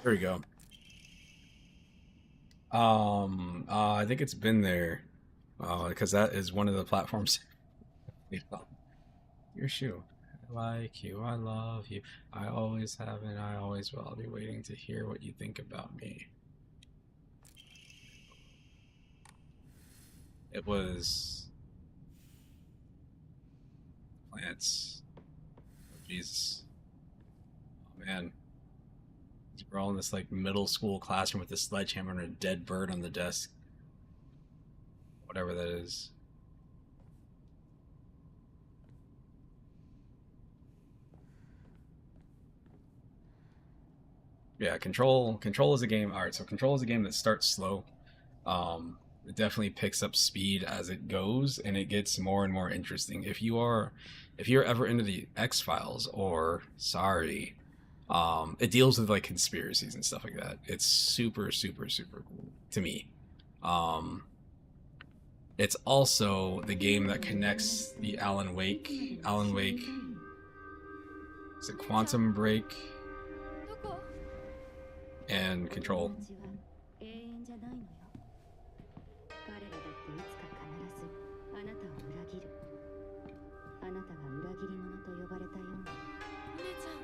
There we go. I think it's been there, because that is one of the platforms. Your shoe. I like you. I love you. I always have and I always will. I'll be waiting to hear what you think about me. It was plants. Oh, Jesus. Oh, man. We're all in this like middle school classroom with a sledgehammer and a dead bird on the desk. Whatever that is. Yeah, Control is a game. All right, so Control is a game that starts slow. It definitely picks up speed as it goes, and it gets more and more interesting. If you're ever into the X-Files or Sorry, it deals with like conspiracies and stuff like that. It's super, super, super cool to me. Um, it's also the game that connects the Alan Wake, is it Quantum Break, どこ and Control. 永遠じゃないのよ。彼らだっていつか必ずあなたを裏切る。あなたが裏切り者と呼ばれたように。お姉ちゃん。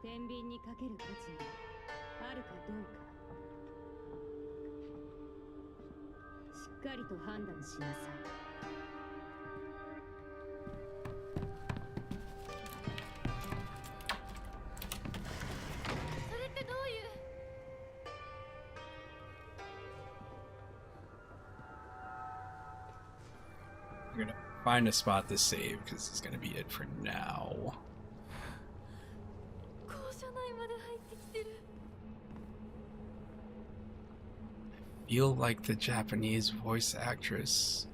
天秤にかける価値があるかどうか。しっかりと判断しなさい。それってどういう We're gonna find a spot to save because it's gonna be it for now. 校舎内まで入ってきてる Feel like the Japanese voice actress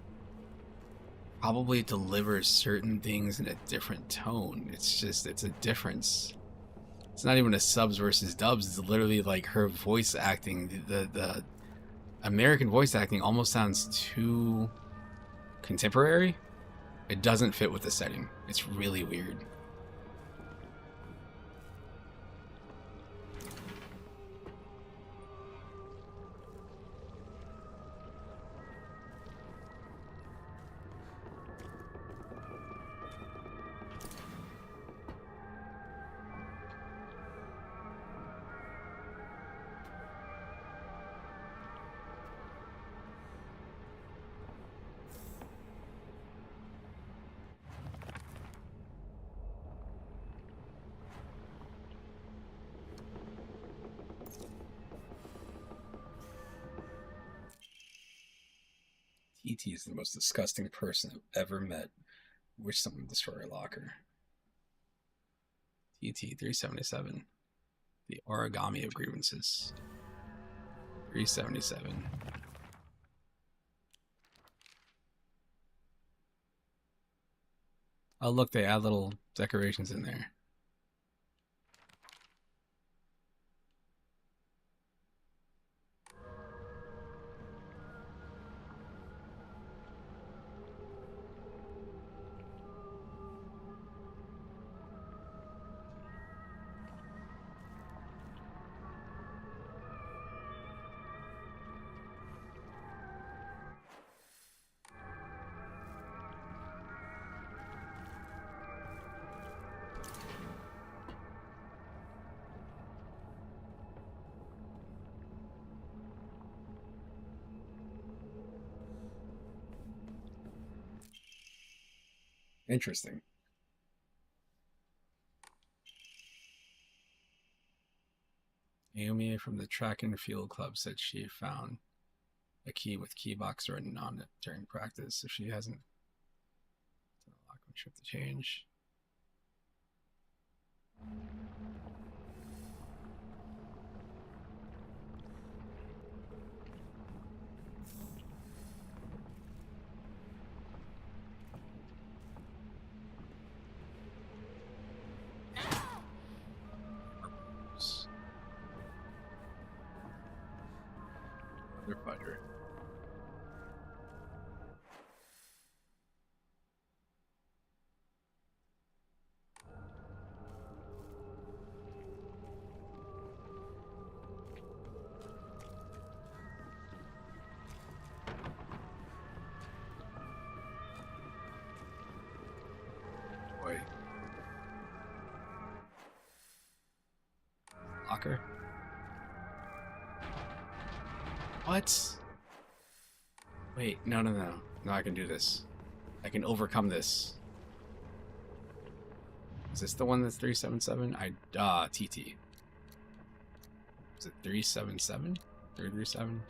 probably delivers certain things in a different tone. It's a difference. It's not even a subs versus dubs. It's literally like her voice acting. The American voice acting almost sounds too contemporary. It doesn't fit with the setting. It's really weird. TT is the most disgusting person I've ever met. Wish someone would destroy her locker. TT 377. The origami of grievances. 377. Oh, look, they add little decorations in there. Interesting. Naomi from the track and field club said she found a key with key box written on it during practice, so she hasn't done a lock when she has to change. Another fighter. locker. What? Wait, no. No, I can do this. I can overcome this. Is this the one that's 377? TT. Is it 377? 337?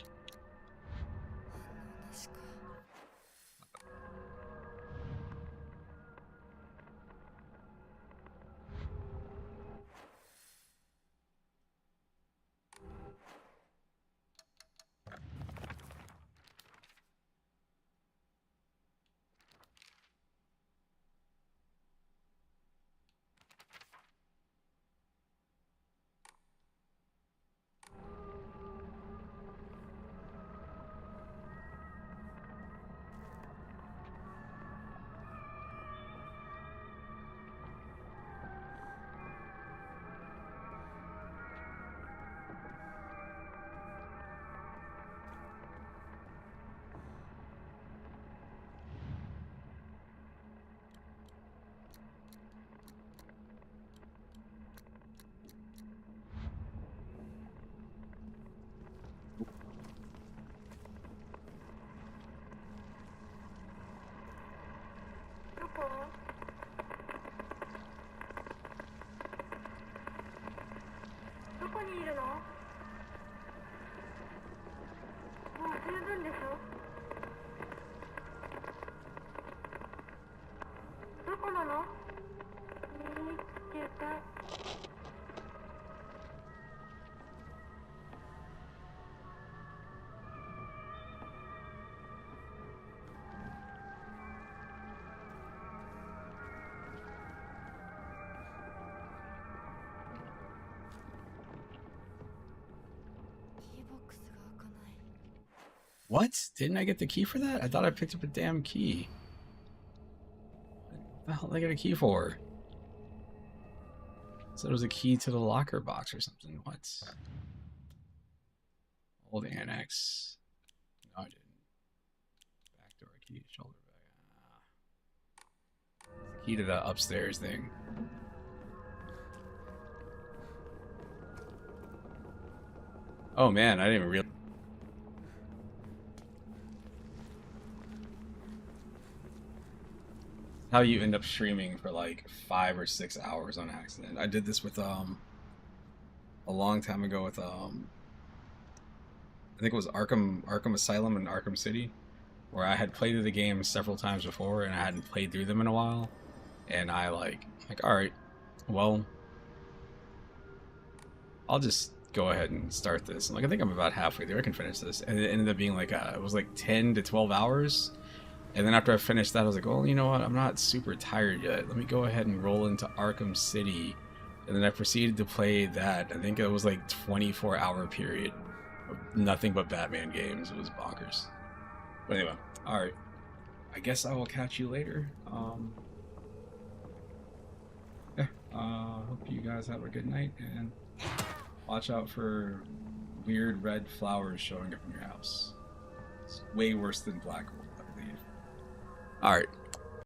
What? Didn't I get the key for that? I thought I picked up a damn key. What the hell did I get a key for? So it was a key to the locker box or something. What? Old annex. No, I didn't. Backdoor key, shoulder bag. Key to the upstairs thing. Oh man, I didn't even realize. How you end up streaming for like 5 or 6 hours on accident. I did this with a long time ago with I think it was Arkham Asylum and Arkham City, where I had played through the game several times before and I hadn't played through them in a while, and I like all right, well, I'll just go ahead and start this. I'm like, I think I'm about halfway there. I can finish this, and it ended up being like it was like 10 to 12 hours. And then after I finished that, I was like, well, you know what? I'm not super tired yet. Let me go ahead and roll into Arkham City. And then I proceeded to play that. I think it was like 24-hour period of nothing but Batman games. It was bonkers. But anyway, alright. I guess I will catch you later. Hope you guys have a good night. And watch out for weird red flowers showing up in your house. It's way worse than black. Alright.